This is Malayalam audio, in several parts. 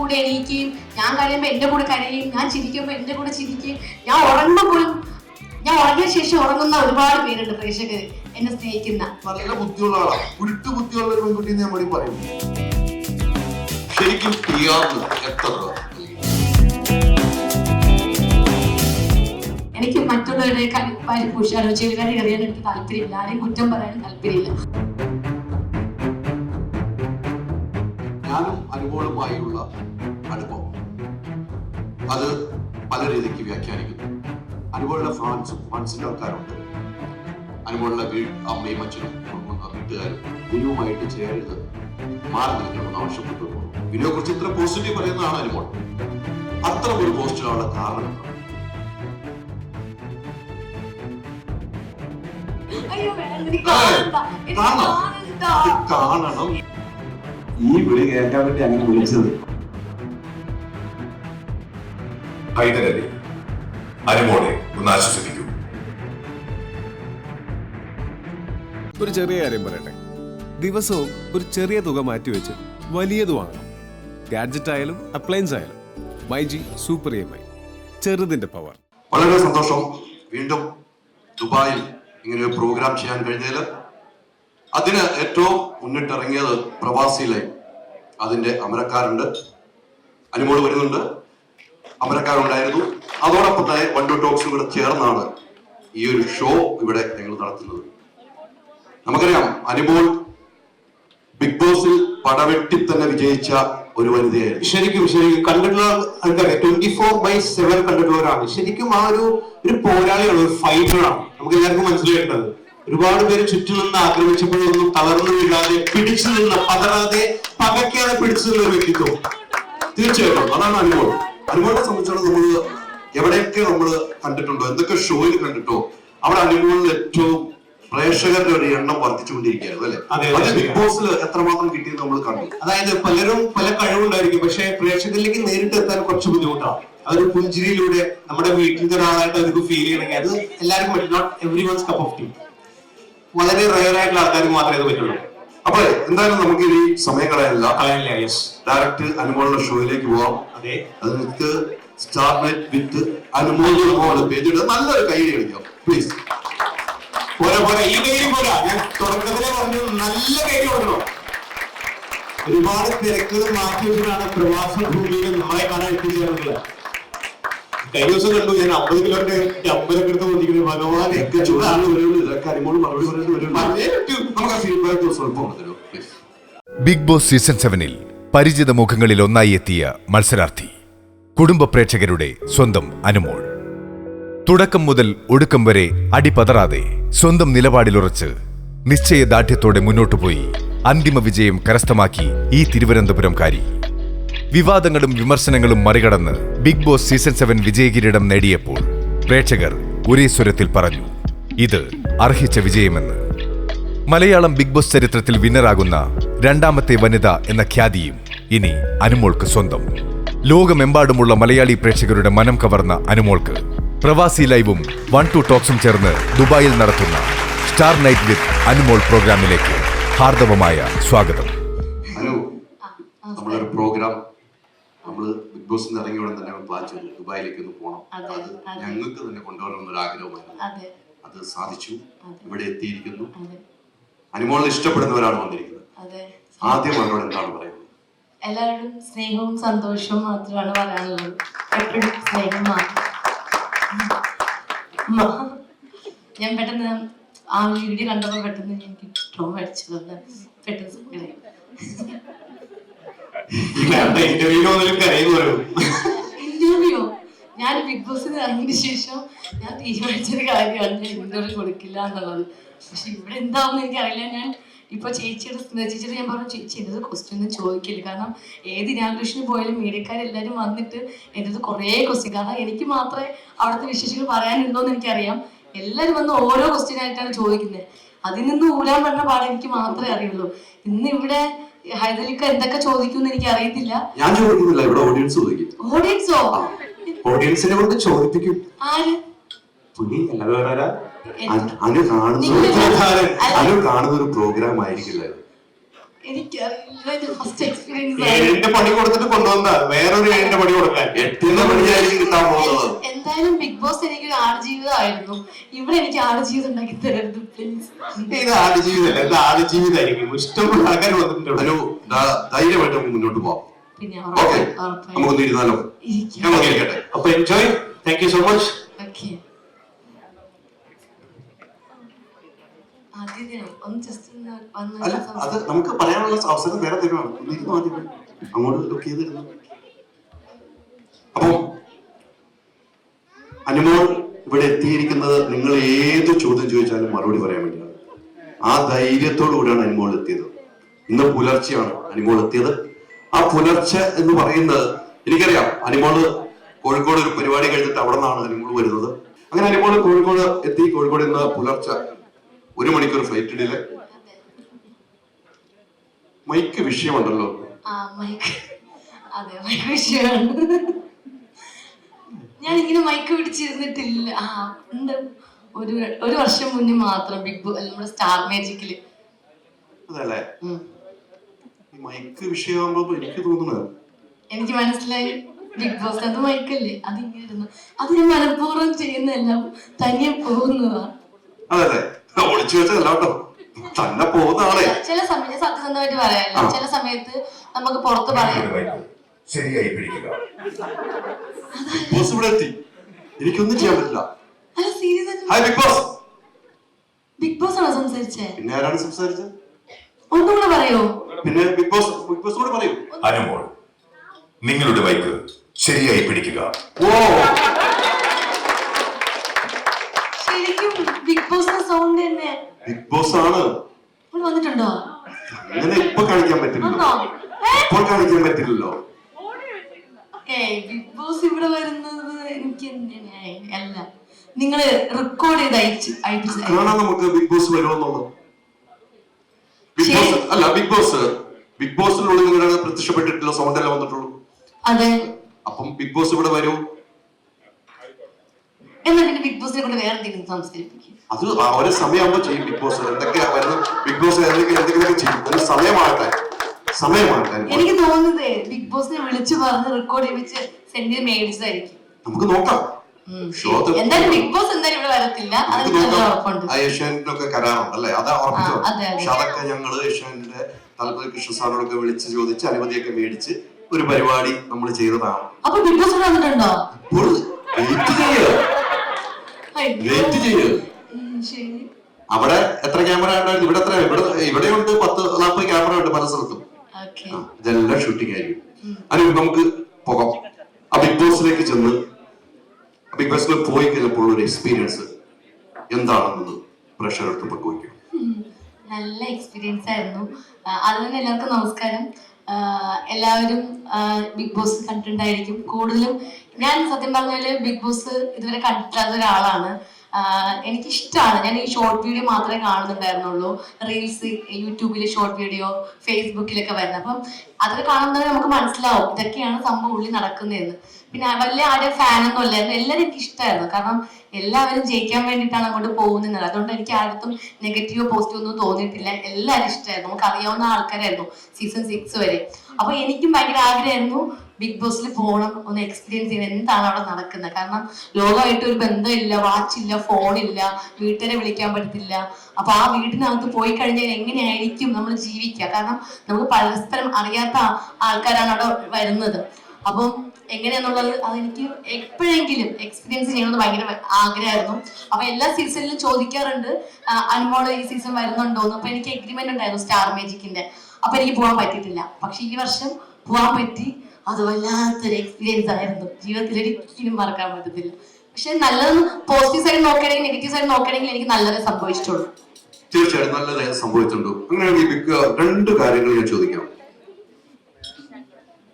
കൂടെ എണീക്കുകയും, ഞാൻ കരയുമ്പോൾ എൻ്റെ കൂടെ കരയും, ഞാൻ ചിരിക്കുമ്പോൾ എൻ്റെ കൂടെ ചിരിക്കുകയും, ഞാൻ ഉറങ്ങുമ്പോൾ പോലും, ഞാൻ ഉറങ്ങിയ ശേഷം ഉറങ്ങുന്ന ഒരുപാട് പേരുണ്ട് പ്രേക്ഷകർ എന്നെ സ്നേഹിക്കുന്ന. നല്ല ബുദ്ധിയുള്ള ആളാണ്, ഉരുട്ട് ബുദ്ധിയുള്ള ഒരു പെൺകുട്ടി ഞാൻ വേണ്ടി പറയും. ശരിക്കും എത്ര രൂപ? എനിക്ക് മറ്റുള്ളവരുടെ പുഷാരോ ചെവികാരി അറിയാൻ എനിക്ക് താല്പര്യമില്ല, ആരെയും കുറ്റം പറയാനും താല്പര്യമില്ല. ഞാനും അനുഭവവുമായുള്ള അനുഭവം അത് പല രീതിക്ക് വ്യാഖ്യാനിക്കുന്നു. അനുഭവയുടെ ഫാൻസിന്റെ ആൾക്കാരുണ്ട്, അനുഭവയുടെ അമ്മയും അച്ഛനും വീട്ടുകാരും വിനുവുമായിട്ട് ചേരരുത്, മാറി നിൽക്കണമെന്ന് ആവശ്യപ്പെട്ടു പോകുന്നു. വിനുവിനെ കുറിച്ച് ഇത്ര പോസിറ്റീവ് പറയുന്നതാണ് അനുഭവം. അത്ര ഒരു പോസ്റ്റിലുള്ള കാരണം കാണണം. ഈ വിളി കേൾക്കാൻ വേണ്ടി അങ്ങനെ വിളിച്ചത് ഹൈദരലി അനുമോളെ ഒന്ന് ആശ്വസിപ്പിക്കൂ. ഒരു ചെറിയ കാര്യം പറയട്ടെ, ദിവസവും ഒരു ചെറിയ തുക മാറ്റിവെച്ച് വലിയത് വാങ്ങണം. ഗാഡ്ജറ്റ് ആയാലും അപ്ലയൻസ് ആയാലും മൈജി സൂപ്പർ EMI, ചെറുതിന്റെ പവർ. വളരെ സന്തോഷം വീണ്ടും ദുബായിൽ ഇങ്ങനെ ഒരു പ്രോഗ്രാം ചെയ്യാൻ കഴിഞ്ഞതിൽ. അതിന് ഏറ്റവും മുന്നിട്ടിറങ്ങിയത് പ്രവാസി ലൈവ്, അതിന്റെ അമരക്കാരുണ്ട്, അനുമോള് വരുന്നുണ്ട്, അമരക്കാരുണ്ടായിരുന്നു. അതോടൊപ്പം തന്നെ 1-2 ടോക്സും കൂടെ ചേർന്നാണ് ഈ ഒരു ഷോ ഇവിടെ ഞങ്ങൾ നടത്തുന്നത്. നമുക്കറിയാം അനുമോൾ ബിഗ് ബോസിൽ പടവെട്ടി തന്നെ വിജയിച്ച ഒരു വനിതയായിരുന്നു. ശരിക്കും കണ്ടിട്ടുള്ള ആൾക്കാരെ 24/7 കണ്ടിട്ടുള്ളവരാണ്. ശരിക്കും ആ ഒരു പോരാളിയാണ്, ഒരു ഫൈറ്ററാണ്. നമുക്ക് എല്ലാവർക്കും മനസ്സിലായിട്ടത്. ഒരുപാട് പേര് ചുറ്റും നിന്ന് ആക്രമിച്ചപ്പോഴൊന്നും തളർന്നു വീഴാതെ പിടിച്ചു നിന്ന്, പതറാതെ പകയ്ക്കാതെ പിടിച്ചു നിന്ന ഒരു വ്യക്തിത്വം. തീർച്ചയായിട്ടും അതാണ് അനുമോൾ. അനുമോളിനെ സംബന്ധിച്ചിടത്തോളം നമ്മൾ എവിടെയൊക്കെ നമ്മൾ കണ്ടിട്ടുണ്ടോ, എന്തൊക്കെ ഷോയിൽ കണ്ടിട്ടോ, അവിടെ അനുമോളിൽ ഏറ്റവും പ്രേക്ഷകരുടെ ഒരു എണ്ണം വർദ്ധിച്ചുകൊണ്ടിരിക്കുകയായിരുന്നു അല്ലെ? ബിഗ് ബോസിൽ എത്രമാത്രം കിട്ടിയെന്ന് നമ്മൾ കണ്ടു. അതായത് പലരും പല കഴിവുണ്ടായിരിക്കും, പക്ഷെ പ്രേക്ഷകരിലേക്ക് നേരിട്ട് എത്താൻ കുറച്ച് ബുദ്ധിമുട്ടാണ്. അതൊരു പുഞ്ചിരിയിലൂടെ നമ്മുടെ വീട്ടിലത്തെ ഒരാളായിട്ട് അവർക്ക് ഫീൽ ചെയ്യണമെങ്കിൽ അത് എല്ലാവർക്കും പറ്റും. Not every one's cup of tea. വളരെ റയർ ആയിട്ടുള്ള ആൾക്കാർക്ക് മാത്രമേ അത് പറ്റുള്ളൂ. അപ്പൊ എന്തായാലും നമുക്ക് ഈ സമയം കളയാനില്ല, ഡയറക്റ്റ് അനുമോളുടെ ഷോയിലേക്ക് പോവാം. അതെ, അത് നിങ്ങൾക്ക് സ്റ്റാർ നൈറ്റ് വിത്ത് അനുമോൾ പേജിട്ട് നല്ലൊരു കൈ കളിക്കാം പ്ലീസ്. പോരാ ഈ കൈയും പോരാ, ഞാൻ തുടക്കത്തിലെ പറഞ്ഞു നല്ല കൈ കൊടുക്കണം. ഒരുപാട് തിരക്കുകൾ മാറ്റി വെച്ചിട്ടാണ് പ്രവാസ ഭൂമിയിൽ നമ്മളെ കാണാൻ എത്തിച്ചേർന്നത്. കഴിഞ്ഞ ദിവസം കണ്ടു ഞാൻ 50 കിലോന്റെ അമ്പലൊക്കെ എടുത്ത് കൊണ്ടിരിക്കുന്നത്. ഭഗവാൻ ബിഗ് ബോസ് സീസൺ 7-ൽ പരിചിത മുഖങ്ങളിൽ ഒന്നായി എത്തിയ മത്സരാർത്ഥി, കുടുംബ പ്രേക്ഷകരുടെ സ്വന്തം അനുമോൾ. തുടക്കം മുതൽ ഒടുക്കം വരെ അടിപതറാതെ സ്വന്തം നിലപാടിലുറച്ച് നിശ്ചയദാർഢ്യത്തോടെ മുന്നോട്ടുപോയി അന്തിമ വിജയം കരസ്ഥമാക്കി ഈ തിരുവനന്തപുരംകാരി. വിവാദങ്ങളും വിമർശനങ്ങളും മറികടന്ന് ബിഗ് ബോസ് സീസൺ 7 വിജയകിരീടം നേടിയപ്പോൾ പ്രേക്ഷകർ ഒരേ സ്വരത്തിൽ പറഞ്ഞു, ഇത് അർഹിച്ച വിജയമെന്ന്. മലയാളം ബിഗ് ബോസ് ചരിത്രത്തിൽ വിന്നറാകുന്ന രണ്ടാമത്തെ വനിത എന്ന ഖ്യാതിയും ഇനി അനുമോൾക്ക് സ്വന്തം. ലോകമെമ്പാടുമുള്ള മലയാളി പ്രേക്ഷകരുടെ മനം കവർന്ന അനുമോൾക്ക് പ്രവാസി ലൈവും 1-2 ടോക്സും ചേർന്ന് ദുബായിൽ നടത്തുന്ന സ്റ്റാർ നൈറ്റ് വിത്ത് അനുമോൾ പ്രോഗ്രാമിലേക്ക് ഹാർദവമായ സ്വാഗതം. നമ്മളൊരു പ്രോഗ്രാം നമ്മള് ബിഗ് ബോസിൽ നിന്ന് ഇറങ്ങിയ ഉടൻ തന്നെ പ്ലാൻ ചെയ്തു ദുബായിലേക്ക് ഒന്ന് പോകണം. അത് ഞങ്ങൾക്ക് തന്നെ കൊണ്ടുവരണം എന്നൊരു ആഗ്രഹമായിരുന്നു. അത് സാധിച്ചു, ഇവിടെ എത്തിയിരിക്കുന്നു. അനുമോളിനെ ഇഷ്ടപ്പെടുന്നവരാണ് വന്നിരിക്കുന്നത്. ആദ്യം അവരോട് എന്താണ് പറയുന്നത്? എല്ലാവരോടും സ്നേഹവും സന്തോഷവും മാത്രമാണ് പറയാനുള്ളത്. എപ്പോഴും സ്നേഹം മാത്രം. ഞാൻ പെട്ടെന്ന് ആ വീഡിയോ കണ്ടപ്പോൾ പെട്ടെന്ന് എനിക്ക് ട്രോമ അടിച്ചത് പെട്ടെന്ന് ഇന്റർവ്യൂ. ഞാൻ ബിഗ് ബോസിൽ ഇറങ്ങിയ ശേഷം ഞാൻ തീരുമാനിച്ചൊരു കാര്യമാണ് ഞാൻ ഇന്റർവ്യൂ കൊടുക്കില്ല എന്നുള്ളത്. പക്ഷെ ഇവിടെ എന്താവുമെന്ന് എനിക്കറിയില്ല. ഞാൻ ഇപ്പൊ ചേച്ചിയുടെ ഞാൻ പറഞ്ഞു, ചേച്ചി എൻ്റെ ക്വസ്റ്റ്യൻ ഒന്നും ചോദിക്കില്ല. കാരണം ഏത് ഇനാഗ്രേഷന് പോയാലും മീഡിയക്കാരെല്ലാവരും വന്നിട്ട് എൻ്റെ അടുത്ത് കുറേ ക്വസ്റ്റ്യൻ, കാരണം എനിക്ക് മാത്രമേ അവിടുത്തെ വിശേഷങ്ങൾ പറയാനുണ്ടോയെന്ന് എനിക്കറിയാം. എല്ലാവരും വന്ന് ഓരോ ക്വസ്റ്റ്യൻ ആയിട്ടാണ് ചോദിക്കുന്നത്. അതിൽ നിന്ന് ഊരാൻ പറഞ്ഞ പാഠം എനിക്ക് മാത്രമേ അറിയുള്ളൂ. ഇന്ന് ഇവിടെ ഹൈദരലിക്ക എന്തൊക്കെ ചോദിക്കുമെന്ന് എനിക്ക് അറിയത്തില്ല. ഞാൻ ചോദിക്കുന്നില്ല, ഇവിടെ ഓഡിയൻസ് ചോദിക്കും. ഓഡിയൻസോ? ഓഡിയൻസിനെ കൊണ്ട് ചോദിപ്പിക്കും. ആര്? അനു കാണുന്ന ഒരു പ്രോഗ്രാം ആയിരിക്കില്ല. എനിക്കറിയില്ല, ഫസ്റ്റ് എക്സ്പീരിയൻസ് 7ന്റെ പണി കൊടുത്തിട്ട് കൊണ്ടുവന്ന വേറൊരു 7ന്റെ പണി കൊടുക്കാൻ 8ന്റെ പണിയായിരിക്കും കിട്ടാൻ പോകുന്നത്. എന്തായാലും ബിഗ് ബോസ് എനിക്കൊരു ആടുജീവിതമായിരുന്നു. ഇവിടെ എനിക്ക് ആടുജീവിതം ഉണ്ടാക്കി തരരുത് പ്ലീസ്. ഇത് ആടുജീവിതമല്ല, ഇത് ആടുജീവിതമായിരിക്കും. ഇഷ്ടമുള്ള ആൾക്കാർ വന്നിട്ടുണ്ട്. അനു ധൈര്യമായിട്ട് നമുക്ക് മുന്നോട്ട് പോവാം. പിന്നെ ഓക്കെ, ഉറപ്പായും നമുക്കൊന്ന് ഇരുന്നാലോ? ഇരിക്കാം. ഞങ്ങൾക്ക് ഇരിക്കട്ടെ. അപ്പൊ enjoy. Thank you so much. Okay, ആദ്യ ദിനം ഒന്ന് ജസ്റ്റ് അല്ല, അത് നമുക്ക് പറയാനുള്ള അവസരം വേറെ തരുവാണ്. ഇരുന്നു ആദ്യം അങ്ങോട്ട് ലുക്ക് ചെയ്തിരുന്നു. അപ്പം അനുമോൾ ഇവിടെ എത്തിയിരിക്കുന്നത് നിങ്ങൾ ഏത് ചോദ്യം ചോദിച്ചാലും മറുപടി പറയാൻ വേണ്ടിയാണ്. ആ ധൈര്യത്തോടു കൂടിയാണ് അനുമോൾ എത്തിയത്. ഇന്ന് പുലർച്ചെയാണ് അനുമോൾ എത്തിയത്. ആ പുലർച്ചെ എന്ന് പറയുന്നത് എനിക്കറിയാം. അനുമോള് കോഴിക്കോട് ഒരു പരിപാടി കഴിഞ്ഞിട്ട് അവിടെ നിന്നാണ് അനുമോൾ വരുന്നത്. അങ്ങനെ അനുമോൾ കോഴിക്കോട് എത്തി. കോഴിക്കോട് ഇന്ന് പുലർച്ചെ 1 മണിക്കൂർ ഫ്ലൈറ്റ് ഡിലേ. മൈക്ക് വിഷയമുണ്ടല്ലോ. അതെ, മൈക്ക് വിഷയമാണ്. ഞാൻ ഇങ്ങനെ മൈക്ക് പിടിച്ചിരുന്നിട്ടില്ല. ഉണ്ട്, ഒരു വർഷം മുന്നേ മാത്രം ബിഗ് ബോസ് നമ്മുടെ സ്റ്റാർ മാജിക്കില്. അതല്ലേ ഈ മൈക്ക് വിഷയമാകുമ്പോ എനിക്ക് തോന്നുന്നത്. എനിക്ക് മനസ്സിലായി, ബിഗ് ബോസ് അത് മൈക്കല്ലേ, അതിങ്ങനെ ഇരുന്നു. അത് ഞാൻ മനഃപൂർവ്വം ചെയ്യുന്നതെല്ലാം തനിയെ പോകുന്നതാ. അതല്ലേ ഒളിച്ചു വെച്ചതല്ല കേട്ടോ, തന്നെ പോകുന്ന ആളെ. ചില സമയത്ത് സത്യസന്ധമായിട്ട് പറയാനില്ല, ചില സമയത്ത് നമുക്ക് പുറത്ത് പറയാം. ശരിയായി പിടിക്കുക. ബിഗ് ബോസ് ഇവിടെ എത്തി, എനിക്കൊന്നും ചെയ്യാൻ പറ്റില്ല. അല്ല, serious. Hi big boss. Big boss ആണോ സംസാരിച്ചേ? പിന്നെ ആരാണ് സംസാരിച്ചത്? ഒന്നുകൂടെ പറയോ? പിന്നെ ബിഗ് ബോസ് കൂടെ പറയൂ. അനുമോൾ, നിങ്ങളുടെ മൈക്ക് ശരിയായി പിടിക്കുക. ഓ, ശരിക്കും ബിഗ് ബോസിന്റെ സൗണ്ട് തന്നെ. ബിഗ് ബോസ് ആണ്. ഇവിടെ വന്നിട്ടുണ്ടോ? അങ്ങനെ ഇപ്പൊ കാണിക്കാൻ പറ്റില്ലല്ലോ. വന്നോ? ഇപ്പോൾ കാണിക്കാൻ പറ്റില്ലല്ലോ. ബിഗ് ബോസ് ഇവിടെ വരുന്നത് എനിക്ക് അല്ല, നിങ്ങള് റെക്കോർഡ് ചെയ്ത് അയച്ചു കാണാൻ നമുക്ക് ബിഗ് ബോസ് വരുമെന്നുള്ളത്. ബിഗ് ബോസ് അല്ല, ബിഗ് ബോസിനുള്ളിൽ നിങ്ങളുടെ പ്രത്യക്ഷപ്പെട്ടിട്ടുള്ള സൗണ്ട് അല്ല വന്നിട്ടുള്ളൂ. അതെ, അപ്പം ബിഗ് ബോസ് ഇവിടെ വരൂ. എന്നാ പിന്നെ ബിഗ് ബോസിനെ കൊണ്ട് വേറെ എന്തെങ്കിലും സംസ്കരിപ്പിക്കും. അത് ഒരു സമയമാകുമ്പോ ചെയ്യും. ബിഗ് ബോസ് എന്തൊക്കെയാ വരുന്നത്, ബിഗ് ബോസ് എന്തെങ്കിലുമൊക്കെ ചെയ്യും. ഒരു സമയമാകട്ടെ. എനിക്ക് തോന്നുന്നത് ബിഗ് ബോസിനെ വിളിച്ചു പറഞ്ഞ് റെക്കോർഡ് ചെയ്യിച്ച് സെന്റിന് മേടിച്ചതായിരിക്കും. നമുക്ക് നോക്കാം. എന്തായാലും ബിഗ് ബോസ് എന്തായാലും ഇവിടെ വരത്തില്ല, ഏഷ്യാനെറ്റിനൊക്കെ കരാറുണ്ടല്ലേ, അതാ ഉറപ്പിച്ചത്. അതെ. പക്ഷെ അതൊക്കെ ഞങ്ങള് ഏഷ്യാനെറ്റിന്റെ തലപ്പതി കൃഷ്ണ സാറിനോടൊക്കെ വിളിച്ച് ചോദിച്ച് അനുമതിയൊക്കെ മേടിച്ച് ഒരു പരിപാടി നമ്മൾ ചെയ്തതാണ്. അപ്പൊ ബിഗ് ബോസ് വന്നിട്ടുണ്ടോ? വെയിറ്റ് ചെയ്യ്. അവിടെ എത്ര ക്യാമറ ഉണ്ടായിരുന്നു? ഇവിടെ എത്ര? ഇവിടെ ഉണ്ട് 10-40 ക്യാമറ ഉണ്ട് പല സ്ഥലത്തും. ഇതെല്ലാം ഷൂട്ടിംഗ് ആയിരിക്കും. അതിന് നമുക്ക് പോകാം. ആ ബിഗ് ബോസിലേക്ക് ചെന്ന് ബിഗ് ബോസിൽ പോയി കഴിഞ്ഞപ്പോൾ ഒരു എക്സ്പീരിയൻസ് എന്താണെന്നത് പ്രഷർ എടുത്ത് പങ്കുവയ്ക്കും. നല്ല എക്സ്പീരിയൻസ് ആയിരുന്നു. അതുതന്നെ എല്ലാവർക്കും നമസ്കാരം. എല്ലാവരും ബിഗ് ബോസ് കണ്ടിട്ടുണ്ടായിരിക്കും. കൂടുതലും ഞാൻ സത്യം പറഞ്ഞാല് ബിഗ് ബോസ് ഇതുവരെ കണ്ടിട്ടില്ലാത്ത ഒരാളാണ്. എനിക്കിഷ്ടമാണ്. ഞാൻ ഈ ഷോർട്ട് വീഡിയോ മാത്രമേ കാണുന്നുണ്ടായിരുന്നുള്ളൂ. റീൽസ്, യൂട്യൂബിൽ ഷോർട്ട് വീഡിയോ, ഫേസ്ബുക്കിലൊക്കെ വരുന്നത്. അപ്പം അതൊക്കെ കാണുന്നത് നമുക്ക് മനസ്സിലാവും ഇതൊക്കെയാണ് സംഭവം ഉള്ളിൽ നടക്കുന്നതെന്ന്. പിന്നെ വലിയ ആരുടെ ഫാനൊന്നും അല്ലായിരുന്നു. എല്ലാവരും എനിക്ക് ഇഷ്ടമായിരുന്നു. കാരണം എല്ലാവരും ജയിക്കാൻ വേണ്ടിയിട്ടാണ് അങ്ങോട്ട് പോകുന്നത്. അതുകൊണ്ട് എനിക്ക് ആർക്കും നെഗറ്റീവോ പോസിറ്റീവോ ഒന്നും തോന്നിയിട്ടില്ല. എല്ലാവരും ഇഷ്ടമായിരുന്നു. നമുക്ക് അറിയാവുന്ന ആൾക്കാരായിരുന്നു സീസൺ 6 വരെ. അപ്പൊ എനിക്കും ഭയങ്കര ആഗ്രഹമായിരുന്നു ബിഗ് ബോസിൽ പോകണം, ഒന്ന് എക്സ്പീരിയൻസ് ചെയ്യണം എന്താണ് അവിടെ നടക്കുന്നത്. കാരണം ലോകമായിട്ട് ഒരു ബന്ധമില്ല, വാച്ചില്ല, ഫോണില്ല, വീട്ടുകാരെ വിളിക്കാൻ പറ്റത്തില്ല. അപ്പൊ ആ വീടിനകത്ത് പോയി കഴിഞ്ഞാൽ എങ്ങനെയായിരിക്കും നമ്മൾ ജീവിക്കുക? കാരണം നമുക്ക് പരസ്പരം അറിയാത്ത ആൾക്കാരാണ് അവിടെ വരുന്നത്. അപ്പം എങ്ങനെയാന്നുള്ളത് അതെനിക്ക് എപ്പോഴെങ്കിലും എക്സ്പീരിയൻസ് ചെയ്യണമെന്ന് ഭയങ്കര ആഗ്രഹമായിരുന്നു. അപ്പൊ എല്ലാ സീസണിലും ചോദിക്കാറുണ്ട് അനുമോള് ഈ സീസൺ വരുന്നുണ്ടോന്ന്. അപ്പൊ എനിക്ക് എഗ്രിമെന്റ് ഉണ്ടായിരുന്നു സ്റ്റാർ മാജിക്കിന്റെ. അപ്പൊ എനിക്ക് പോകാൻ പറ്റിയിട്ടില്ല. പക്ഷെ ഈ വർഷം പോകാൻ പറ്റി. അത് വല്ലാത്തൊരു എക്സ്പീരിയൻസ് ആയിരുന്നു. ജീവിതത്തിൽ ഒരിക്കലും മറക്കാൻ പറ്റത്തില്ല. പക്ഷെ നല്ലത് പോസിറ്റീവ് സൈഡ് നോക്കുകയാണെങ്കിൽ നെഗറ്റീവ് സൈഡ് നോക്കുകയാണെങ്കിൽ എനിക്ക് നല്ലതേ സംഭവിച്ചിട്ടുള്ളൂ. തീർച്ചയായിട്ടും നല്ലതേ സംഭവിച്ചിട്ടുണ്ടോ. അങ്ങനെയാണെങ്കിൽ 2 കാര്യങ്ങൾ ഞാൻ ചോദിക്കാം.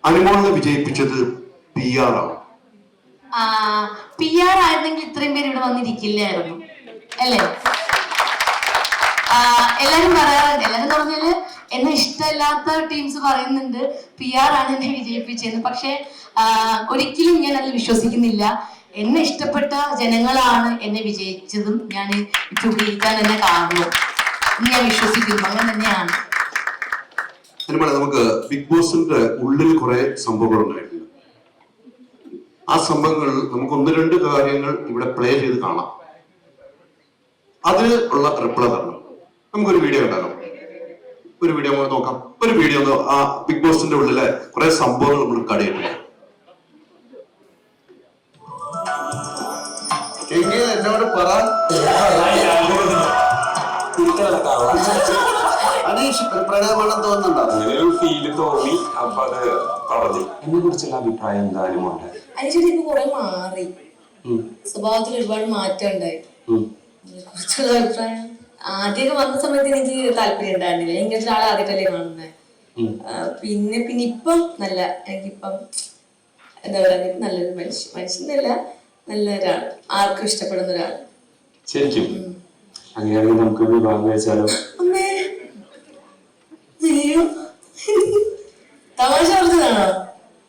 അനുമോളിനെ വിജയിപ്പിച്ചത് PR ആണ്. PR ആയിരുന്നെങ്കിൽ ഇത്രയും പേര് ഇവിടെ വന്നിരിക്കില്ലായിരുന്നു അല്ലേ? എല്ലാരും പറയാറുണ്ട്, എല്ലാരും പറഞ്ഞാല് എന്നെ ഇഷ്ടമില്ലാത്ത ടീംസ് പറയുന്നുണ്ട് PR ആണ് എന്നെ വിജയിപ്പിച്ചതെന്ന്. പക്ഷെ ഒരിക്കലും ഞാൻ അതിൽ വിശ്വസിക്കുന്നില്ല. എന്നെ ഇഷ്ടപ്പെട്ട ജനങ്ങളാണ് എന്നെ വിജയിച്ചതും ഞാൻ ഇപ്പോൾ ഇരിക്കാൻ തന്നെ കാരണം ഞാൻ വിശ്വസിക്കുന്നു. അങ്ങനെ തന്നെയാണ്. അതിനുപോലെ നമുക്ക് ബിഗ് ബോസിന്റെ ഉള്ളിൽ കുറെ സംഭവങ്ങൾ ഉണ്ടായിട്ടുണ്ട്. ആ സംഭവങ്ങൾ നമുക്ക് 1-2 കാര്യങ്ങൾ ഇവിടെ പ്ലേ ചെയ്ത് കാണാം. അതിന് ഉള്ള റിപ്ലൈ തരണം. നമുക്കൊരു വീഡിയോ ഉണ്ടാകാം, ഒരു വീഡിയോ നമുക്ക് നോക്കാം. ഒരു വീഡിയോ ഒന്ന് ആ ബിഗ് ബോസിന്റെ ഉള്ളിലെ കുറെ സംഭവങ്ങൾ നമ്മൾ കടയിട്ടുണ്ട്. എങ്കിൽ എന്നോട് പറ അനീഷ് പ്രണയമാണെന്ന് തോന്നുന്നുണ്ടോ? അങ്ങനെ ഒരു ഫീല് തോന്നി. അപ്പൊ അത് പറഞ്ഞു. എന്നെ കുറിച്ചുള്ള അഭിപ്രായം എന്തായാലും ഉണ്ട്. അതിനുശേഷം ഇപ്പൊ കുറെ മാറി, സ്വഭാവത്തിൽ ഒരുപാട് മാറ്റം ഉണ്ടായി. കുറിച്ചുള്ള അഭിപ്രായം ആദ്യമൊക്കെ വന്ന സമയത്ത് എനിക്ക് താല്പര്യം ഉണ്ടായിരുന്നില്ല. ഇങ്ങനത്തെ ഒരാളെ ആദ്യമായിട്ടല്ലേ കാണുന്നത്. പിന്നെ ഇപ്പം നല്ല, എനിക്കിപ്പം എന്താ പറയാ, നല്ലൊരു മനുഷ്യനല്ല, നല്ല ഒരാൾ, ആർക്കും ഇഷ്ടപ്പെടുന്ന ഒരാൾ. ശരിക്കും അങ്ങനെയാണെങ്കിൽ നമുക്ക് വിവാഹം കഴിച്ചാലോ? അമ്മേ അയ്യോ, തമാശ പറഞ്ഞതാണോ?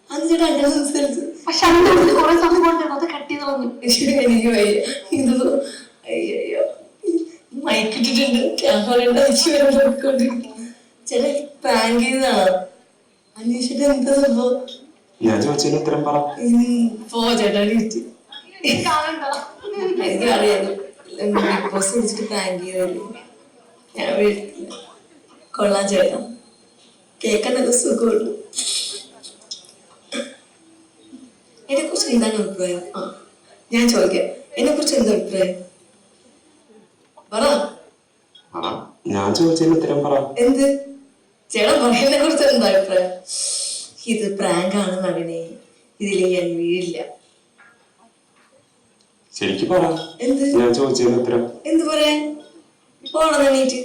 അന്ന് ചേട്ടാ അങ്ങനെ സംസാരിച്ചു. പക്ഷെ അന്ന് കുറെ സംഭവം അത് കട്ട് ചെയ്ത് കളഞ്ഞു. എനിക്ക് വയ്യ, ഇത് അയ്യോ മയക്കിട്ടിട്ടുണ്ട്, ക്യാമറ ചേട്ടാ പ്രാങ്ക് ചെയ്തതാണോ? അന്വേഷിച്ചിട്ട് എന്താ സംഭവം? ഞാൻ ചോദിച്ചതിന് ഉത്തരം പറ. പോ ചേട്ടാ, എനിക്കറിയാം ബിഗ് ബോസ് വിളിച്ചിട്ട് പ്രാങ്ക് ചെയ്തല്ലേ. ഞാൻ വീട്ടിൽ കൊള്ളാൻ ചേട്ടാ, കേൾക്കാൻ നല്ല സുഖമുള്ളൂ. എന്നെ കുറിച്ച് എന്താണ് അഭിപ്രായം? ഞാൻ ചോദിക്കാം, എന്നെ കുറിച്ച് എന്താ അഭിപ്രായം? പറ. ഞാൻ ചോദിച്ചതിന് ഉത്തരം പറ. എന്ത് ചേട്ടാ പറയുന്നതിനെ കുറിച്ച് എന്താ അഭിപ്രായം? ഇത് പ്രാങ്ക് ആണ് മകനെ, ഇതില് ഞാൻ വീഴില്ല. ശരിക്കും പറ. എന്ത് ഞാൻ ചോദിച്ചതിന് ഉത്തരം? എന്ത് പറയാൻ? പോണം എണീറ്റ്.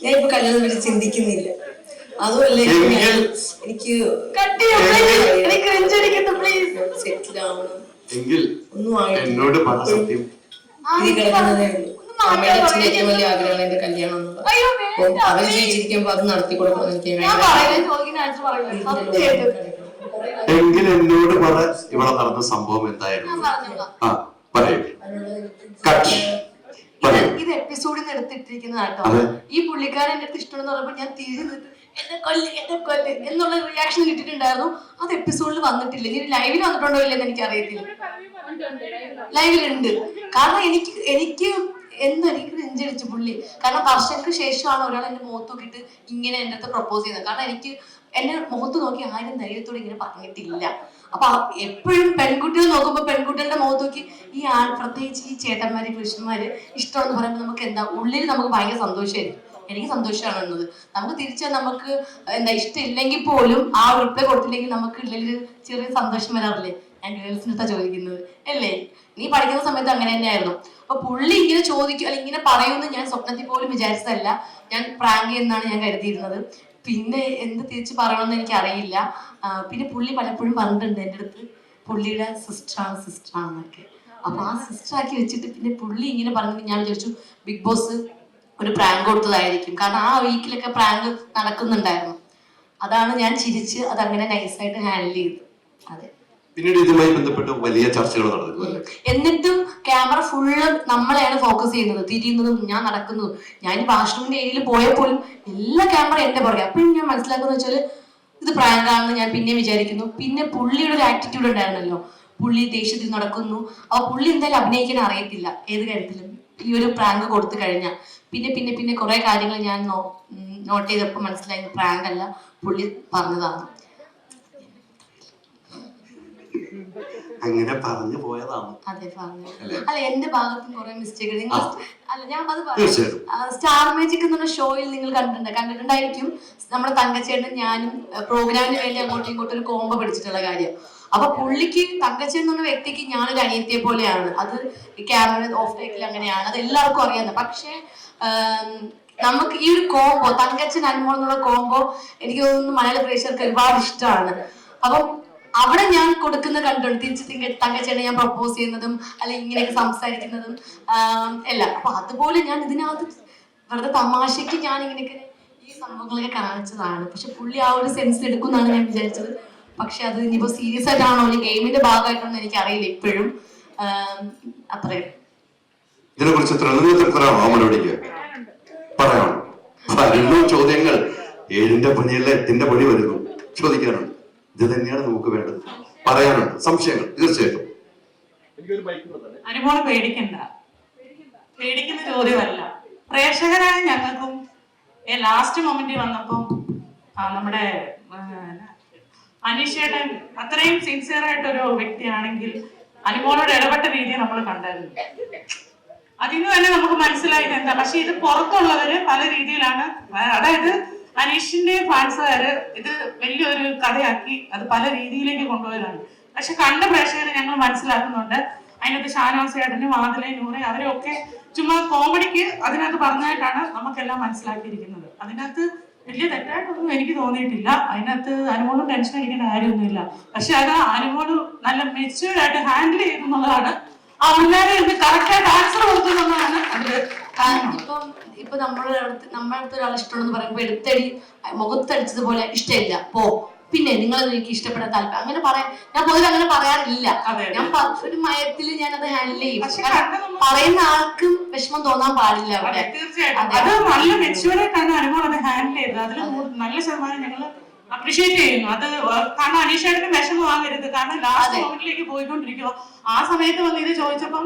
ഞാൻ ഇപ്പൊ കല്യാണം പറ്റി ചിന്തിക്കുന്നില്ല. അതുമല്ല എനിക്ക് സെറ്റിൽ ആവണം. ഒന്നും എന്നോട് പറ സത്യം. ഇത് കിടക്കുന്നതേ ഉള്ളൂ. അമ്മയുടെ അച്ഛൻ്റെ ഏറ്റവും വലിയ ആഗ്രഹമാണ് എന്റെ കല്യാണം എന്നുള്ളത്. അപ്പം അവർ ജീവിച്ചിരിക്കുമ്പോ അത് നടത്തി കൊടുക്കണം. എനിക്ക് എങ്കിൽ എന്നോട് പറ, ഇവിടെ നടന്ന സംഭവം എന്തായിരുന്നു? ആ പറയൂ. ഇത് എപ്പിസോഡിൽ നിന്ന് എടുത്തിട്ടിരിക്കുന്നതാട്ടോ. ഈ പുള്ളിക്കാരൻ എന്റെ അടുത്ത് ഇഷ്ടമെന്ന് പറയുമ്പോൾ ഞാൻ തിരിഞ്ഞു നിന്നിട്ട് എന്നെ കൊല്ല് എന്നുള്ള റിയാക്ഷൻ കിട്ടിയിട്ടുണ്ടായിരുന്നു. അത് എപ്പിസോഡിൽ വന്നിട്ടില്ല. ഇനി ലൈവിൽ വന്നിട്ടുണ്ടോ ഇല്ലെന്ന് എനിക്ക് അറിയത്തില്ല. ലൈവിലുണ്ട്. കാരണം എനിക്ക് എനിക്ക് നെഞ്ചടിച്ചു പുള്ളി. കാരണം വർഷങ്ങൾക്ക് ശേഷമാണ് ഒരാൾ എന്റെ മുഖത്ത് നോക്കിയിട്ട് ഇങ്ങനെ എന്റെ അടുത്ത് പ്രപ്പോസ് ചെയ്യുന്നത്. കാരണം എനിക്ക് എന്നെ മുഖത്ത് നോക്കി ആരും ധൈര്യത്തോടെ ഇങ്ങനെ പറഞ്ഞിട്ടില്ല. അപ്പൊ എപ്പോഴും പെൺകുട്ടികൾ നോക്കുമ്പോ പെൺകുട്ടികളുടെ മുഖത്ത് നോക്കി ഈ പ്രത്യേകിച്ച് ഈ ചേട്ടന്മാര് പുരുഷന്മാര് ഇഷ്ടമെന്ന് പറയുമ്പോൾ നമുക്ക് എന്താ ഉള്ളിൽ നമുക്ക് ഭയങ്കര സന്തോഷമായിരിക്കും. എനിക്ക് സന്തോഷമാണ് എന്നത്. നമുക്ക് തിരിച്ചാൽ നമുക്ക് എന്താ ഇഷ്ടമില്ലെങ്കിൽ പോലും ആ റിപ്ലൈ കൊടുത്തില്ലെങ്കിൽ നമുക്ക് ഉള്ളിൽ ചെറിയ സന്തോഷം വരാറില്ലേ? ഞാൻ ഗേൾസിനടുത്താ ചോദിക്കുന്നത് അല്ലേ? നീ പഠിക്കുന്ന സമയത്ത് അങ്ങനെ തന്നെയായിരുന്നു. അപ്പൊ പുള്ളി ഇങ്ങനെ ചോദിക്കും അല്ലെങ്കിൽ ഇങ്ങനെ പറയുമെന്ന് ഞാൻ സ്വപ്നത്തിൽ പോലും വിചാരിച്ചതല്ല. ഞാൻ പ്രാങ്ക് എന്നാണ് ഞാൻ കരുതിയിരുന്നത്. പിന്നെ എന്ത് തിരിച്ച് പറയണമെന്ന് എനിക്ക് അറിയില്ല. പിന്നെ പുള്ളി പലപ്പോഴും പറഞ്ഞിട്ടുണ്ട് എൻ്റെ അടുത്ത് പുള്ളിയുടെ സിസ്റ്ററാണെന്നൊക്കെ. അപ്പൊ ആ സിസ്റ്റർ ആക്കി വെച്ചിട്ട് പിന്നെ പുള്ളി ഇങ്ങനെ പറഞ്ഞിട്ട് ഞാൻ വിചാരിച്ചു ബിഗ് ബോസ് ഒരു പ്രാങ്ക് കൊടുത്തതായിരിക്കും. കാരണം ആ വീക്കിലൊക്കെ പ്രാങ്ക് നടക്കുന്നുണ്ടായിരുന്നു. അതാണ് ഞാൻ ചിരിച്ച് അതങ്ങനെ നൈസായിട്ട് ഹാൻഡിൽ ചെയ്തു. അതെ. പിന്നീട് ഇതുമായി ബന്ധപ്പെട്ട് വലിയ ചർച്ചകൾ നടന്നു. എന്നിട്ടും ക്യാമറ ഫുള്ള് നമ്മളെയാണ് ഫോക്കസ് ചെയ്യുന്നത്, തിരിയുന്നതും ഞാൻ നടക്കുന്നതും. ഞാൻ വാഷ്റൂമിന്റെ ഏരിയയിൽ പോയപ്പോഴും എല്ലാ ക്യാമറ എന്റെ പുറകെ. അപ്പൊ ഞാൻ മനസ്സിലാക്കുന്ന വെച്ചാല് ഇത് പ്രാങ്കാണെന്ന് ഞാൻ പിന്നെ വിചാരിക്കുന്നു. പിന്നെ പുള്ളിയുടെ ഒരു ആറ്റിറ്റ്യൂഡ് ഉണ്ടായിരുന്നല്ലോ, പുള്ളി ദേഷ്യത്തിൽ നടക്കുന്നു. അപ്പൊ പുള്ളി എന്തായാലും അഭിനയിക്കാൻ അറിയത്തില്ല ഏത് കാര്യത്തിലും. ഈ ഒരു പ്രാങ്ക് കൊടുത്തു കഴിഞ്ഞാൽ പിന്നെ കുറെ കാര്യങ്ങൾ ഞാൻ നോട്ട് ചെയ്തപ്പോൾ മനസ്സിലായി പ്രാങ്ക് അല്ല, പുള്ളി പറഞ്ഞതാണ്. അങ്ങനെ പറഞ്ഞു പോയതാണ്. അതെ പറഞ്ഞു. അല്ല എന്റെ ഭാഗത്തും കുറെ മിസ്റ്റേക്ക്. നിങ്ങൾ അല്ല ഞാൻ അത് പറയാം. സ്റ്റാർ മാജിക് എന്നുള്ള ഷോയിൽ നിങ്ങൾ കണ്ടിട്ടുണ്ടായിരിക്കും. നമ്മുടെ തങ്കച്ചേട്ടൻ ഞാനും പ്രോഗ്രാമിന് വേണ്ടി അങ്ങോട്ടും ഇങ്ങോട്ടും ഒരു കോംബോ പിടിച്ചിട്ടുള്ള കാര്യം. അപ്പൊ പുള്ളിക്ക് തങ്കച്ചേട്ടൻ എന്നുള്ള വ്യക്തിക്ക് ഞാനൊരു അനിയത്തിയെ പോലെയാണ്. അത് ക്യാമറ ഓഫ് ടേക്കിൽ അങ്ങനെയാണ്, അത് എല്ലാവർക്കും അറിയാവുന്നത്. പക്ഷെ നമുക്ക് ഈ ഒരു കോംബോ തങ്കച്ചൻ അനുമോൾ എന്നുള്ള കോംബോ എനിക്ക് തോന്നുന്നു മലയാള പ്രേക്ഷകർക്ക് ഒരുപാട് ഇഷ്ടമാണ്. അപ്പം അവിടെ ഞാൻ കൊടുക്കുന്ന കണ്ടുണ്ട് തിരിച്ച് തങ്കച്ചേട്ടനെ ഞാൻ പ്രപ്പോസ് ചെയ്യുന്നതും അല്ലെങ്കിൽ ഇങ്ങനെയൊക്കെ സംസാരിക്കുന്നതും എല്ലാം. അപ്പൊ അതുപോലെ ഞാൻ ഇതിനകത്ത് വെറുതെ തമാശക്ക് ഞാൻ ഇങ്ങനെയൊക്കെ ഈ സംഭവങ്ങളൊക്കെ കാണിച്ചതാണ്. പക്ഷെ പുള്ളി ആ ഒരു സെൻസ് എടുക്കുമെന്നാണ് ഞാൻ വിചാരിച്ചത്. പക്ഷെ അത് ഇനിയിപ്പോ സീരിയസ് ആയിട്ടാണോ അല്ലെങ്കിൽ ഗെയിമിന്റെ ഭാഗമായിട്ടാണോ എനിക്ക് അറിയില്ല ഇപ്പോഴും. അത്രയും ഇതിനെ കുറിച്ച് പറയാമോ? മറുപടിക്ക് പറയാമോ? ചോദ്യങ്ങൾ 7ന്റെ പണിയല്ല 8ന്റെ പണി വരുന്നു. ചോദിക്കാനുണ്ട്. ഇത് തന്നെയാണ് നമുക്ക് വേണ്ടത്. പറയാനുണ്ട് സംശയങ്ങൾ തീർച്ചയായിട്ടും. അനുമോളെ പേടിക്കണ്ട, പേടിക്കുന്ന ചോദ്യമല്ല. പ്രേക്ഷകരായ ഞങ്ങൾക്കും ലാസ്റ്റ് മൊമെന്റിൽ വന്നപ്പം നമ്മുടെ അനീഷേട്ടൻ അത്രയും സിൻസിയർ ആയിട്ടൊരു വ്യക്തിയാണെങ്കിൽ അനുമോളോട് ഇടപെട്ട രീതി നമ്മൾ കണ്ടായിരുന്നു. അതിന് തന്നെ നമുക്ക് മനസ്സിലായത് എന്താ. പക്ഷെ ഇത് പുറത്തുള്ളവര് പല രീതിയിലാണ്, അതായത് അനീഷിന്റെ ഫാൻസുകാര് ഇത് വലിയൊരു കഥയാക്കി അത് പല രീതിയിലേക്ക് കൊണ്ടുപോയതാണ്. പക്ഷെ കണ്ട പ്രേക്ഷകരെ ഞങ്ങൾ മനസ്സിലാക്കുന്നുണ്ട്. അതിനകത്ത് ഷാനവാസ് ചേട്ടനും ആദിലയും നൂറയും അവരൊക്കെ ചുമ്മാ കോമഡിക്ക് അതിനകത്ത് പറഞ്ഞായിട്ടാണ് നമുക്കെല്ലാം മനസ്സിലാക്കിയിരിക്കുന്നത്. അതിനകത്ത് വലിയ തെറ്റായിട്ടൊന്നും എനിക്ക് തോന്നിയിട്ടില്ല. അതിനകത്ത് അനുമോളും ടെൻഷൻ അടിക്കേണ്ട കാര്യമൊന്നുമില്ല. പക്ഷെ അത് അനുമോള് നല്ല മെച്യൂർഡ് ആയിട്ട് ഹാൻഡിൽ ചെയ്യുന്നുള്ളതാണ്. ആ മുന്നേറെ കറക്റ്റായിട്ട് ആൻസർ കൊടുക്കുന്നുള്ളതാണ് അതില് കാരണം. ഇപ്പൊ നമ്മുടെ അടുത്ത് ഒരാൾ ഇഷ്ടമുണ്ടെന്ന് പറയുമ്പോ എടുത്തടി മുഖത്തടിച്ചതുപോലെ ഇഷ്ടമില്ല പോ, പിന്നെ നിങ്ങളൊന്നും എനിക്ക് ഇഷ്ടപ്പെടാൻ താല്പര്യം അങ്ങനെ പറയാൻ ഞാൻ പൊതുവെ അങ്ങനെ പറയാറില്ല. ഞാൻ ഒരു മയത്തില് ഞാൻ അത് ഹാൻഡിൽ ചെയ്യും. പറയുന്ന ആൾക്കും വിഷമം തോന്നാൻ പാടില്ല അവിടെ. തീർച്ചയായിട്ടും അത് നല്ല മെച്യൂർഡായിട്ടാണ് അനുമോൾ അത് ഹാൻഡിൽ ചെയ്തത്. അതിൽ നല്ല ശതമാനം ഞങ്ങൾ അപ്രീഷിയേറ്റ് ചെയ്യുന്നു. അത് കാരണം അനീഷേട്ടന് വിഷമം ആകരുത്. കാരണം ലാസ്റ്റ് മൊമെന്റിലേക്ക് പോയിക്കൊണ്ടിരിക്കുവോ ആ സമയത്ത് വന്ന് ഇത് ചോദിച്ചപ്പം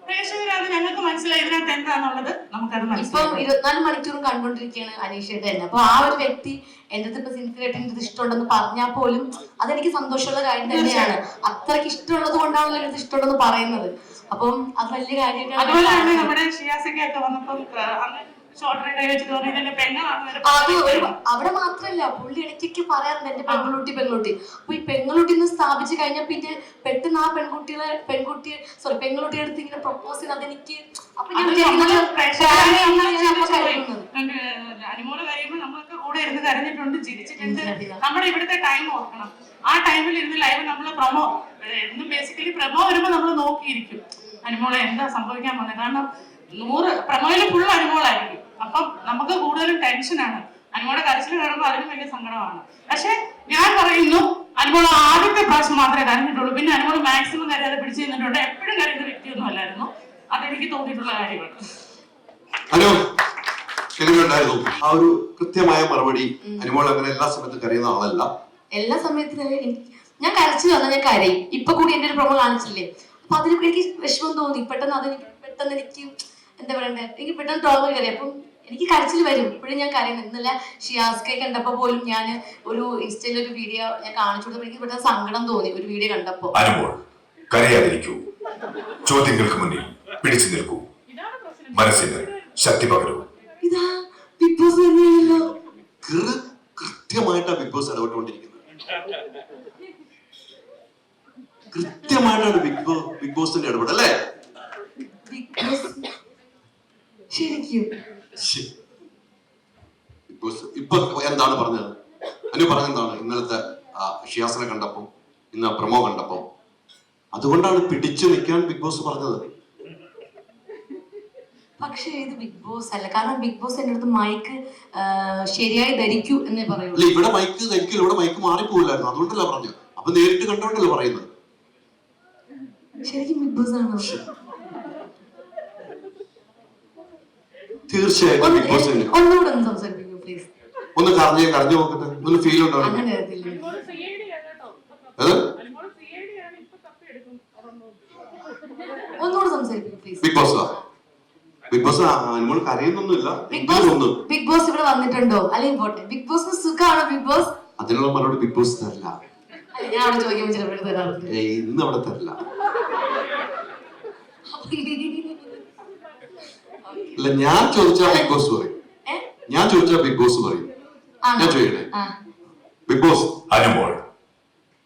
പ്രേക്ഷകരാണ് ഞങ്ങൾക്ക് മനസ്സിലായി ഇതിനകത്ത് എന്താന്നുള്ളത്. നമുക്കത് ഇപ്പം 24 മണിക്കൂറും കണ്ടുകൊണ്ടിരിക്കുകയാണ് അനീഷേട്ടൻ തന്നെ. അപ്പൊ ആ ഒരു വ്യക്തി എന്റെ ഇപ്പൊ സിൻസിയറായിട്ട് എനിക്ക് ഇഷ്ടമുണ്ടെന്ന് പറഞ്ഞാൽ പോലും അതെനിക്ക് സന്തോഷമുള്ള കാര്യം തന്നെയാണ്. അത്രയ്ക്ക് ഇഷ്ടമുള്ളത് കൊണ്ടാണല്ലോ എനിക്ക് ഇഷ്ടമുണ്ടെന്ന് പറയുന്നത്. അപ്പം അത് വലിയ കാര്യമായിട്ടാണ്. അതുപോലെയാണ് നമ്മുടെ ഷിയാസിക്കൊക്കെ വന്നപ്പം അത് അവിടെ മാത്രല്ല പുള്ളി ഇടയ്ക്കൊക്കെ പറയാറുണ്ട് എന്റെ പെൺകുട്ടി. അപ്പൊ ഈ പെൺകുട്ടിന്ന് സ്ഥാപിച്ചു കഴിഞ്ഞാൽ പിന്നെ പെട്ടെന്ന് ആ പെൺകുട്ടിയുടെ അടുത്ത് ഇങ്ങനെ പ്രപ്പോസ് ചെയ്ത് അതെനിക്ക് അപ്പൊ അനുമോള് കഴിയുമ്പോ നമ്മളൊക്കെ കൂടെ ഇരുന്ന് കരഞ്ഞിട്ടുണ്ട്, ചിരിച്ചിട്ടുണ്ട്. നമ്മുടെ ഇവിടുത്തെ ടൈം ഓർക്കണം. ആ ടൈമിൽ ഇരുന്ന് ലൈവ് നമ്മള് പ്രൊമോ എന്നും ബേസിക്കലി പ്രൊമോ വരുമ്പോ നമ്മൾ നോക്കിയിരിക്കും അനുമോളെ എന്താ സംഭവിക്കാൻ പോകുന്നത്. കാരണം 100 പ്രൊമോയില് ഫുൾ അനുമോളായിരിക്കും. അപ്പം നമുക്ക് കൂടുതലും ടെൻഷനാണ്. അനുമോളെ കരച്ചിൽ കാണുമ്പോൾ അതിനും വലിയ സങ്കടമാണ്. പക്ഷെ ഞാൻ പറയുന്നു അനുമോൾ ആദ്യത്തെ പ്രാവശ്യം മാത്രമേ കരഞ്ഞിട്ടുള്ളൂ. പിന്നെ അനുമോൾ മാക്സിമം കരയാതെ പിടിച്ചു നിന്നിട്ടുണ്ട്. എപ്പോഴും കരയുന്ന വ്യക്തിയൊന്നും അല്ലായിരുന്നു. അതെനിക്ക് തോന്നിയിട്ടുള്ള കാര്യമാണ്. ആ ഒരു കൃത്യമായ മറുപടി. അനുമോൾ അങ്ങനെ എല്ലാ സമയത്തും കരയുന്ന ആളല്ല. എല്ലാ സമയത്തും ഞാൻ കരച്ചു വന്നാൽ ഞാൻ കരയും. ഇപ്പൊ കൂടി എന്റെ ഒരു പ്രൊമോ കാണിച്ചില്ലേ, അപ്പൊ അതിന് എനിക്ക് വിഷമം തോന്നി. പെട്ടെന്ന് എനിക്ക് എന്താ പറയണ്ടേ, എനിക്ക് പെട്ടെന്ന് ട്രോമ കയറി. അപ്പം എനിക്ക് കരച്ചിൽ വരും. ഇപ്പോഴും ഞാൻ കരയുന്നു. ഇന്നലെ ഷിയാസ്കെ കണ്ടപ്പോ പോലും ഞാൻ ഒരു ഇൻസ്റ്റയിൽ ഒരു വീഡിയോ ഞാൻ കാണിച്ചു കൊടുത്തപ്പോൾ എനിക്ക് പെട്ടെന്ന് സങ്കടം തോന്നി ഒരു വീഡിയോ കണ്ടപ്പോ. അനുമോൾ കരയാതിരിക്കൂ, ചോദ്യങ്ങൾക്ക് മുന്നിൽ പിടിച്ചു നിൽക്കൂ, മനസ്സിന് ശക്തി പകരൂ. ഇതാ ബിഗ് ബോസ് തന്നെയാണല്ലോ. കൃത്യമായിട്ടാണ് ബിഗ് ബോസ് ഇടപെട്ടുകൊണ്ടിരിക്കുന്നത്. കൃത്യമായിട്ടാണ് ബിഗ് ബോസിന്റെ ഇടപെടൽ അല്ലേ? ശരിക്കും ബിഗ് ബോസ് ഇപ്പൊ എന്താണ് പറഞ്ഞത്? അനു പറഞ്ഞെന്താണ് ഇന്നലത്തെ ഷിയാസിനെ കണ്ടപ്പോ, ഇന്ന് പ്രമോ കണ്ടപ്പോ? അതുകൊണ്ടാണ് പിടിച്ചു നിൽക്കാൻ ബിഗ് ബോസ് പറഞ്ഞത്. പക്ഷേ ഇത് ബിഗ് ബോസ് അല്ല. കാരണം ബിഗ് ബോസ് എന്റെ അടുത്ത് മൈക്ക് ശരിയായി ധരിക്കൂ എന്നേ പറയൂ. ഇവിടെ മൈക്ക് ധരിക്കില്ല, ഇവിടെ മൈക്ക് മാറിപ്പോയില്ലായിരുന്നു. അതുകൊണ്ടല്ല പറഞ്ഞു. അപ്പൊ നേരിട്ട് കണ്ടോണ്ടല്ലോ പറയുന്നത്. ശരിക്കും ബിഗ് ബോസ് ആണോ? തീർച്ചയായിട്ടും ബിഗ് ബോസ് തന്നെ. ഒന്നുകൂടെ ഒന്ന് സംസാരിപ്പിക്കൂ പ്ലീസ്. ഒന്ന് കരഞ്ഞു നോക്കട്ടെ, ഒന്ന് ഫീൽ ഉണ്ടോ? അങ്ങനെ ഒന്നുകൂടെ സംസാരിപ്പിക്കൂ പ്ലീസ്. ബിഗ് ബോസ് അനുമോൾ കരയുന്നൊന്നുമില്ല. ബിഗ് ബോസ് ഇവിടെ വന്നിട്ടുണ്ടോ? അല്ലെങ്കിൽ പോട്ടെ, ബിഗ് ബോസിന് സുഖമാണോ ബിഗ് ബോസ്? അതിനുള്ള മറുപടി ബിഗ് ബോസ് തരില്ല. ഞാൻ അവിടെ ചോദിക്കുമ്പോൾ ചിലപ്പോൾ തരാറുണ്ട്. ഇന്ന് അവിടെ തരില്ല. അല്ല, ഞാൻ ചോദിച്ചാ ബിഗ് ബോസ് പറയും. ഞാൻ ചോദിക്കട്ടെ ബിഗ് ബോസ്? അനുമോൾ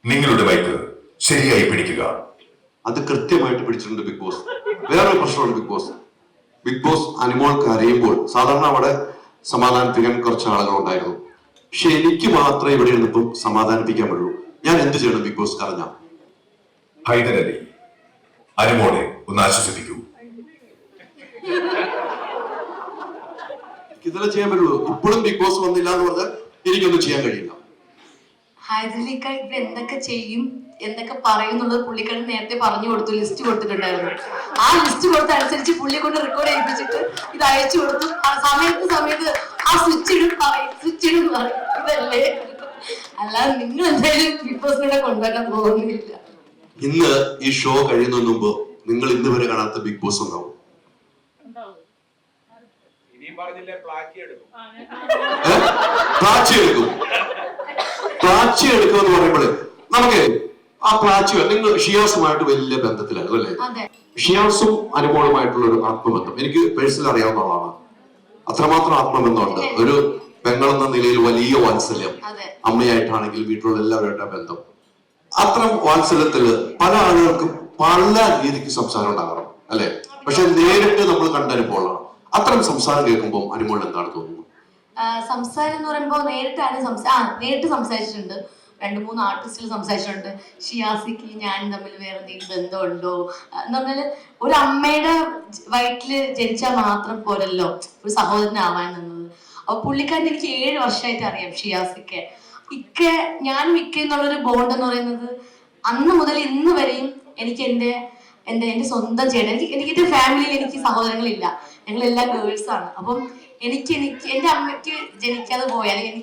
നിങ്ങളുടെ മൈക്ക് ശരിയായി പിടിക്കുക. അത് കൃത്യമായിട്ട് പിടിച്ചിട്ടുണ്ട് ബിഗ് ബോസ്. വേറൊരു പ്രശ്നമാണ് ബിഗ് ബോസ് അനുമോൾ കരയുമ്പോൾ സാധാരണ അവിടെ സമാധാനിപ്പിക്കാൻ കുറച്ച് ആളുകൾ ഉണ്ടായിരുന്നു. പക്ഷെ എനിക്ക് മാത്രമേ ഇവിടെ ഇരുന്നിപ്പം സമാധാനിപ്പിക്കാൻ പറ്റുള്ളൂ. ഞാൻ എന്ത് ചെയ്യണം ബിഗ് ബോസ് കരഞ്ഞ? ഹൈദരലി അനുമോളെ ഒന്ന് ആശ്വസിപ്പിക്കൂ. ഇതെല്ലാം ചെയ്യാൻ പറ്റുള്ളൂ. ഇപ്പോഴും ബിഗ് ബോസ് വന്നില്ല എന്ന് പറഞ്ഞാൽ എനിക്കൊന്നും ചെയ്യാൻ കഴിയില്ല. ഹൈദരലിക്ക ഇപ്പൊ എന്തൊക്കെ ചെയ്യും എന്തൊക്കെ പറയും എന്നുള്ളത് പുള്ളിക്കാരൻ നേരത്തെ പറഞ്ഞു കൊടുത്തു, ലിസ്റ്റ് കൊടുത്തിട്ടുണ്ടായിരുന്നു. ആ ലിസ്റ്റ് കൊടുത്ത അനുസരിച്ച് പുള്ളിയെ കൊണ്ട് റെക്കോർഡ് ചെയ്യിപ്പിച്ചിട്ട് ഇത് അയച്ചു കൊടുത്തു. സമയത്ത് ആ സ്വിച്ച് ഇടും ഇതല്ലേ, അല്ലാതെ നിങ്ങൾ എന്തായാലും ബിഗ് ബോസിലൂടെ കൊണ്ടുവരാൻ പോകുന്നില്ല. ഇന്ന് ഈ ഷോ കഴിയുന്നതിന് മുമ്പ് നിങ്ങൾ ഇന്ന് വരെ കാണാത്ത ബിഗ് ബോസ് ഉണ്ടാവും. പ്ലാച്ചി എടുക്കും എന്ന് പറയുമ്പോഴേ നമുക്ക് ആ പ്ലാച്ചി, നിങ്ങൾ ഷിയാസുമായിട്ട് വലിയ ബന്ധത്തിലായിരുന്നു അല്ലേ? ഷിയാസും അനുമോളുമായിട്ടുള്ള ഒരു ആത്മബന്ധം എനിക്ക് പേഴ്സണൽ അറിയാവുന്ന ആളാണ്. അത്രമാത്രം ആത്മബന്ധമുണ്ട്. ഒരു പെങ്ങളെന്ന നിലയിൽ വലിയ വാത്സല്യം, അമ്മയായിട്ടാണെങ്കിൽ വീട്ടിലുള്ള എല്ലാവരുമായിട്ട് ബന്ധം. അത്തരം വാത്സല്യത്തില് പല ആളുകൾക്കും പല രീതിക്ക് സംസാരം ഉണ്ടാകണം അല്ലെ? പക്ഷെ നേരിട്ട് നമ്മൾ കണ്ടനുഭവമാണ്. അത്തരം സംസാരം കേൾക്കുമ്പോൾ അനുമോൾ എന്താണ് തോന്നുന്നത്? സംസാരം എന്ന് പറയുമ്പോ നേരിട്ട് സംസാരിച്ചിട്ടുണ്ട്. 2-3 ആർട്ടിസ്റ്റുകൾ സംസാരിച്ചിട്ടുണ്ട്. ഷിയാസിക്ക് ഞാനും തമ്മിൽ വേറെ എന്തെങ്കിലും ബന്ധമുണ്ടോ എന്ന് പറഞ്ഞാല്, ഒരു അമ്മയുടെ വയറ്റില് ജനിച്ചാൽ മാത്രം പോരല്ലോ ഒരു സഹോദരനാവാൻ എന്നുള്ളത്. അപ്പൊ പുള്ളിക്കാരൻ എനിക്ക് 7 വർഷമായിട്ട് അറിയാം. ഷിയാസിക്ക് ഞാനും ഇക്ക എന്നുള്ളൊരു ബോണ്ട് എന്ന് പറയുന്നത് അന്ന് മുതൽ ഇന്ന് വരെയും എനിക്ക് എന്റെ സ്വന്തം ചേട്ടൻ, എനിക്ക് എന്റെ ഫാമിലിയിൽ എനിക്ക് സഹോദരങ്ങളില്ല, ഞങ്ങളെല്ലാം ഗേൾസ് ആണ്. അപ്പം എനിക്ക് എന്റെ അമ്മയ്ക്ക് ജനിക്കാതെ പോയ, അല്ലെങ്കിൽ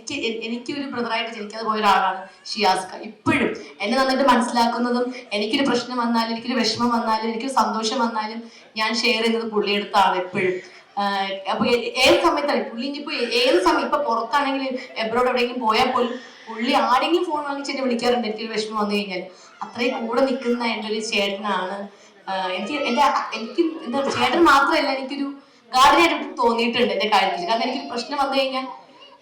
എനിക്ക് ഒരു ബ്രദറായിട്ട് ജനിക്കാതെ പോയ ഒരാളാണ് ഷിയാസ്ക. ഇപ്പോഴും എന്നെ നന്നായിട്ട് മനസ്സിലാക്കുന്നതും, എനിക്കൊരു പ്രശ്നം വന്നാലും എനിക്കൊരു വിഷമം വന്നാലും എനിക്കൊരു സന്തോഷം വന്നാലും ഞാൻ ഷെയർ ചെയ്യുന്നത് പുള്ളിയെടുത്താണ് എപ്പോഴും. അപ്പൊ ഏത് സമയത്താണ് പുള്ളി, ഇനിയിപ്പോ ഏത് സമയം, ഇപ്പൊ പുറത്താണെങ്കിൽ എബ്രോഡ് എവിടെയെങ്കിലും പോയാൽ പോലും പുള്ളി ആരെങ്കിലും ഫോൺ വാങ്ങിച്ച് എന്നെ വിളിക്കാറുണ്ട് എനിക്കൊരു വിഷമം വന്നു കഴിഞ്ഞാൽ. അത്രയും കൂടെ നിൽക്കുന്ന എൻ്റെ ഒരു ചേട്ടനാണ്. എനിക്ക് എന്താ ചേട്ടൻ മാത്രമല്ല, എനിക്കൊരു ഗാർഡിനായിട്ട് തോന്നിയിട്ടുണ്ട് എന്റെ കാര്യത്തിൽ. കാരണം എനിക്കൊരു പ്രശ്നം വന്നു കഴിഞ്ഞാൽ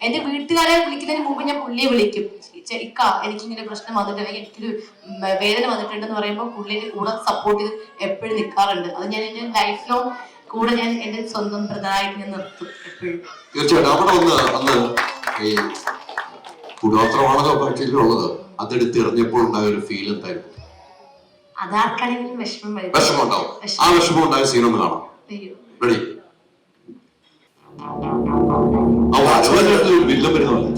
എന്റെ വീട്ടുകാരെ വിളിക്കുന്നതിന് മുമ്പ് ഞാൻ പുള്ളിയെ വിളിക്കും. ഇക്ക എനിക്കിങ്ങനെ പ്രശ്നം വന്നിട്ട്, അല്ലെങ്കിൽ എനിക്കൊരു വേദന വന്നിട്ടുണ്ടെന്ന് പറയുമ്പോൾ പുള്ളിയുടെ കൂടെ സപ്പോർട്ട് ചെയ്ത് എപ്പോഴും നിൽക്കാറുണ്ട്. അത് ഞാൻ എന്റെ ലൈഫ് ലോങ് കൂടെ ഞാൻ എന്റെ സ്വന്തം ബ്രദറായിട്ട് ഞാൻ നിർത്തും എപ്പോഴും. തീർച്ചയായിട്ടും അവിടെ അന്ന് ഈ കുടോത്രമാണോ ഉള്ളത്, അതെടുത്ത് എറിഞ്ഞപ്പോൾ ഉണ്ടായ ഒരു ഫീൽ എന്തായിരുന്നു? അതാർക്കാണെങ്കിലും വിഷമം ഉണ്ടാവും. ആ വിഷമം ഉണ്ടായ സീനൊന്ന് കാണാം. റെഡി? വില്ലം വരുന്നുണ്ട്.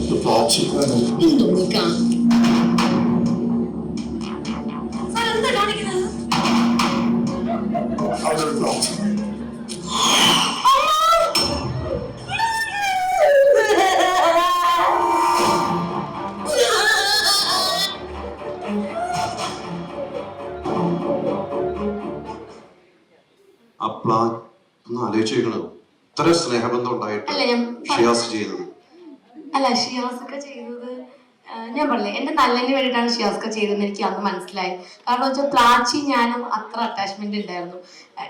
ഒന്ന് ആലോചിച്ച് നോക്കണം, ഇത്ര സ്നേഹബന്ധം ഉണ്ടായിട്ട് ഷിയാസ് ചെയ്തത്. അല്ല, ഷിയാസൊക്കെ ചെയ്തത് ഞാൻ പറഞ്ഞില്ലേ, എന്റെ നല്ലതിന് വേണ്ടിയിട്ടാണ് ഷിയാസ്ക ചെയ്തതെന്ന് എനിക്ക് അന്ന് മനസ്സിലായി. കാരണം വെച്ചാൽ പ്ലാച്ചി ഞാനും അത്ര അറ്റാച്ച്മെന്റ് ഉണ്ടായിരുന്നു.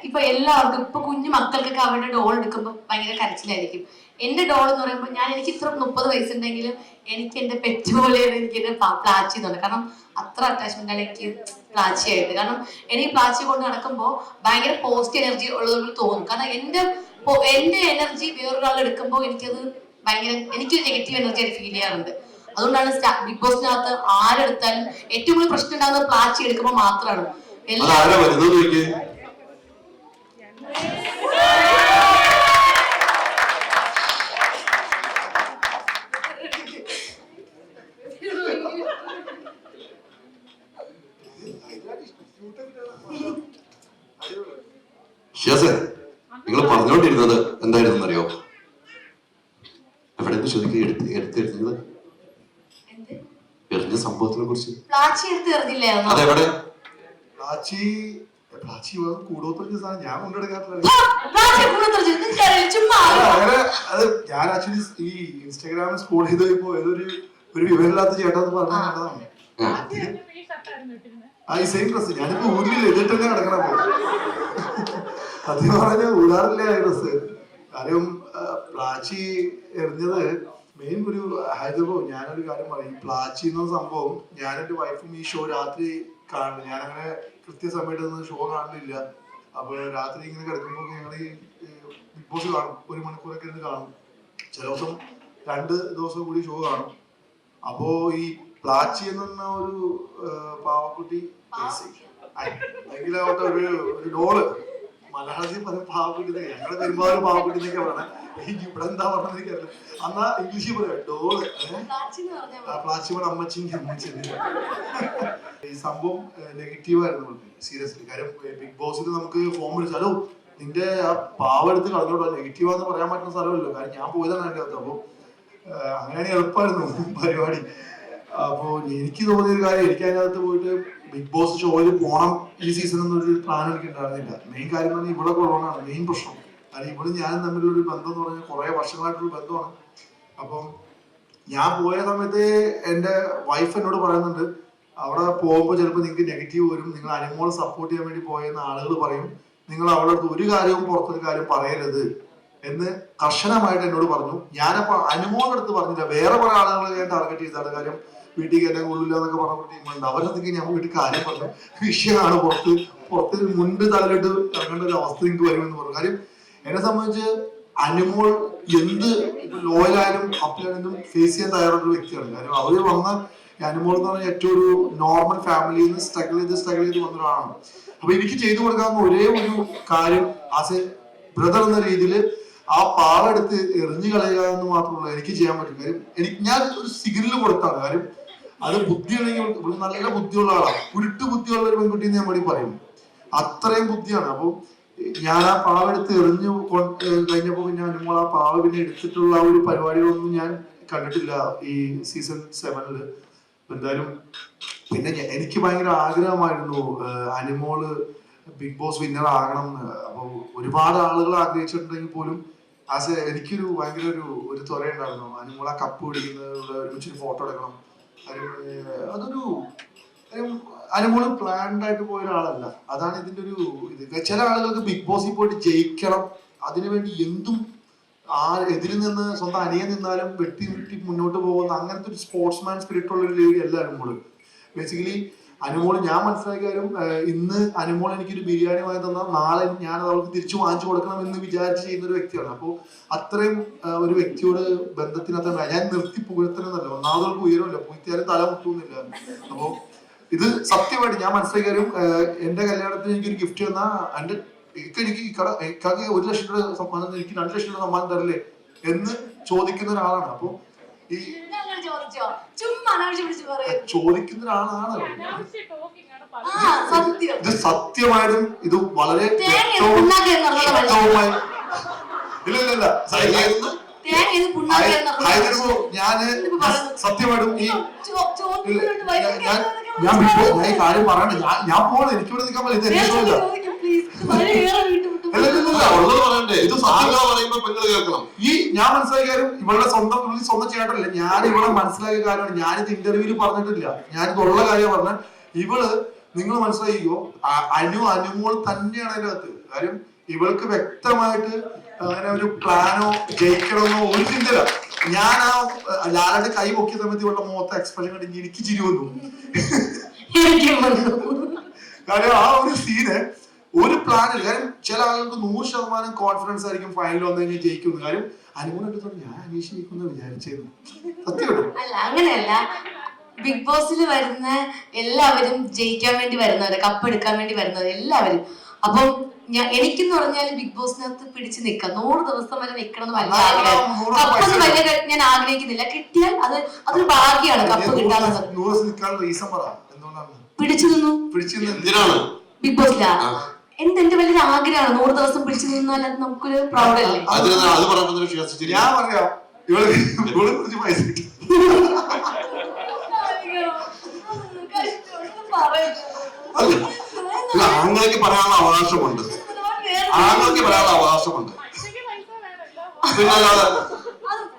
ഇപ്പൊ എല്ലാവർക്കും, ഇപ്പൊ കുഞ്ഞു മക്കൾക്കൊക്കെ അവരുടെ ഡോൾ എടുക്കുമ്പോൾ ഭയങ്കര കരച്ചിലായിരിക്കും. എന്റെ ഡോൾ എന്ന് പറയുമ്പോൾ എനിക്ക് ഇത്ര 30 വയസ്സുണ്ടെങ്കിലും എനിക്ക് എന്റെ പെറ്റ് പോലെയാണ് എനിക്ക് എന്റെ പ്ലാച്ചി എന്ന് പറയുന്നത്. കാരണം അത്ര അറ്റാച്ച്മെന്റ് ആണ് എനിക്ക് പ്ലാച്ചിയായിട്ട്. കാരണം എനിക്ക് പ്ലാച്ചി കൊണ്ട് നടക്കുമ്പോൾ ഭയങ്കര പോസിറ്റീവ് എനർജി ഉള്ളതുകൊണ്ട് തോന്നും. കാരണം എന്റെ എനർജി വേറൊരാൾ എടുക്കുമ്പോൾ എനിക്കത് ഭയങ്കര, എനിക്കൊരു നെഗറ്റീവ് എനർജി ആയിട്ട് ഫീൽ ചെയ്യാറുണ്ട്. അതുകൊണ്ടാണ് ബിഗ് ബോസിനകത്ത് ആരെടുത്താലും ഏറ്റവും കൂടുതൽ പ്രശ്നം ഉണ്ടാകുന്നത് പ്ലാച്ചി എടുക്കുമ്പോൾ മാത്രമാണ്. നിങ്ങൾ പറഞ്ഞുകൊണ്ടിരുന്നത് എന്തായിരുന്നു അറിയോ? എവിടെ എടുത്തെടുത്തത് എറിഞ്ഞ സംഭവത്തിനെ കുറിച്ച്. അതെവിടെ? ഞാൻ കൊണ്ടെടുക്കാറില്ല. ഞാൻ ആക്ച്വലി ഈ ഇൻസ്റ്റാഗ്രാമിൽ സ്ക്രോൾ ചെയ്ത് പോയപ്പോ ഏതൊരു വിവരമില്ലാത്ത ചേട്ടാന്ന് പറഞ്ഞതാണ്. ഈ സെയിം ഡ്രസ് ഞാനിപ്പോ ഊരില്ല, ഇതിട്ടല്ലേ കിടക്കണം. സത്യം പറഞ്ഞ ഊരാറില്ല ആ ഡ്രസ്. കാര്യം പ്ലാച്ചി എറിഞ്ഞത് മെയിൻ ഒരു ഹൈദരാബാദ്. ഞാനൊരു കാര്യം പറയും, പ്ലാച്ചി എന്ന സംഭവം ഞാൻ എന്റെ വൈഫും ഈ ഷോ രാത്രി കാണുന്നു. ഞാനങ്ങനെ കൃത്യസമയത്തൊന്നും ഷോ കാണുന്നില്ല. അപ്പൊ രാത്രി ഇങ്ങനെ കിടക്കുമ്പോൾ ഞങ്ങൾ ഈ ബിഗ് ബോസ് കാണും, 1 മണിക്കൂറൊക്കെ ഇരുന്ന് കാണും. ചില ദിവസം 2 ദിവസം കൂടി ഷോ കാണും. അപ്പോ ഈ പ്ലാച്ചി എന്ന് പറഞ്ഞ ഒരു പാവക്കുട്ടി, ഭയങ്കരമായിട്ട് ഒരു ഡോള്, മലയാളത്തിൽ പറയും പാവക്കുട്ടി, ഞങ്ങളുടെ പെരുമാറും പാവക്കുട്ടി എന്നൊക്കെ പറയണേ. ഇവിടെ എന്താ പറഞ്ഞത് എനിക്കറിയില്ല. അന്നാ ഇംഗ്ലീഷിൽ പറയാം ഡോള്, പ്ലാച്ചി പോലെ അമ്മച്ചിന്റെ അമ്മച്ചി. ഈ സംഭവം നെഗറ്റീവായിരുന്നു സീരിയസ്ലി. കാര്യം ബിഗ് ബോസിൽ നമുക്ക് ഫോം വിളിച്ചാലോ നിന്റെ ആ പാവം എടുത്ത് കളഞ്ഞോട്ടോ, നെഗറ്റീവാന്ന് പറയാൻ പറ്റുന്ന സ്ഥലമല്ലോ, കാരണം ഞാൻ പോയതാണ് അതിൻ്റെ അകത്ത്. അപ്പൊ അങ്ങനെയാണെങ്കിൽ എളുപ്പമായിരുന്നു പരിപാടി. അപ്പോ എനിക്ക് തോന്നിയൊരു കാര്യം, എനിക്ക് അതിനകത്ത് പോയിട്ട് ബിഗ് ബോസ് ഷോയിൽ പോണം ഈ സീസൺ എന്നൊരു പ്ലാൻ എനിക്ക് ഉണ്ടായിരുന്നില്ല. മെയിൻ കാര്യം പറഞ്ഞാൽ ഇവിടെ കൊള്ളാനാണ് മെയിൻ പ്രശ്നം. കാരണം ഇവിടെ ഞാനും തമ്മിലൊരു ബന്ധം എന്ന് പറഞ്ഞാൽ കുറെ വർഷങ്ങളായിട്ടുള്ള ബന്ധമാണ്. അപ്പം ഞാൻ പോയ സമയത്ത് എൻ്റെ വൈഫ് എന്നോട് പറയുന്നുണ്ട്, അവിടെ പോകുമ്പോൾ ചിലപ്പോൾ നിങ്ങൾക്ക് നെഗറ്റീവ് വരും, നിങ്ങൾ അനുമോളെ സപ്പോർട്ട് ചെയ്യാൻ വേണ്ടി പോയെന്ന് ആളുകൾ പറയും, നിങ്ങൾ അവളുടെ അടുത്ത് ഒരു കാര്യവും പുറത്തൊരു കാര്യം പറയരുത് എന്ന് കർശനമായിട്ട് എന്നോട് പറഞ്ഞു. ഞാനപ്പോ അനുമോളുടെ അടുത്ത് പറഞ്ഞില്ല, വേറെ കുറെ ആളുകൾ ഞാൻ ടാർഗറ്റ് ചെയ്താണ്. കാര്യം വീട്ടിൽ കയറ്റാൻ കൊള്ളില്ല എന്നൊക്കെ പറഞ്ഞ ടീമുണ്ട്. അവരൊക്കെ ഞാൻ വീട്ടിൽ കാര്യം പറഞ്ഞു, വിഷയമാണ് പുറത്ത് മുൻപ് തലയിട്ട് ഇറങ്ങേണ്ട ഒരു അവസ്ഥ നിങ്ങൾക്ക് വരുമെന്ന് പറഞ്ഞു. കാര്യം എന്നെ സംബന്ധിച്ച് അനുമോൾ എന്ത് ലോയലായാലും അപ്പിലായാലും ഫേസ് ചെയ്യാൻ തയ്യാറുള്ള ഒരു വ്യക്തിയാണ്. കാര്യം അവര് വന്ന അനുമോൾ എന്ന് പറഞ്ഞാൽ ഏറ്റവും ഒരു നോർമൽ ഫാമിലിയിൽ നിന്ന് സ്ട്രഗിൾ ചെയ്ത് വന്ന ഒരാളാണ്. അപ്പൊ എനിക്ക് ചെയ്തു കൊടുക്കാവുന്ന ഒരേ ഒരു കാര്യം ആസ് എ ബ്രദർ എന്ന രീതിയിൽ ആ പാവ എടുത്ത് എറിഞ്ഞു കളയുക എന്ന് മാത്രമല്ല എനിക്ക് ചെയ്യാൻ പറ്റും. കാര്യം ഞാൻ ഒരു സിഗ്നൽ കൊടുത്താണ്. കാര്യം അത് ബുദ്ധിയാണെങ്കിൽ നല്ല ബുദ്ധിയുള്ള ആളാണ്, ഉരുട്ട് ബുദ്ധിയുള്ള ഒരു പെൺകുട്ടി എന്ന് ഞാൻ വേണ്ടി പറയും, അത്രയും ബുദ്ധിയാണ്. അപ്പൊ ഞാൻ ആ പാവ എടുത്ത് എറിഞ്ഞു കഴിഞ്ഞപ്പോ പിന്നെ അനുമോൾ ആ പാവ പിന്നെ എടുത്തിട്ടുള്ള ഒരു പരിപാടികളൊന്നും ഞാൻ കണ്ടിട്ടില്ല ഈ സീസൺ 7. എന്തായാലും പിന്നെ എനിക്ക് ഭയങ്കര ആഗ്രഹമായിരുന്നു അനുമോള് ബിഗ് ബോസ് വിന്നർ ആകണം എന്ന്. അപ്പൊ ഒരുപാട് ആളുകൾ ആഗ്രഹിച്ചിട്ടുണ്ടെങ്കിൽ പോലും എനിക്കൊരു ഭയങ്കര ഒരു ത്വരയുണ്ടായിരുന്നു. അനുമോൾ ആ കപ്പ് പിടിക്കുന്നത് ഒരുമിച്ച് ഫോട്ടോ എടുക്കണം. അതൊരു അനുമോള് പ്ലാൻഡ് ആയിട്ട് പോയ ഒരാളല്ല. അതാണ് ഇതിന്റെ ഒരു ഇത്. ചില ആളുകൾക്ക് ബിഗ് ബോസിൽ പോയിട്ട് ജയിക്കണം, അതിനുവേണ്ടി എന്തും എതിരിൽ നിന്ന് സ്വന്തം അനിയൻ നിന്നാലും വെട്ടി മുന്നോട്ട് പോകുന്ന അങ്ങനത്തെ ഒരു സ്പോർട്സ്മാൻ സ്പിരിറ്റ് ഉള്ള ഒരു ലേഡി അല്ല അനുമോള്. ബേസിക്കലി അനുമോള് ഞാൻ മനസ്സിലാക്കിയാലും ഇന്ന് അനുമോൾ എനിക്കൊരു ബിരിയാണി വാങ്ങി തന്നാൽ നാളെ ഞാൻ അവൾക്ക് തിരിച്ചു വാങ്ങിച്ചു കൊടുക്കണം എന്ന് വിചാരിച്ച് ചെയ്യുന്ന ഒരു വ്യക്തിയാണ്. അപ്പോൾ അത്രയും ഒരു വ്യക്തിയോട് ബന്ധത്തിനകത്ത് ഞാൻ നിർത്തി പുകഴ്ത്തണമെന്നല്ല, ഒന്നാമതവർക്ക് ഉയരമില്ല, പുകഴ്ത്തിയാലും തല മുട്ടുന്നില്ല. അപ്പൊ ഇത് സത്യമായിട്ട് ഞാൻ മനസ്സിലാക്കിയാലും എന്റെ കല്യാണത്തിന് എനിക്കൊരു ഗിഫ്റ്റ് തന്നാൽ എന്റെ എനിക്ക് ഇക്കാക്ക് 1 ലക്ഷം രൂപ സമ്മാനം, എനിക്ക് 2 ലക്ഷം രൂപ സമ്മാനം തരില്ലേ എന്ന് ചോദിക്കുന്ന ഒരാളാണ്. അപ്പൊ ഈ ചോദിക്കുന്ന ഒരാളാണ്. ഇത് സത്യമായിട്ടും ഇത് വളരെ ഇല്ല ഞാന് സത്യമായിട്ടും ഞാൻ ഈ കാര്യം പറയണ്ട, ഞാൻ പോകണം, എനിക്കിവിടെ നിൽക്കാൻ പറ്റില്ല. ഈ ഞാൻ മനസ്സിലാക്കിയാലും ഇവളുടെ സ്വന്തം ചേട്ടല്ല, ഞാൻ ഇവളെ മനസ്സിലാക്കിയ കാര്യമാണ്. ഞാനിത് ഇന്റർവ്യൂവിൽ പറഞ്ഞിട്ടില്ല, ഞാനിത് ഉള്ള കാര്യം പറഞ്ഞ ഇവള് നിങ്ങൾ മനസ്സിലാക്കിക്കോ, അനുമോൾ തന്നെയാണ് അതിന്റെ അകത്ത്. കാര്യം ഇവൾക്ക് വ്യക്തമായിട്ട് അങ്ങനെ ഒരു പ്ലാനോ ജയിക്കണമെന്നോ ഒരു ചിന്തയില്ല. ഞാൻ ആ ലാലയുടെ കൈ പൊക്കിയ സമയത്ത് ഇവളുടെ മുഖത്തെ എക്സ്പ്രഷൻ കണ്ടി എനിക്ക് ചിരി വന്നു. കാര്യം ആ ഒരു സീന് ഒരു പ്ലാനില്ല. കാര്യം ചില ആളുകൾക്ക് 100% കോൺഫിഡൻസ് ആയിരിക്കും ഫൈനൽ വന്നു കഴിഞ്ഞാൽ ജയിക്കുന്നു. കാര്യം അനുമോളായിട്ട് ഞാൻ അനീഷ് ജയിക്കുന്ന വിചാരിച്ചിരുന്നു. സത്യം അല്ല, അങ്ങനെയല്ല. ബിഗ് ബോസിൽ വരുന്ന എല്ലാവരും ജയിക്കാൻ വേണ്ടി വരുന്നവര്, കപ്പ് എടുക്കാൻ വേണ്ടി വരുന്നവര് എല്ലാവരും. അപ്പം എനിക്കെന്ന് പറഞ്ഞാൽ ബിഗ് ബോസിനകത്ത് പിടിച്ചു നിൽക്കാം, 100 ദിവസം വരെ നിൽക്കണം എന്ന് വലിയ ആഗ്രഹം. കപ്പൊന്നും വലിയ ഞാൻ ആഗ്രഹിക്കുന്നില്ല, കിട്ടിയാൽ അതൊരു ഭാഗ്യമാണ്. കപ്പ് കിട്ടാന്നുള്ളത് പിടിച്ചു നിന്നു ബിഗ് ബോസിലാ. എന്റെ വലിയൊരു ആഗ്രഹമാണ് 100 ദിവസം പിടിച്ചു നിന്നാൽ അത് നമുക്കൊരു പ്രൗഡല്ലേ. ഞാൻ പറയാം ആങ്ങൾക്ക് പറയാനുള്ള അവകാശമുണ്ട്,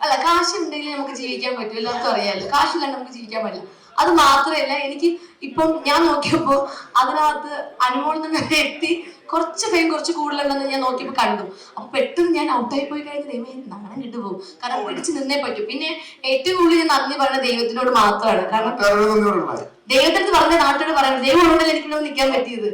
അല്ല, കാശുണ്ടെങ്കിൽ നമുക്ക് ജീവിക്കാൻ പറ്റും, എല്ലാവർക്കും അറിയാമല്ലോ. കാശില്ലാണ്ട് നമുക്ക് ജീവിക്കാൻ പറ്റില്ല. അത് മാത്രമല്ല, എനിക്ക് ഇപ്പം ഞാൻ നോക്കിയപ്പോ അതിനകത്ത് അനുമോൾ എന്ന വ്യക്തി കുറച്ച് ഫെയിം കുറച്ച് കൂടുതലുണ്ടെന്ന് ഞാൻ നോക്കിയപ്പോ കണ്ടു. അപ്പൊ പെട്ടെന്ന് ഞാൻ ഔട്ടായി പോയി കഴിഞ്ഞാൽ നാണം കിട്ടുപോകും. കാരണം പിടിച്ച് നിന്നേ പറ്റൂ. പിന്നെ ഏറ്റവും കൂടുതൽ ഞാൻ നന്ദി പറയുന്നത് ദൈവത്തിനോട് മാത്രമാണ്. കാരണം ദൈവത്തിനടുത്ത് പറഞ്ഞ നാട്ടോട് പറയുന്നത് ദൈവം ഉണ്ടെങ്കിൽ എനിക്കിവിടെ നിൽക്കാൻ പറ്റിയത്.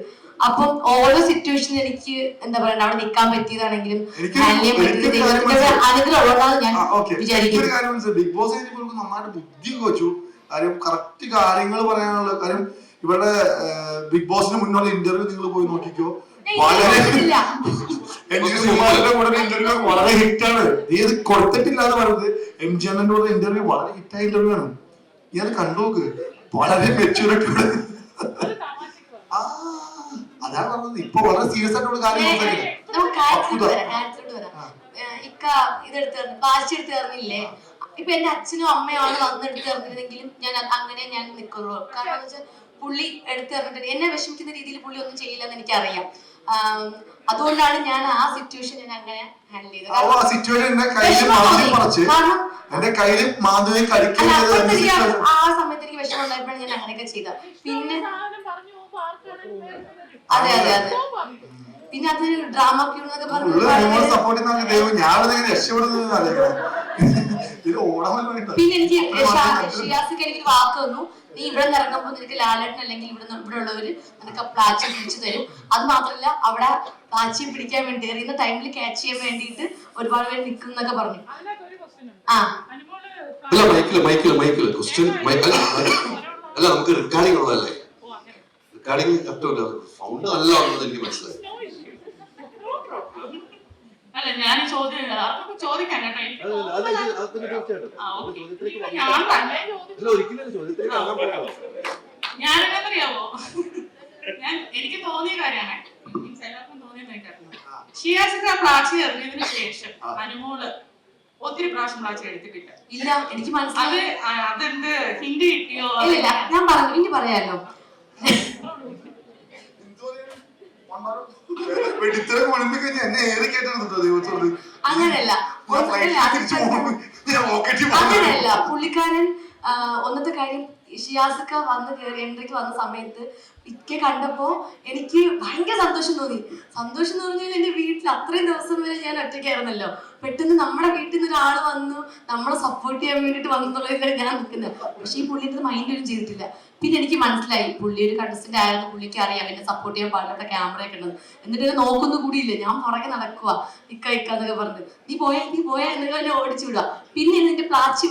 അപ്പം ഓരോ സിറ്റുവേഷനും എനിക്ക് എന്താ പറയുക അവിടെ നിൽക്കാൻ പറ്റിയതാണെങ്കിലും ഹാൻഡിൽ ചെയ്യാൻ പറ്റിയത് ദൈവത്തിന്റെ അനുഗ്രഹം ഉള്ളതാണ് ഞാൻ വിചാരിക്കുന്നത്. ബിഗ് ബോസ് നന്നായിട്ട് ബുദ്ധി വെച്ചു. കാര്യം കറക്റ്റ് കാര്യങ്ങൾ പറയാനുള്ള കാര്യം ഇവിടെ ബിഗ് ബോസിന് മുന്നുള്ള ഇന്റർവ്യൂ നിങ്ങൾ പോയി നോക്കിക്കോ, വളരെ ഇന്റർവ്യൂ വളരെ ഹിറ്റാണ്. നീ അത് കൊടുത്തിട്ടില്ല എന്ന് പറയുന്നത് MG അണ്ണന്റെ കൂടെ ഇന്റർവ്യൂ വളരെ ഹിറ്റായ ഇന്റർവ്യൂ ആണ്. നീ അത് കണ്ടുനോക്ക്, വളരെ മെച്യൂരിറ്റിയോടെ. അതാ പറഞ്ഞത്. ഇപ്പൊ വളരെ സീരിയസ് ആയിട്ടുള്ള കാര്യം സംസാരിക്കുന്നത്. നമുക്ക് കാര്യത്തിലോട്ട് വരാം. ഇക്ക ഇതെടുത്ത് പ്ലാച്ചി എടുത്ത് തന്നില്ലേ? ഇപ്പൊ എന്റെ അച്ഛനും അമ്മയാണ് വന്നെടുത്ത് തന്നിരുന്നെങ്കിലും ഞാൻ അങ്ങനെ ഞാൻ നിൽക്കുള്ളൂ. കാരണം എന്ന് വെച്ചാൽ പുള്ളി എടുത്ത് തന്നിട്ട് എന്നെ വിഷമിക്കുന്ന രീതിയിൽ പുള്ളി ഒന്നും ചെയ്യില്ലെന്ന് എനിക്കറിയാം. അതുകൊണ്ടാണ് ഞാൻ ആ സിറ്റുവേഷൻ ഞാൻ അങ്ങനെ ഹാൻഡിൽ ചെയ്തത്. ആ സമയത്ത് എനിക്ക് വിഷമം ഉണ്ടായപ്പോഴാണ് ഞാൻ അങ്ങനെയൊക്കെ ചെയ്തത്. പിന്നെ അതെ അതെ അതെ പിന്നെ അത് ഡ്രാമ ക്യൂൺ എന്നൊക്കെ പറഞ്ഞു പിന്നെ എനിക്ക് ഷിയാസിക്ക് എനിക്കൊരു വാക്ക് തന്നു, നീ ഇവിടെ നിന്ന് ഇറങ്ങുമ്പോൾ നിനക്ക് ലാലേട്ടൻ അല്ലെങ്കിൽ ഇവിടെ ഉള്ളവര് നിനക്ക് പ്ലാച്ചി പിടിച്ചു തരും. അത് മാത്രമല്ല അവിടെ പ്ലാച്ചി പിടിക്കാൻ വേണ്ടി എറിയുന്ന ടൈമിൽ ക്യാച്ച് ചെയ്യാൻ വേണ്ടിയിട്ട് ഒരുപാട് പേര് നിൽക്കും എന്നൊക്കെ പറഞ്ഞു. അല്ല നമുക്ക് റെക്കോർഡിംഗ് ഉള്ളതല്ലേ, റെക്കോർഡിംഗ് കറക്റ്റ് സൗണ്ട് നല്ല എനിക്ക് മനസ്സിലായി. അല്ല ഞാൻ ചോദിക്കാൻ കേട്ടോ, ഞാനെന്നറിയാവോ, ഞാൻ എനിക്ക് തോന്നിയ കാര്യമാണ്, എല്ലാവർക്കും തോന്നിയെന്ന് ഷിയാസിക്ക് പ്ലാച്ചി എറിഞ്ഞതിന് ശേഷം അനുമോള് ഒത്തിരി പ്രാവശ്യം പ്ലാച്ചി എടുത്തിട്ടില്ല. ഇല്ല, എനിക്ക് മനസ്സിലായി. അതെന്ത് ഹിന്ദി കിട്ടിയോ? ഇല്ല ഞാൻ പറഞ്ഞു, ഇനി പറയാലോ. അങ്ങനെയല്ല അങ്ങനെയല്ല പുള്ളിക്കാരൻ ഒന്നത്തെ കാര്യം ഷിയാസിക്ക വന്ന് കയറി എൻട്രിക്ക് വന്ന സമയത്ത് ഇക്കെ കണ്ടപ്പോ എനിക്ക് ഭയങ്കര സന്തോഷം തോന്നി. സന്തോഷം എന്ന് പറഞ്ഞാൽ എന്റെ വീട്ടിൽ അത്രയും ദിവസം വരെ ഞാൻ ഒറ്റയ്ക്കായിരുന്നല്ലോ, പെട്ടെന്ന് നമ്മുടെ വീട്ടിൽ നിന്ന് ഒരാൾ വന്നു നമ്മളെ സപ്പോർട്ട് ചെയ്യാൻ വേണ്ടിട്ട് വന്നുള്ളതിലാണ് ഞാൻ നിൽക്കുന്നത്. പക്ഷെ ഈ പുള്ളിന്റെ മൈൻഡ് ഒന്നും ചെയ്തിട്ടില്ല. പിന്നെ എനിക്ക് മനസ്സിലായി പുള്ളി ഒരു കണ്ടസ്റ്റന്റ് ആയിരുന്നു, പുള്ളിക്ക് അറിയാം എന്നെ സപ്പോർട്ട് ചെയ്യാൻ പാടില്ല, അവിടെ ക്യാമറ ഒക്കെ ഉള്ളത്. എന്നിട്ട് എന്നെ നോക്കുന്നു കൂടിയില്ല, ഞാൻ പുറകെ നടക്കുക ഇക്ക എന്നൊക്കെ പറഞ്ഞത്, നീ പോയാ എന്നൊക്കെ എന്നെ ഓടിച്ചു വിടുക. പിന്നെ എന്നിട്ട് പ്ലാച്ചി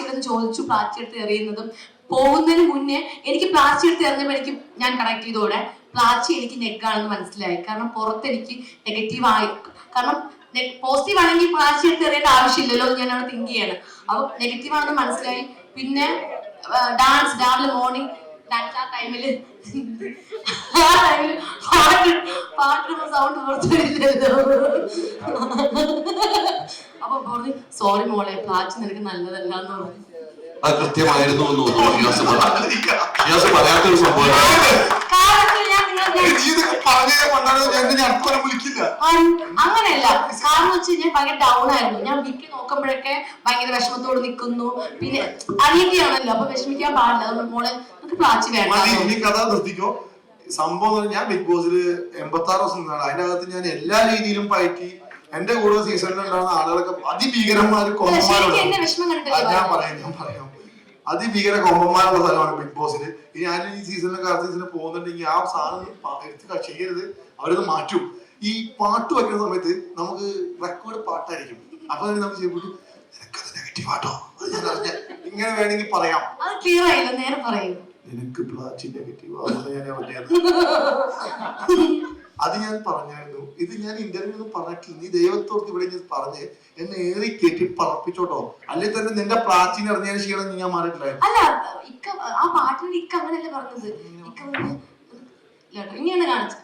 ഇവിടെ ചോദിച്ചു, പ്ലാച്ചി എടുത്ത് എറിയുന്നതും പോകുന്നതിന് മുന്നേ എനിക്ക് പ്ലാച്ചി എടുത്ത് എറിഞ്ഞപ്പോൾ എനിക്ക് ഞാൻ കണക്ട് ചെയ്തോടെ പ്ലാച്ചി എനിക്ക് നെഗാണെന്ന് മനസ്സിലായി. കാരണം പുറത്ത് എനിക്ക് നെഗറ്റീവ് ആയി, കാരണം പോസിറ്റീവ് ആണെങ്കിൽ പ്ലാച്ചി എടുത്ത് എറിയേണ്ട ആവശ്യമില്ലല്ലോ ഞാൻ അവിടെ തിങ്ക് ചെയ്യാണ്. അപ്പൊ നെഗറ്റീവ് ആണെന്ന് മനസ്സിലായി. പിന്നെ ഡാൻസ് രാവിലെ മോർണിംഗ് ഡാൻസ് ആ ടൈമില് പാട്ട് സൗണ്ട് പുറത്തു വരില്ലല്ലോ. അപ്പൊ പറഞ്ഞു സോറി മോളെ, പ്ലാച്ചി നിനക്ക് നല്ലതല്ല എന്ന് പറഞ്ഞു. അത് കൃത്യമായിരുന്നു പറയാത്തൊരു സംഭവം. അങ്ങനെയല്ല, കാരണം വെച്ച് ഞാൻ ഭയങ്കര ഡൗൺ ആയിരുന്നു. ഞാൻ വിക്കി നോക്കുമ്പോഴൊക്കെ ഭയങ്കര വിഷമത്തോട് നിൽക്കുന്നു. പിന്നെ അനിയത്തിയാണല്ലോ, അപ്പൊ വിഷമിക്കാൻ പാടില്ല. മോളെ നമുക്ക് പ്ലാച്ചി വേണം. സംഭവം ഞാൻ ബിഗ് ബോസിൽ 86 ദിവസം നിന്നാണ്. അതിന്റെ അകത്ത് ഞാൻ എല്ലാ രീതിയിലും പയറ്റി എന്റെ കൂടെ സീസണിൽ ഉണ്ടാകുന്ന ആളുകളൊക്കെ അതിഭീകരന്മാര് ഞാൻ പറയാം അതിഭീകര കൊമ്പന്മാരുള്ള സ്ഥലമാണ് ബിഗ് ബോസിൽ. ഇനി ഞാൻ ഈ സീസണിൽ അടുത്ത സീസണിൽ പോകുന്നുണ്ടെങ്കിൽ ആ സാധനം എടുത്ത് ചെയ്യരുത്, അവരത് മാറ്റും. ഈ പാട്ട് വയ്ക്കുന്ന സമയത്ത് നമുക്ക് റെക്കോർഡ് പാട്ടായിരിക്കും. അപ്പൊ നമുക്ക് ചെയ്യപ്പെട്ടു നെഗറ്റീവ് ആട്ടോ, അത് ഞാൻ അറിഞ്ഞ ഇങ്ങനെ വേണമെങ്കിൽ പറയാം, നിനക്ക് പ്ലാച്ചി നെഗറ്റീവ് അത് ഞാൻ പറഞ്ഞായിരുന്നു. ഇത് ഞാൻ ഇന്റർവ്യൂ പറഞ്ഞിട്ടില്ല, നീ ദൈവത്തോർത്ത് ഇവിടെ ഞാൻ പറഞ്ഞ് എന്നെ ഏറി കയറ്റി പറപ്പിച്ചോട്ടോ, അല്ലെങ്കിൽ തന്നെ നിന്റെ പ്ലാച്ചിന് അറിഞ്ഞതിന് ക്ഷീണം ഞാൻ മാറിയിട്ടില്ലായിരുന്നു. അല്ല ഇക്ക ആ പാട്ടിൽ ഇക്ക അങ്ങനെയല്ലേ പറഞ്ഞത്, ഇക്ക ഇങ്ങനെ കാണിച്ചു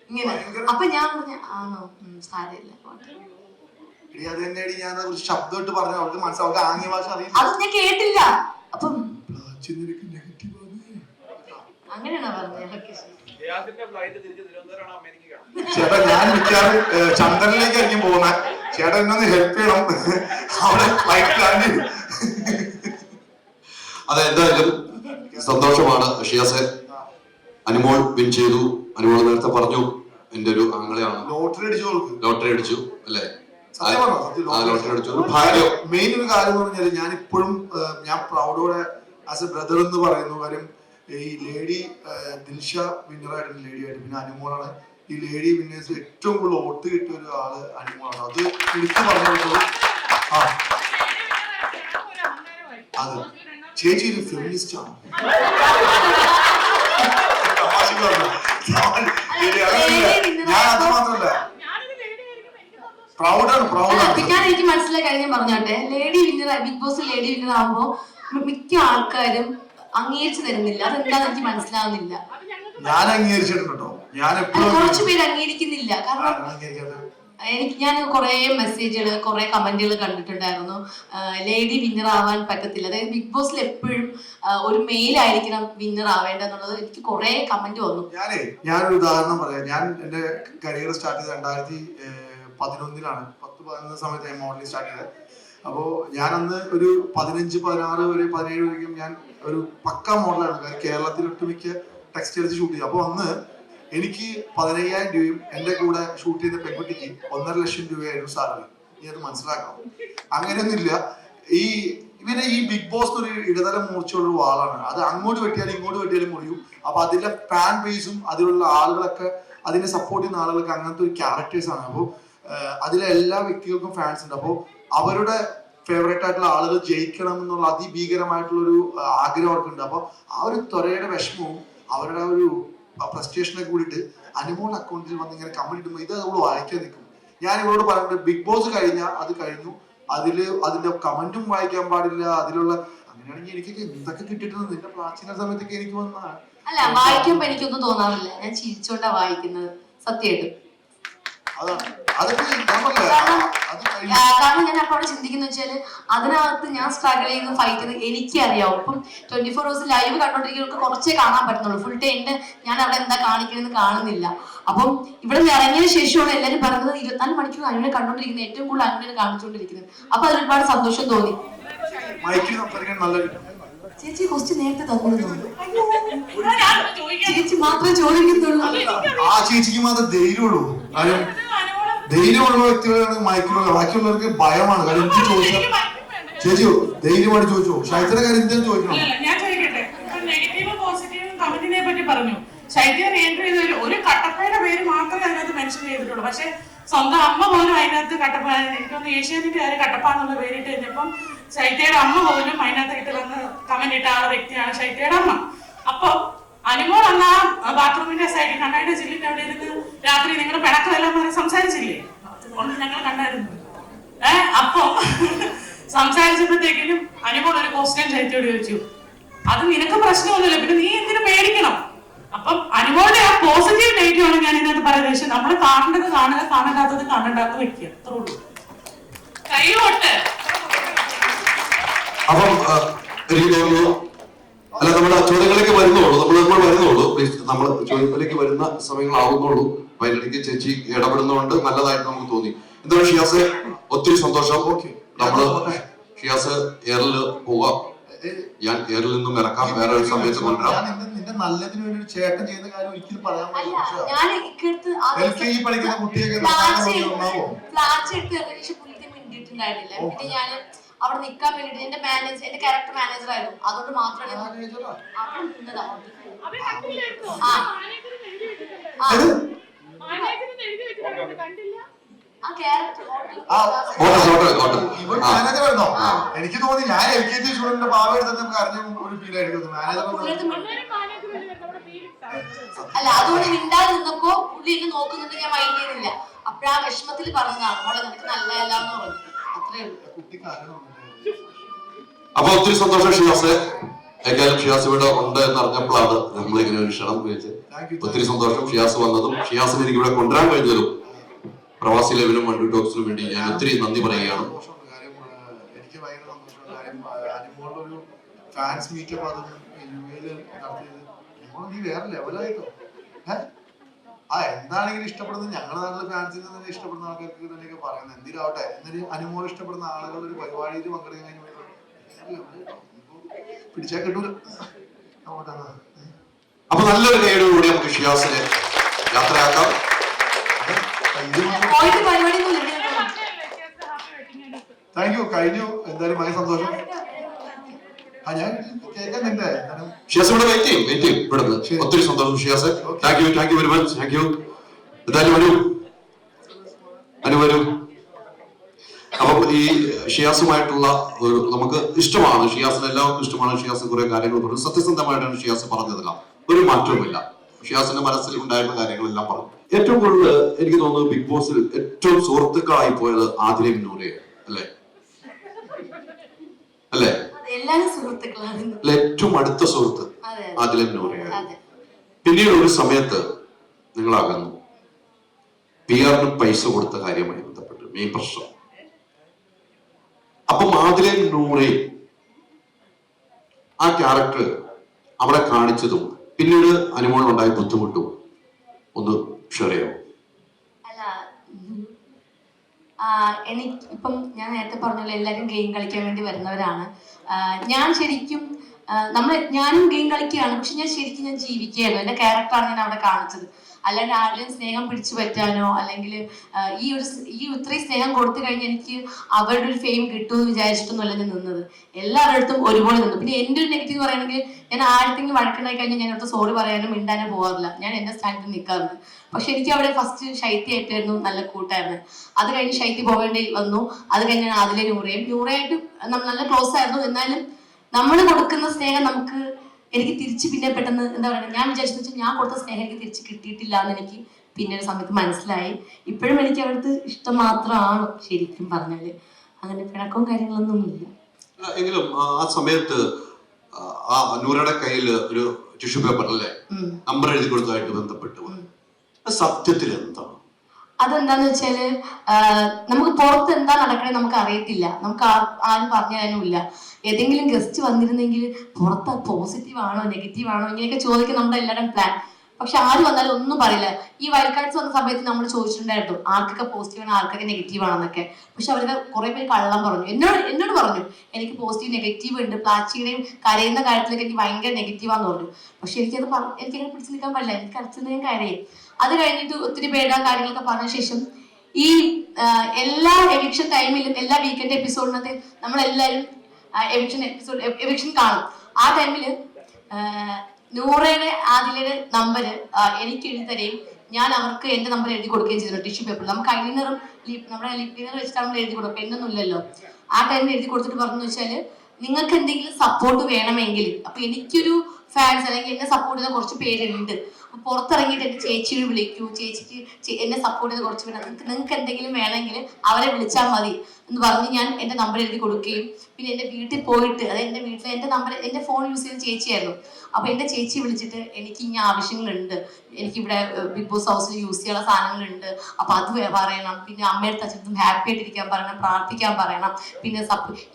ഇങ്ങനെ. അപ്പൊ ഞാൻ പറഞ്ഞ ആണോ സാരമില്ല ഞാൻ ശബ്ദമായിട്ട് പറഞ്ഞു, അവർക്ക് മനസ്സിലാവും, അവർക്ക് ആംഗ്യ ഭാഷ അറിയില്ല. അത് ഞാൻ കേട്ടില്ല. അപ്പം നെഗറ്റീവ് അങ്ങനെയാണോ പറഞ്ഞത്? ചേട്ടാ ഞാൻ മിക്കവാറും ചന്ദ്രനിലേക്കായിരിക്കും പോകുന്നത്. ചേട്ടൻ എന്നൊന്ന് ഹെൽപ്പ് ചെയ്യണം അവിടെ ഫ്ലൈറ്റ് ലാൻഡ്. അതെന്തായാലും സന്തോഷമാണ്. ഷിയാസെ, അനുമോൾ വിൻ ചെയ്തു. അനുമോൾ നേരത്തെ പറഞ്ഞു എന്റെ ഒരു ആങ്ങളെയാണ്, ലോട്ടറി അടിച്ചു അല്ലേ? മെയിൻ ഒരു കാര്യം എന്ന് പറഞ്ഞാൽ ഞാൻ ഇപ്പോഴും ഞാൻ പ്രൗഡോടെ ആസ് എ ബ്രദർ എന്ന് പറയുന്നു. കാര്യം ഈ ലേഡി ദിൽഷ വിന്നറായിട്ടുണ്ട്, ലേഡി ആയിട്ട്. പിന്നെ അനുമോളാണ് ഈ ലേഡി വിന്നേഴ്സ് ഏറ്റവും കൂടുതൽ വോട്ട് കിട്ടിയ ഒരു ആള് അനുമോളാണ്. അത് എടുത്തു പറഞ്ഞിട്ടുള്ളത്. അത് ചേച്ചി ഒരു ഫെമിനിസ്റ്റ് ആണ്. ഞാൻ അത് മാത്രമല്ല എനിക്ക് മനസ്സിലായി. കാര്യം പറഞ്ഞോട്ടെ, lady winner big boss lady winner ആകുമ്പോ മിക്ക ആൾക്കാരും അംഗീകരിച്ചു തരുന്നില്ല. അതെന്താണെന്ന് എനിക്ക് മനസ്സിലാവുന്നില്ല. ഞാൻ അംഗീകരിച്ചിട്ടുണ്ടോ? ഞാൻ എപ്പോഴും കുറച്ചു പേര് അംഗീകരിക്കുന്നില്ല. കാരണം ഞാൻ കുറെ മെസ്സേജുകൾ, കുറെ കമന്റുകൾ കണ്ടിട്ടുണ്ടായിരുന്നു. ലേഡി വിന്നർ ആവാൻ പറ്റത്തില്ല, അതായത് ബിഗ് ബോസിൽ എപ്പോഴും ഒരു മെയിൽ ആയിരിക്കണം വിന്നർ ആവേണ്ടെന്നുള്ളത് എനിക്ക് കുറെ കമന്റ് വന്നു. ഞാനൊരു ഉദാഹരണം പറയാം. ഞാൻ എന്റെ കരിയർ സ്റ്റാർട്ട് ചെയ്തത് 2011 10-11 സമയത്ത് ഞാൻ മോഡലിംഗ് സ്റ്റാർട്ട് ചെയ്തത്. അപ്പോൾ ഞാൻ അന്ന് ഒരു 15, 16 വരെ 17 വരെയും ഞാൻ ഒരു പക്ക മോഡലാണ്. കാരണം കേരളത്തിൽ ഒട്ടുമിക്ക ടെക്സ്റ്റൈൽസ് ഷൂട്ട് ചെയ്തു. അപ്പോൾ അന്ന് എനിക്ക് 15,000 രൂപയും എന്റെ കൂടെ ഷൂട്ട് ചെയ്ത പെൺകുട്ടിക്ക് 1.5 ലക്ഷം രൂപയായിരുന്നു സാലറി. നീ അത് മനസ്സിലാക്കണം. അങ്ങനെയൊന്നുമില്ല. ഇവനെ ഈ ബിഗ് ബോസ് ഒരു ഇടതല മൂർച്ചയുള്ള വാളാണ്. അത് അങ്ങോട്ട് വെട്ടിയാലും ഇങ്ങോട്ട് വെട്ടിയാലും മുറിയും. അപ്പൊ അതിലെ ഫാൻ ബേസും അതിലുള്ള ആളുകളൊക്കെ, അതിനെ സപ്പോർട്ട് ചെയ്യുന്ന ആളുകൾക്ക് അങ്ങനത്തെ ഒരു ക്യാരക്ടേഴ്സ് ആണ്. അപ്പോൾ അതിലെ എല്ലാ വ്യക്തികൾക്കും ഫാൻസ് ഉണ്ട്. അപ്പോൾ അവരുടെ ഫേവറേറ്റ് ആയിട്ടുള്ള ആളുകൾ ജയിക്കണം എന്നുള്ള അതിഭീകരമായിട്ടുള്ള ഒരു ആഗ്രഹം അവർക്കുണ്ട്. അപ്പൊ ആ ഒരു ത്വരയുടെ വിഷമവും അവരുടെ ആ ഒരു ഫ്രസ്ട്രേഷനൊക്കെ കൂടിയിട്ട് അനുമോൾ അക്കൗണ്ടിൽ വന്ന് ഇങ്ങനെ കമന്റ് ഇടുമ്പോൾ ഇത് അവൾ വായിക്കാൻ നിൽക്കും. ഞാൻ ഇവളോട് പറഞ്ഞിട്ട് ബിഗ് ബോസ് കഴിഞ്ഞാൽ അത് കഴിഞ്ഞു, അതിന്റെ കമന്റും വായിക്കാൻ പാടില്ല. അതിലുള്ള അങ്ങനെയാണെങ്കിൽ എനിക്കൊക്കെ എന്തൊക്കെ കിട്ടിയിട്ടുണ്ട് നിന്റെ പ്രാചീന സമയത്തൊക്കെ എനിക്ക് വന്ന അല്ല, വായിക്കുമ്പോ എനിക്കൊന്നും തോന്നാറില്ല. ഞാൻ ചിരിച്ചോണ്ടാ വായിക്കുന്നത് സത്യമായിട്ടും. കാരണം ഞാൻ അപ്പോൾ ചിന്തിക്കുന്ന വെച്ചാല് അതിനകത്ത് ഞാൻ സ്ട്രഗിൾ ചെയ്യുന്ന ഫൈറ്റ് ചെയ്ത് എനിക്കറിയാം. ഇപ്പം 24 hours ലൈവ് കണ്ടോണ്ടിരിക്കുന്നവർക്ക് കുറച്ചേ കാണാൻ പറ്റുന്നുള്ളൂ. ഫുൾ ടൈം ഞാൻ അവിടെ എന്താ കാണിക്കണമെന്ന് കാണുന്നില്ല. അപ്പം ഇവിടെ ഇറങ്ങിയതിനു ശേഷമാണ് എല്ലാവരും പറയുന്നത് 24 മണിക്കൂർ അനുവിനെ കണ്ടോണ്ടിരിക്കുന്നത്, ഏറ്റവും കൂടുതൽ അനുവിനെ കാണിച്ചുകൊണ്ടിരിക്കുന്നത്. അപ്പൊ അതിൽ ഒരുപാട് സന്തോഷം തോന്നി. ചേച്ചി ക്വസ്റ്റ്യൻ നേരത്തെ തന്നു. ചേച്ചി മാത്രമേ ചോദിക്കുന്നുള്ളൂ. ആ ചേച്ചിക്ക് മാത്രം ധൈര്യമുള്ളൂ. കാര്യം ധൈര്യമുള്ള വ്യക്തികളാണ് മയക്കുള്ളത്. ബാക്കിയുള്ളവർക്ക് ഭയമാണ്. കാര്യം എനിക്ക് ചോദിച്ചാൽ ചേച്ചി ധൈര്യമായിട്ട് ചോദിച്ചോ. ശൈത്യയുടെ കാര്യം എന്തെങ്കിലും ചോദിക്കണം. ഞാൻ ചോദിക്കട്ടെ, നെഗറ്റീവും പോസിറ്റീവും കമന്റിനെ പറ്റി പറഞ്ഞു. ശൈത്യ എൻട്രി ചെയ്തതിൽ ഒരു കട്ടപ്പയുടെ പേര് മാത്രമേ അതിനകത്ത് മെൻഷൻ ചെയ്തിട്ടുള്ളൂ. പക്ഷെ സ്വന്തം അമ്മ പോലും അതിനകത്ത് കട്ടപ്പ, എനിക്കൊന്ന് ഏഷ്യാനെറ്റ് കാര്യം കട്ടപ്പ എന്നുള്ള പേരിട്ട് കഴിഞ്ഞപ്പം ശൈത്യയുടെ അമ്മ പോലും അതിനകത്ത് ഇട്ട് വന്ന് കമന്റ് ഇട്ട ആ വ്യക്തിയാണ് ശൈത്യയുടെ അമ്മ. അപ്പൊ അനുമോൾ അന്ന് ആ ബാത്റൂമിന്റെ സൈഡിൽ കണ്ണായുടെ ജില്ലിന്റെ അവിടെ ഇരുന്ന് രാത്രി നിങ്ങളുടെ പിണക്കമെല്ലാം പറഞ്ഞ് സംസാരിച്ചില്ലേ? അതുകൊണ്ട് ഞങ്ങൾ കണ്ടായിരുന്നു. അപ്പൊ സംസാരിച്ചപ്പോഴത്തേക്കിനും അനുമോൾ ഒരു ക്വസ്റ്റ്യൻ ശൈത്യയോട് ചോദിച്ചു, അത് നിനക്ക് പ്രശ്നമൊന്നുമില്ല, പിന്നെ നീ എന്തിനു പേടിക്കണം? അപ്പം അനുമോളുടെ ആ പോസിറ്റീവ് നെഗറ്റീവ് ആണ് ഞാൻ ഇതിനകത്ത് പറയുന്നത്. പക്ഷെ നമ്മൾ കാണേണ്ടത് കാണുക, കാണണ്ടാത്തത് കാണണ്ടാത്ത വെക്കുക, അത്രേ ഉള്ളൂ. കൈവോട്ട്. അപ്പം എനിക്ക് തോന്നുന്നു അല്ല, നമ്മുടെ ചോദ്യങ്ങളിലേക്ക് വരുന്നുള്ളൂ. നമ്മൾ വരുന്നുള്ളൂ. നമ്മൾ ചോദ്യത്തിലേക്ക് വരുന്ന സമയങ്ങളാവുന്നുള്ളൂ. അപ്പൊ അതിനിടയ്ക്ക് ചേച്ചി ഇടപെടുന്നതുകൊണ്ട് നല്ലതായിട്ട് നമുക്ക് തോന്നി. എന്താണ് ഷിയാസ്, ഒത്തിരി സന്തോഷം. നമ്മള് ഷിയാസ് എയറിൽ പോകാം. ഞാൻ എയറിൽ നിന്നും ഇറക്കാം, വേറെ ഒരു സമയത്ത് കൊണ്ടുവരാം. നിന്റെ നല്ലതിന് വേണ്ടി ഒരു ചേട്ടൻ ചെയ്യുന്ന കാര്യം ഒരിക്കലും പറയാൻ പറ്റില്ല. പിന്നെ ഞാൻ അവിടെ നിൽക്കാൻ വേണ്ടിട്ട് എന്റെ ക്യാരക്ടർ മാനേജർ ആയിരുന്നു. അതുകൊണ്ട് മാത്രമേ എനിക്ക് തോന്നി ഞാൻ LKG സ്റ്റുഡന്റിന്റെ ഭാവം എടുത്ത് അറിഞ്ഞ ഒരു ഫീൽ ആയിരിക്കും. അല്ല, അതുകൊണ്ട് മിണ്ടാതെ നിന്നപ്പോ പുള്ളി എന്നെ നോക്കുന്നുണ്ട്, ഞാൻ മൈൻഡ് ചെയ്യുന്നില്ല. അപ്പഴാ വിഷമത്തിൽ പറഞ്ഞതാണ്, മോളെ നിനക്ക് നല്ലതല്ല എന്ന് പറഞ്ഞു. അത്രേ ഉള്ളൂ. അപ്പൊ ഒത്തിരി സന്തോഷം ഷിയാസ്. ഏതായാലും ഷിയാസ് ഇവിടെ ഉണ്ട് എന്ന് അറിഞ്ഞപ്പോഴാണ് നമ്മളിങ്ങനെ ഒരു ക്ഷണം ചോദിച്ചത്. ഒത്തിരി സന്തോഷം ഷിയാസ് വന്നതും ഷിയാസിനെ എനിക്ക് ഇവിടെ കൊണ്ടുവരാൻ കഴിഞ്ഞതും പ്രവാസി ലൈവിനും വണ്ടു ടോക്സിനും വേണ്ടി ഞാൻ ഒത്തിരി നന്ദി പറയുകയാണ്. എനിക്ക് ഭയങ്കര സന്തോഷമുള്ള കാര്യം അനുമോളുടെ ഒരു ഫാൻസ് മീറ്റപ്പ് അത് യുഎയിൽ നടത്തിയത് നീ വേറെ ലെവലായിട്ടോ. എന്താണെങ്കിലും ഇഷ്ടപ്പെടുന്നത് ഞങ്ങളുടെ നാട്ടിലെ ഫാൻസിന് തന്നെ ഇഷ്ടപ്പെടുന്ന ആൾക്കാർക്ക് തന്നെയൊക്കെ പറയുന്നത്. എന്തിനാവട്ടെ, എന്നിട്ട് അനുമോൾ ഇഷ്ടപ്പെടുന്ന ആളുകൾ ഒരു പരിപാടിയിൽ പങ്കെടുക്കാൻ പിടിച്ചാൽ കിട്ടൂല. അപ്പൊ നല്ലൊരു കൈയോടുകൂടി നമുക്ക് ഷിയാസിനെ യാത്രയാക്കാം. Thank you. കഴിഞ്ഞു. എന്തായാലും ഭയങ്കര സന്തോഷം. ഞാൻ കേൾക്കാൻ നിന്റെ ഷിയാസ് ഇവിടെ വെയിറ്റ് ചെയ്യും ഇവിടുന്ന്. ഒത്തിരി സന്തോഷം Shiyas. Thank you very much. Thank you. എന്തായാലും വരൂ. അപ്പം ഈ ഷിയാസുമായിട്ടുള്ള ഒരു നമുക്ക് ഇഷ്ടമാണ്. ഷിയാസിന് എല്ലാവർക്കും ഇഷ്ടമാണ്. ഷിയാസ് കുറെ കാര്യങ്ങൾ പറഞ്ഞു. സത്യസന്ധമായിട്ടാണ് ഷിയാസ് പറഞ്ഞതെല്ലാം. ഒരു മാറ്റവുമില്ല. ഷിയാസിന്റെ മനസ്സിൽ ഉണ്ടായിരുന്ന കാര്യങ്ങളെല്ലാം പറഞ്ഞു. ഏറ്റവും കൂടുതൽ എനിക്ക് തോന്നുന്നത് ബിഗ് ബോസിൽ ഏറ്റവും സുഹൃത്തുക്കളായി പോയത് ആതിരയും നൂറയും അല്ലേ? എല്ലാരും സുഹൃത്തുക്കളാണ്. ഏറ്റവും അടുത്ത സുഹൃത്ത് അതെ ആദിലും നൂറയാണ്. അതെ. പിന്നീട് ഒരു സമയത്ത് നിങ്ങൾ അകന്നു. PR-ന് പൈസ കൊടുത്ത കാര്യമായി ബന്ധപ്പെട്ട് മെയിൻ പ്രശ്നം. അപ്പം ആദിലും നൂറയും ആ ക്യാരക്ടർ അവിടെ കാണിച്ചതും പിന്നീട് അനുമോളുണ്ടായ ബുദ്ധിമുട്ടും ഒന്ന് ഷെയർ ചെയ്യാം. അല്ല, എനിക്ക് ഇപ്പം ഞാൻ നേരത്തെ പറഞ്ഞല്ലോ എല്ലാവരും ഗെയിം കളിക്കാൻ വേണ്ടി വരുന്നവരാണ്. ഞാൻ ശരിക്കും ഞാനും ഗെയിം കളിക്കുകയാണ്, പക്ഷെ ഞാൻ ശരിക്കും ഞാൻ ജീവിക്കുകയായിരുന്നു. എൻ്റെ ക്യാരക്ടറാണ് ഞാൻ അവിടെ കാണിച്ചത്. അല്ലാണ്ട് ആരുടെയും സ്നേഹം പിടിച്ചു പറ്റാനോ അല്ലെങ്കിൽ ഈ ഇത്രയും സ്നേഹം കൊടുത്തു കഴിഞ്ഞാൽ എനിക്ക് അവരുടെ ഒരു ഫെയിം കിട്ടുമെന്ന് വിചാരിച്ചിട്ടൊന്നുമല്ല ഞാൻ നിന്നത്. എല്ലാവരുടെ അടുത്തും ഒരുപോലെ നിന്നു. പിന്നെ എൻ്റെ ഒരു നെഗറ്റീവ് പറയുകയാണെങ്കിൽ ഞാൻ ആഴത്തെങ്കിലും വഴക്കുണ്ടായി കഴിഞ്ഞാൽ ഞാൻ അടുത്ത് സോറി പറയാനും മിണ്ടാനും പോകാറില്ല. ഞാൻ എൻ്റെ സ്റ്റാൻഡിൽ നിൽക്കാറുണ്ട്. പക്ഷെ എനിക്ക് അവിടെ ഫസ്റ്റ് ശൈത്യമായിട്ടായിരുന്നു നല്ല കൂട്ടായിരുന്നു. അത് കഴിഞ്ഞ് ശൈത്യ പോകേണ്ടി വന്നു. അത് കഴിഞ്ഞ് ഞാൻ അതിലെ നൂറയായിട്ട് നല്ല ക്ലോസ് ആയിരുന്നു. എന്നാലും നമ്മൾ കൊടുക്കുന്ന സ്നേഹം എനിക്ക് തിരിച്ച് പിന്നെ പെട്ടെന്ന് എന്താ പറയുക, ഞാൻ വിചാരിച്ചു വെച്ചാൽ ഞാൻ കൊടുത്ത സ്നേഹം എനിക്ക് തിരിച്ച് കിട്ടിയിട്ടില്ല എന്ന് എനിക്ക് പിന്നെ ഒരു സമയത്ത് മനസ്സിലായി. ഇപ്പോഴും എനിക്ക് അവിടുത്തെ ഇഷ്ടം മാത്രമാണ് ശരിക്കും പറഞ്ഞാല്. അങ്ങനെ പിണക്കവും കാര്യങ്ങളൊന്നും ഇല്ല. എങ്കിലും ആ സമയത്ത് ആ നൂറയുടെ കയ്യിൽ ഒരു ടിഷ്യൂ പേപ്പർ അല്ലേ നമ്പർ എഴുതി കൊടുത്തതായിട്ട് ബന്ധപ്പെട്ട് സത്യത്തിൽ എന്താണ്? അതെന്താന്ന് വെച്ചാല് നമുക്ക് പുറത്ത് എന്താ നടക്കണേ നമുക്ക് അറിയത്തില്ല. നമുക്ക് ആരും പറഞ്ഞു തരാനും ഇല്ല. ഏതെങ്കിലും ഗസ്റ്റ് വന്നിരുന്നെങ്കിൽ പുറത്ത് പോസിറ്റീവ് ആണോ നെഗറ്റീവ് ആണോ ഇങ്ങനെയൊക്കെ ചോദിക്കാൻ നമ്മുടെ എല്ലാവരും പ്ലാൻ. പക്ഷെ ആര് വന്നാലും ഒന്നും പറയില്ല. ഈ വൈൽഡ് കാർഡ്സ് വന്ന സമയത്ത് നമ്മൾ ചോദിച്ചിട്ടുണ്ടായിരുന്നു ആർക്കൊക്കെ പോസിറ്റീവ് ആണ് ആർക്കൊക്കെ നെഗറ്റീവ് ആണെന്നൊക്കെ. പക്ഷെ അവർക്ക് കുറെ പേര് കള്ളം പറഞ്ഞു. എന്നോട് പറഞ്ഞു എനിക്ക് പോസിറ്റീവ് നെഗറ്റീവ് ഉണ്ട്, പ്ലാച്ചിയുടെയും കരയുന്ന കാര്യത്തിലൊക്കെ എനിക്ക് ഭയങ്കര നെഗറ്റീവാന്ന് പറഞ്ഞു. പക്ഷെ എനിക്കങ്ങനെ പിടിച്ചു നിൽക്കാൻ പറ്റില്ല. എനിക്ക് കരച്ചിൽ കരയും. അത് കഴിഞ്ഞിട്ട് ഒത്തിരി പേരുടെ കാര്യങ്ങളൊക്കെ പറഞ്ഞ ശേഷം ഈ എല്ലാ എവിക്ഷൻ ടൈമിലും എല്ലാ വീക്കെൻഡ് എപ്പിസോഡിനകത്ത് നമ്മളെല്ലാവരും എവിക്ഷൻ കാണും. ആ ടൈമില് നൂറയുടെ ആദിലയുടെ നമ്പർ എനിക്ക് എഴുതി തരുകയും ഞാൻ അവർക്ക് എന്റെ നമ്പർ എഴുതി കൊടുക്കുകയും ചെയ്തിട്ടുണ്ട് ടിഷ്യൂ പേപ്പറിൽ. നമുക്ക് ഐലൈനറും നമ്മുടെ ലിപ് ലൈനർ വെച്ചിട്ട് നമ്മൾ എഴുതി കൊടുക്കും, പെണ്ണൊന്നും ഇല്ലല്ലോ. ആ ടൈമിൽ എഴുതി കൊടുത്തിട്ട് പറഞ്ഞു വെച്ചാല് നിങ്ങൾക്ക് എന്തെങ്കിലും സപ്പോർട്ട് വേണമെങ്കിൽ, അപ്പൊ എനിക്കൊരു ഫാൻസ് അല്ലെങ്കിൽ എന്നെ സപ്പോർട്ട് ചെയ്യുന്ന കുറച്ച് പേരുണ്ട്. പുറത്തിറങ്ങിയിട്ട് എന്റെ ചേച്ചിയെ വിളിക്കൂ, ചേച്ചിക്ക് എന്നെ സപ്പോർട്ട് ചെയ്ത് കുറച്ച് പേര് നിങ്ങൾക്ക് എന്തെങ്കിലും വേണമെങ്കിൽ അവരെ വിളിച്ചാൽ മതി എന്ന് പറഞ്ഞ് ഞാൻ എന്റെ നമ്പർ എഴുതി കൊടുക്കുകയും പിന്നെ എന്റെ വീട്ടിൽ പോയിട്ട് അതായത് എന്റെ വീട്ടിൽ എന്റെ ഫോൺ യൂസ് ചെയ്യുന്ന ചേച്ചിയായിരുന്നു. അപ്പൊ എന്റെ ചേച്ചി വിളിച്ചിട്ട് എനിക്ക് ഇങ്ങനെ ആവശ്യങ്ങളുണ്ട്, എനിക്കിവിടെ ബിഗ് ബോസ് ഹൗസിൽ യൂസ് ചെയ്യാനുള്ള സാധനങ്ങളുണ്ട്, അപ്പൊ അത് പറയണം, പിന്നെ അമ്മയുടെ അച്ഛനും ഹാപ്പി ആയിട്ടിരിക്കാൻ പറയണം, പ്രാർത്ഥിക്കാൻ പറയണം, പിന്നെ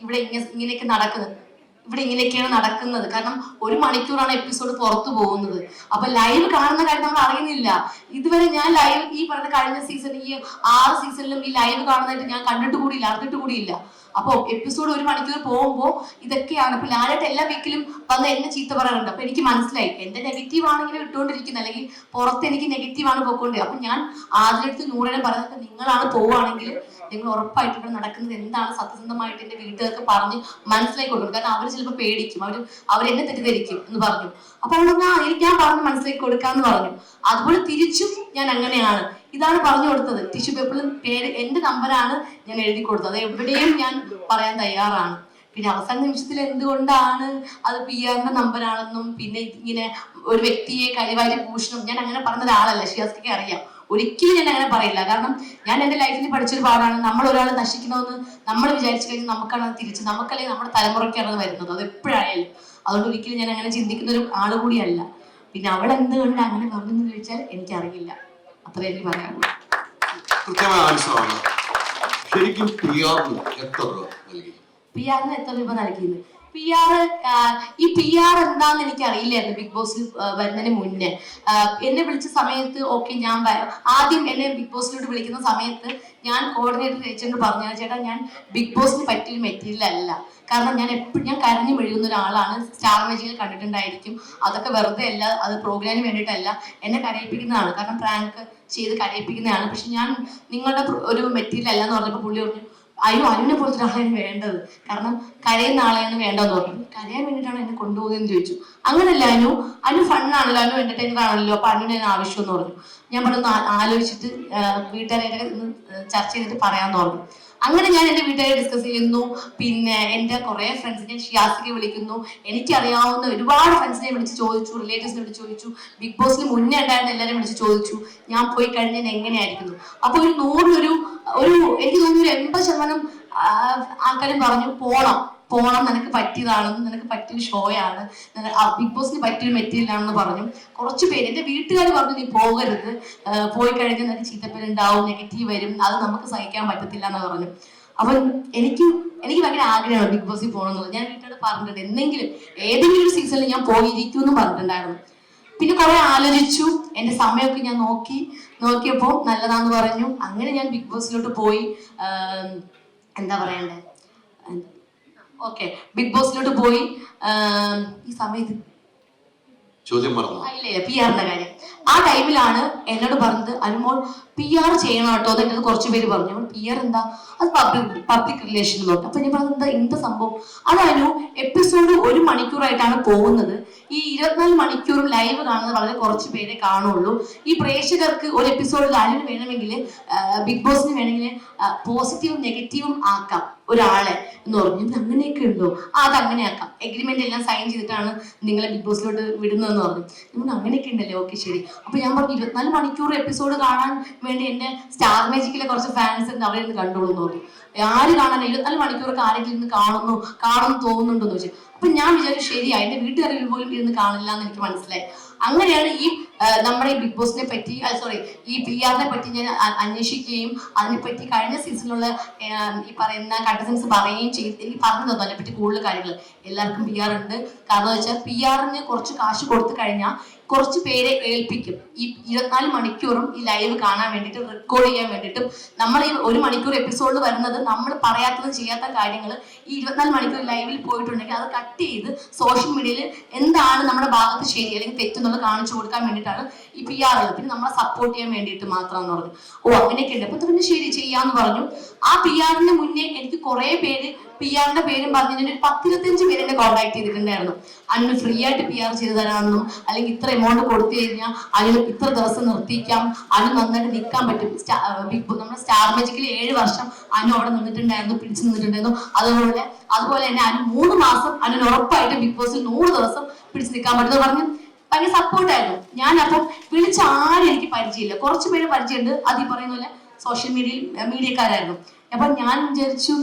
ഇവിടെ ഇങ്ങനെയൊക്കെ നടക്കുന്നത്, ഇവിടെ ഇങ്ങനെയൊക്കെയാണ് നടക്കുന്നത്. കാരണം 1 മണിക്കൂറാണ് എപ്പിസോഡ് പുറത്തു പോകുന്നത്. അപ്പൊ ലൈവ് കാണുന്ന കാര്യം നമ്മൾ അറിയുന്നില്ല. ഇതുവരെ ഞാൻ ലൈവ് ഈ പറഞ്ഞ കഴിഞ്ഞ സീസൺ ഈ 6 സീസണിലും ഈ ലൈവ് കാണുന്നതായിട്ട് ഞാൻ കണ്ടിട്ട് കൂടിയില്ല, അറിഞ്ഞിട്ട് കൂടിയില്ല. അപ്പൊ എപ്പിസോഡ് 1 മണിക്കൂർ പോകുമ്പോൾ ഇതൊക്കെയാണ്. ഇപ്പൊ ലാലായിട്ട് എല്ലാ വീക്കിലും വന്ന് എന്നെ ചീത്ത പറയാറുണ്ട്. അപ്പൊ എനിക്ക് മനസ്സിലായി എന്റെ നെഗറ്റീവ് ആണ് ഇങ്ങനെ ഇട്ടുകൊണ്ടിരിക്കുന്നത്, അല്ലെങ്കിൽ പുറത്ത് എനിക്ക് നെഗറ്റീവ് ആണ് പോയിക്കൊണ്ടേ. അപ്പൊ ഞാൻ ആദ്യത്തെ നൂറിനെ പറഞ്ഞത് നിങ്ങളാണ് പോവുകയാണെങ്കിൽ നിങ്ങൾ ഉറപ്പായിട്ട് ഇവിടെ നടക്കുന്നത് എന്താണ് സത്യസന്ധമായിട്ട് എന്റെ വീട്ടുകാർക്ക് പറഞ്ഞ് മനസ്സിലാക്കി കൊടുക്കും. കാരണം അവർ ചിലപ്പോൾ പേടിക്കും, അവരെന്നെ തെറ്റിദ്ധരിക്കും എന്ന് പറഞ്ഞു. അപ്പൊ അവിടെ ഞാൻ പറഞ്ഞ് മനസ്സിലാക്കി കൊടുക്കാന്ന് പറഞ്ഞു. അതുപോലെ തിരിച്ചും ഞാൻ അങ്ങനെയാണ്. ഇതാണ് പറഞ്ഞു കൊടുത്തത്. ടിഷ്യൂ പേപ്പറിൽ എന്റെ നമ്പറാണ് ഞാൻ എഴുതി കൊടുത്തത്. അത് എവിടെയും ഞാൻ പറയാൻ തയ്യാറാണ്. പിന്നെ അവസാന നിമിഷത്തിൽ എന്തുകൊണ്ടാണ് അത് PR-ന്റെ നമ്പറാണെന്നും പിന്നെ ഇങ്ങനെ ഒരു വ്യക്തിയെ കഴിവാരി ഭൂഷണം ഞാൻ അങ്ങനെ പറഞ്ഞ ഒരാളല്ല. ഷിയാസ്ക്ക് അറിയാം. ഒരിക്കലും ഞാൻ അങ്ങനെ പറയില്ല. കാരണം ഞാൻ എന്റെ ലൈഫിൽ പഠിച്ചൊരു പാടാണ്, നമ്മൾ ഒരാൾ നശിക്കണമെന്ന് നമ്മൾ വിചാരിച്ചു കഴിഞ്ഞാൽ നമുക്കാണ് അത് തിരിച്ച് നമുക്കല്ലെങ്കിൽ നമ്മുടെ തലമുറയ്ക്കാണ് അത് വരുന്നത്, അത് എപ്പോഴായാലും. അതുകൊണ്ട് ഒരിക്കലും ഞാൻ അങ്ങനെ ചിന്തിക്കുന്ന ഒരു ആൾ കൂടിയല്ല. പിന്നെ അവൾ എന്തുകൊണ്ട് അങ്ങനെ പറഞ്ഞെന്ന് ചോദിച്ചാൽ എനിക്കറിയില്ല. അത്രേ എനിക്ക് പറയാനുള്ളൂ. കൃത്യമായ ആൻസറാണ്. ശരിക്കും PR-ന് എത്ര രൂപ നൽകി? PR-ന് എത്ര രൂപ നൽകിയത്? ഈ PR എന്താന്ന് എനിക്ക് അറിയില്ലായിരുന്നു ബിഗ് ബോസിൽ വരുന്നതിന് മുന്നേ. എന്നെ വിളിച്ച സമയത്ത് ഓക്കെ ഞാൻ ആദ്യം എന്നെ ബിഗ് ബോസിലോട്ട് വിളിക്കുന്ന സമയത്ത് ഞാൻ കോർഡിനേറ്റർ ചേച്ചിയോട് പറഞ്ഞു, ചേട്ടാ ഞാൻ ബിഗ് ബോസിന് പറ്റിയൊരു മെറ്റീരിയൽ അല്ല. കാരണം ഞാൻ കരഞ്ഞു മെഴുകുന്ന ഒരാളാണ്. സ്റ്റാർ മാജിക്കിൽ കണ്ടിട്ടുണ്ടായിരിക്കും. അതൊക്കെ വെറുതെ അല്ല, അത് പ്രോഗ്രാമിന് വേണ്ടിയിട്ടല്ല, എന്നെ കരയിപ്പിക്കുന്നതാണ്. കാരണം പ്രാങ്ക് ചെയ്ത് കരയിപ്പിക്കുന്നതാണ്. പക്ഷെ ഞാൻ നിങ്ങളുടെ ഒരു മെറ്റീരിയൽ അല്ല എന്ന് പറഞ്ഞപ്പോൾ പുള്ളി പറഞ്ഞു അനുവിനെ പോലത്തെ ഒരാളെയാണ് വേണ്ടത്, കാരണം കരയുന്ന ആളെയാണ് വേണ്ടതെന്ന് പറഞ്ഞു. കരയാൻ വേണ്ടിയിട്ടാണ് എന്നെ കൊണ്ടുപോകുന്നതെന്ന് ചോദിച്ചു. അങ്ങനല്ല, അനു ഫണ്ണാണല്ലോ, അനു എന്റർടൈനർ ആണല്ലോ, അപ്പൊ അനുവിന് ആവശ്യം എന്ന് പറഞ്ഞു. ഞാൻ പറഞ്ഞു ആലോചിച്ചിട്ട് വീട്ടുകാരായിട്ട് ചർച്ച ചെയ്തിട്ട് പറയാന്ന് പറഞ്ഞു. അങ്ങനെ ഞാൻ എന്റെ വീട്ടുകാരെ ഡിസ്കസ് ചെയ്യുന്നു. പിന്നെ എന്റെ കുറെ ഫ്രണ്ട്സിനെ ഷിയാസിനെ വിളിക്കുന്നു. എനിക്കറിയാവുന്ന ഒരുപാട് ഫ്രണ്ട്സിനെ വിളിച്ച് ചോദിച്ചു, റിലേറ്റീവ്സിനെ വിളിച്ച് ചോദിച്ചു, ബിഗ് ബോസിന് മുന്നേ ഉണ്ടായിരുന്ന എല്ലാവരും വിളിച്ച് ചോദിച്ചു ഞാൻ പോയി കഴിഞ്ഞാൽ എങ്ങനെയായിരിക്കുന്നു. അപ്പൊ ഒരു എനിക്ക് തോന്നുന്നു 80% ആൾക്കാരും പറഞ്ഞു പോണം, നിനക്ക് പറ്റിയതാണെന്ന്, നിനക്ക് പറ്റിയൊരു ഷോയാണ്, ബിഗ് ബോസിന് പറ്റിയൊരു മെറ്റീരിയൽ ആണെന്ന് പറഞ്ഞു. കുറച്ച് പേര് എൻ്റെ വീട്ടുകാർ പറഞ്ഞു നീ പോകരുത്, പോയി കഴിഞ്ഞാൽ നിനക്ക് ചീത്തപ്പേരുണ്ടാവും, നെഗറ്റീവ് വരും, അത് നമുക്ക് സഹിക്കാൻ പറ്റത്തില്ല എന്ന് പറഞ്ഞു. അപ്പം എനിക്ക് ഭയങ്കര ആഗ്രഹമാണ് ബിഗ് ബോസിൽ പോകണമെന്നുള്ളത്. ഞാൻ വീട്ടുകാരോട് പറഞ്ഞിട്ടുണ്ട് എന്തെങ്കിലും ഏതെങ്കിലും ഒരു സീസണിൽ ഞാൻ പോയിരിക്കും എന്ന് പറഞ്ഞിട്ടുണ്ടായിരുന്നു. പിന്നെ കുറെ ആലോചിച്ചു, എൻ്റെ സമയമൊക്കെ ഞാൻ നോക്കിയപ്പോൾ നല്ലതാന്ന് പറഞ്ഞു. അങ്ങനെ ഞാൻ ബിഗ് ബോസിലോട്ട് പോയി. എന്താ പറയണ്ടേ, ഓക്കെ, ബിഗ് ബോസിലോട്ട് പോയി. ഈ സമയത്ത് ചോദ്യം പറഞ്ഞു ഇല്ലേ PR-ന്റെ കാര്യം. ആ ടൈമിലാണ് എന്നോട് പറഞ്ഞത് അനുമോൾ PR ചെയ്യണം കേട്ടോ. എന്നിട്ട് കുറച്ച് പേര് പറഞ്ഞു PR എന്താ, അത് പബ്ലിക് റിലേഷൻ നോക്കി. അപ്പൊ ഞാൻ പറഞ്ഞത് എന്താ സംഭവം, അതായത് എപ്പിസോഡ് 1 മണിക്കൂറായിട്ടാണ് പോകുന്നത്. ഈ 24 മണിക്കൂറും ലൈവ് കാണുന്നത് വളരെ കുറച്ച് പേരെ കാണുള്ളൂ. ഈ പ്രേക്ഷകർക്ക് ഒരു എപ്പിസോഡിൽ ആരും വേണമെങ്കിൽ ബിഗ് ബോസിന് വേണമെങ്കിൽ പോസിറ്റീവും നെഗറ്റീവും ആക്കാം ഒരാളെ എന്ന് പറഞ്ഞു. അങ്ങനെയൊക്കെ ഉണ്ടോ? അത് അങ്ങനെ ആക്കാം, എഗ്രിമെന്റ് എല്ലാം സൈൻ ചെയ്തിട്ടാണ് നിങ്ങളെ ബിഗ് ബോസിലോട്ട് വിടുന്നതെന്ന് പറഞ്ഞു. നമ്മൾ അങ്ങനെയൊക്കെ ഉണ്ടല്ലേ, ഓക്കെ ശരി. അപ്പൊ ഞാൻ പറഞ്ഞു 24 മണിക്കൂർ എപ്പിസോഡ് കാണാൻ വേണ്ടി എന്റെ സ്റ്റാർ മാജിക്കിലെ കുറച്ച് ഫാൻസ് ഉണ്ട്, അവരിന്ന് കണ്ടോളൂ എന്ന് പറഞ്ഞു. ആര് കാണാൻ 24 മണിക്കൂറൊക്കെ ആരെങ്കിലും ഇരുന്ന് കാണുന്നു തോന്നുന്നുണ്ടോന്ന് ചോദിച്ചു. അപ്പൊ ഞാൻ വിചാരിച്ചു ശരിയാ, എന്റെ വീട്ടുകാരിൽ പോലും ഇരുന്ന് കാണില്ല എന്ന് എനിക്ക് മനസ്സിലായി. അങ്ങനെയാണ് ഈ നമ്മുടെ ഈ ബിഗ് ബോസിനെ പറ്റി ഈ PR-നെ പറ്റി ഞാൻ അന്വേഷിക്കുകയും അതിനെപ്പറ്റി കഴിഞ്ഞ സീസണിലുള്ള ഈ പറയുന്ന കണ്ടസ്റ്റൻസ് പറയുകയും ചെയ്ത് എനിക്ക് പറഞ്ഞു തന്നു അതിനെപ്പറ്റി കൂടുതൽ കാര്യങ്ങൾ. എല്ലാവർക്കും PR ഉണ്ട്, കാരണം വെച്ചാൽ PR-ന് കുറച്ച് കാശ് കൊടുത്തു കഴിഞ്ഞാൽ കുറച്ച് പേരെ ഏൽപ്പിക്കും ഈ 24 മണിക്കൂറും ഈ ലൈവ് കാണാൻ വേണ്ടിയിട്ട്, റെക്കോർഡ് ചെയ്യാൻ വേണ്ടിയിട്ടും. നമ്മൾ ഈ 1 മണിക്കൂർ എപ്പിസോഡിൽ വരുന്നത് നമ്മൾ പറയാത്തത് ചെയ്യാത്ത കാര്യങ്ങൾ ഈ 24 മണിക്കൂർ ലൈവിൽ പോയിട്ടുണ്ടെങ്കിൽ അത് കട്ട് ചെയ്ത് സോഷ്യൽ മീഡിയയിൽ എന്താണ് നമ്മുടെ ഭാഗത്ത് ശരി അല്ലെങ്കിൽ തെറ്റെന്നുള്ളത് കാണിച്ചു കൊടുക്കാൻ വേണ്ടിയിട്ടാണ് ഈ PR ഉള്ളത്. പിന്നെ നമ്മളെ സപ്പോർട്ട് ചെയ്യാൻ വേണ്ടിയിട്ട് മാത്രമെന്ന് പറഞ്ഞു. അങ്ങനെയൊക്കെ ഉണ്ട്. അപ്പൊ പിന്നെ ശരി ചെയ്യാന്ന് പറഞ്ഞു. ആ PR-ന് മുന്നേ എനിക്ക് കുറെ പേര് PR-ന്റെ പേരും പറഞ്ഞ് ഒരു 10-25 പേര് എന്നെ കോൺടാക്ട് ചെയ്തിട്ടുണ്ടായിരുന്നു. അതിന് ഫ്രീ ആയിട്ട് PR ചെയ്ത് തരാമെന്നും, അല്ലെങ്കിൽ ഇത്ര എമൗണ്ട് കൊടുത്തു കഴിഞ്ഞാൽ അതിന് ഇത്ര ദിവസം നിർത്തിക്കാം, അതിന് നന്നായിട്ട് നിൽക്കാൻ പറ്റും. നമ്മുടെ സ്റ്റാർ മാജിക്കിൽ 7 വർഷം അനു അവിടെ നിന്നിട്ടുണ്ടായിരുന്നു, പിടിച്ചു നിന്നിട്ടുണ്ടായിരുന്നു. അതുപോലെ തന്നെ അനു 3 മാസം അനു ഉറപ്പായിട്ട് ബിഗ് ബോസിൽ 100 ദിവസം പിടിച്ചു നിൽക്കാൻ പറ്റുമെന്ന് പറഞ്ഞു. ഭയങ്കര സപ്പോർട്ടായിരുന്നു. ഞാൻ അപ്പം വിളിച്ച ആരും എനിക്ക് പരിചയമില്ല, കുറച്ച് പേര് പരിചയമുണ്ട്. അത് ഈ പറയുന്ന പോലെ സോഷ്യൽ മീഡിയക്കാരായിരുന്നു. അപ്പൊ ഞാൻ വിചാരിച്ചു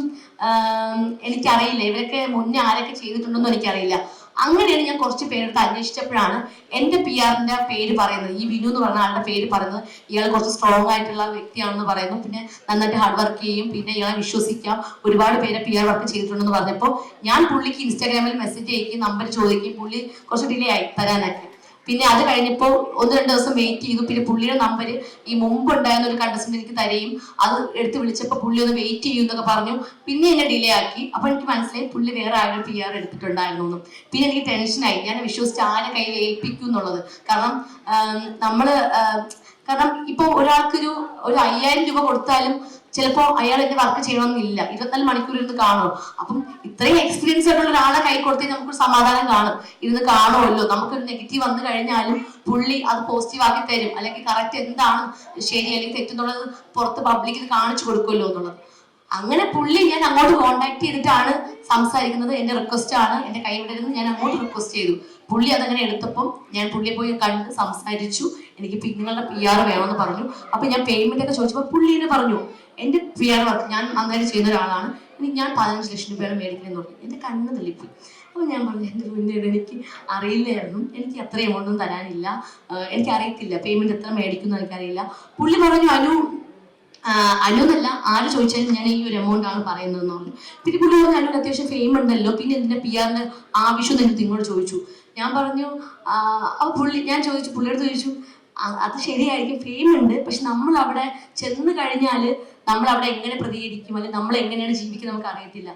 എനിക്കറിയില്ല ഇവരൊക്കെ മുന്നേ ആരൊക്കെ ചെയ്തിട്ടുണ്ടെന്നും എനിക്കറിയില്ല. അങ്ങനെയാണ് ഞാൻ കുറച്ച് പേരെടുത്ത് അന്വേഷിച്ചപ്പോഴാണ് എൻ്റെ PR-ന്റെ പേര് പറയുന്നത്, ഈ വിനു എന്ന് പറഞ്ഞ ആളുടെ പേര് പറയുന്നത്. ഇയാൾ കുറച്ച് സ്ട്രോങ് ആയിട്ടുള്ള വ്യക്തിയാണെന്ന് പറയുന്നു, പിന്നെ നന്നായിട്ട് ഹാർഡ് വർക്ക് ചെയ്യും, പിന്നെ ഇയാളെ വിശ്വസിക്കാം, ഒരുപാട് പേരെ PR വർക്ക് ചെയ്തിട്ടുണ്ടെന്ന് പറഞ്ഞപ്പോൾ ഞാൻ പുള്ളിക്ക് ഇൻസ്റ്റാഗ്രാമിൽ മെസ്സേജ് അയക്കുകയും നമ്പർ ചോദിക്കുകയും പുള്ളി കുറച്ച് ഡിലേ ആയി തരാനൊക്കെ. പിന്നെ അത് കഴിഞ്ഞപ്പോൾ 1-2 ദിവസം വെയിറ്റ് ചെയ്തു. പിന്നെ പുള്ളിയുടെ നമ്പർ ഈ മുമ്പ് ഉണ്ടായിരുന്ന ഒരു കണ്ടസ്റ്റന്റ് എനിക്ക് തരുകയും അത് എടുത്ത് വിളിച്ചപ്പോൾ പുള്ളി ഒന്ന് വെയിറ്റ് ചെയ്യും എന്നൊക്കെ പറഞ്ഞു. പിന്നെ എന്നെ ഡിലേ ആക്കി. അപ്പൊ എനിക്ക് മനസ്സിലായി പുള്ളി വേറെ ആരും PR എടുത്തിട്ടുണ്ടായിരുന്നു. പിന്നെ എനിക്ക് ടെൻഷനായി, ഞാൻ വിശ്വസിച്ച് ആരെ കയ്യിൽ ഏൽപ്പിക്കും എന്നുള്ളത്. കാരണം ഇപ്പൊ ഒരാൾക്കൊരു 5000 രൂപ കൊടുത്താലും ചിലപ്പോ അയാൾ എന്റെ വർക്ക് ചെയ്യണമെന്നില്ല, 24 മണിക്കൂർ ഇരുന്ന് കാണും. അപ്പം ഇത്രയും എക്സ്പീരിയൻസ് ആയിട്ടുള്ള ഒരാളെ കൈ കൊടുത്താൽ നമുക്കൊരു സമാധാനം കാണും, ഇരുന്ന് കാണുമല്ലോ. നമുക്കൊരു നെഗറ്റീവ് വന്നു കഴിഞ്ഞാലും പുള്ളി അത് പോസിറ്റീവ് ആക്കി തരും, അല്ലെങ്കിൽ കറക്റ്റ് എന്താണ് ശരി അല്ലെങ്കിൽ തെറ്റെന്നുള്ളത് പുറത്ത് പബ്ലിക്കിൽ കാണിച്ചു കൊടുക്കുമല്ലോ എന്നുള്ളത്. അങ്ങനെ പുള്ളി ഞാൻ അങ്ങോട്ട് കോണ്ടാക്ട് ചെയ്തിട്ടാണ് സംസാരിക്കുന്നത്. എന്റെ റിക്വസ്റ്റ് ആണ്, എന്റെ കൈവിടരുന്ന് ഞാൻ അങ്ങോട്ട് റിക്വസ്റ്റ് ചെയ്തു. പുള്ളി അതങ്ങനെ എടുത്തപ്പം ഞാൻ പുള്ളിയെ പോയി കണ്ട് സംസാരിച്ചു. എനിക്ക് നിങ്ങളുടെ PR വേണമെന്ന് പറഞ്ഞു. അപ്പൊ ഞാൻ പേയ്മെന്റ് ഒക്കെ ചോദിച്ചപ്പോൾ പുള്ളിനെ പറഞ്ഞു എന്റെ PR വർക്ക് ഞാൻ നന്നായിട്ട് ചെയ്യുന്ന ഒരാളാണ്, ഞാൻ 15 ലക്ഷം രൂപയാണ് മേടിക്കുന്നതെന്ന് പറഞ്ഞു. എന്റെ കണ്ണ് തള്ളിപ്പോയി. അപ്പൊ ഞാൻ പറഞ്ഞു എന്റെ മുന്നേ എനിക്ക് അറിയില്ലായിരുന്നു, എനിക്ക് അത്ര എമൗണ്ടൊന്നും തരാനില്ല, എനിക്ക് അറിയത്തില്ല പേയ്മെന്റ് എത്ര മേടിക്കുന്നു എനിക്കറിയില്ല. പുള്ളി പറഞ്ഞു അനുന്നല്ല ആര് ചോദിച്ചാലും ഞാൻ ഈ ഒരു എമൗണ്ട് ആണ് പറയുന്നതെന്ന് പറഞ്ഞു. പിന്നെ പുള്ളി പറഞ്ഞു അനുവിന് അത്യാവശ്യം ഫെയിം ഉണ്ടല്ലോ, പിന്നെ എന്തിനാ PR-ന്റെ ആവശ്യം എന്ന് നിങ്ങളോട് ചോദിച്ചു. ഞാൻ പറഞ്ഞു ഞാൻ ചോദിച്ചു, പുള്ളിയോട് ചോദിച്ചു അത് ശരിയായിരിക്കും, ഫെയിം ഉണ്ട്, പക്ഷെ നമ്മൾ അവിടെ ചെന്ന് കഴിഞ്ഞാൽ നമ്മൾ അവിടെ എങ്ങനെ പ്രതികരിക്കും അല്ലെങ്കിൽ നമ്മൾ എങ്ങനെയാണ് ജീവിക്കുന്നത് നമുക്ക് അറിയത്തില്ല.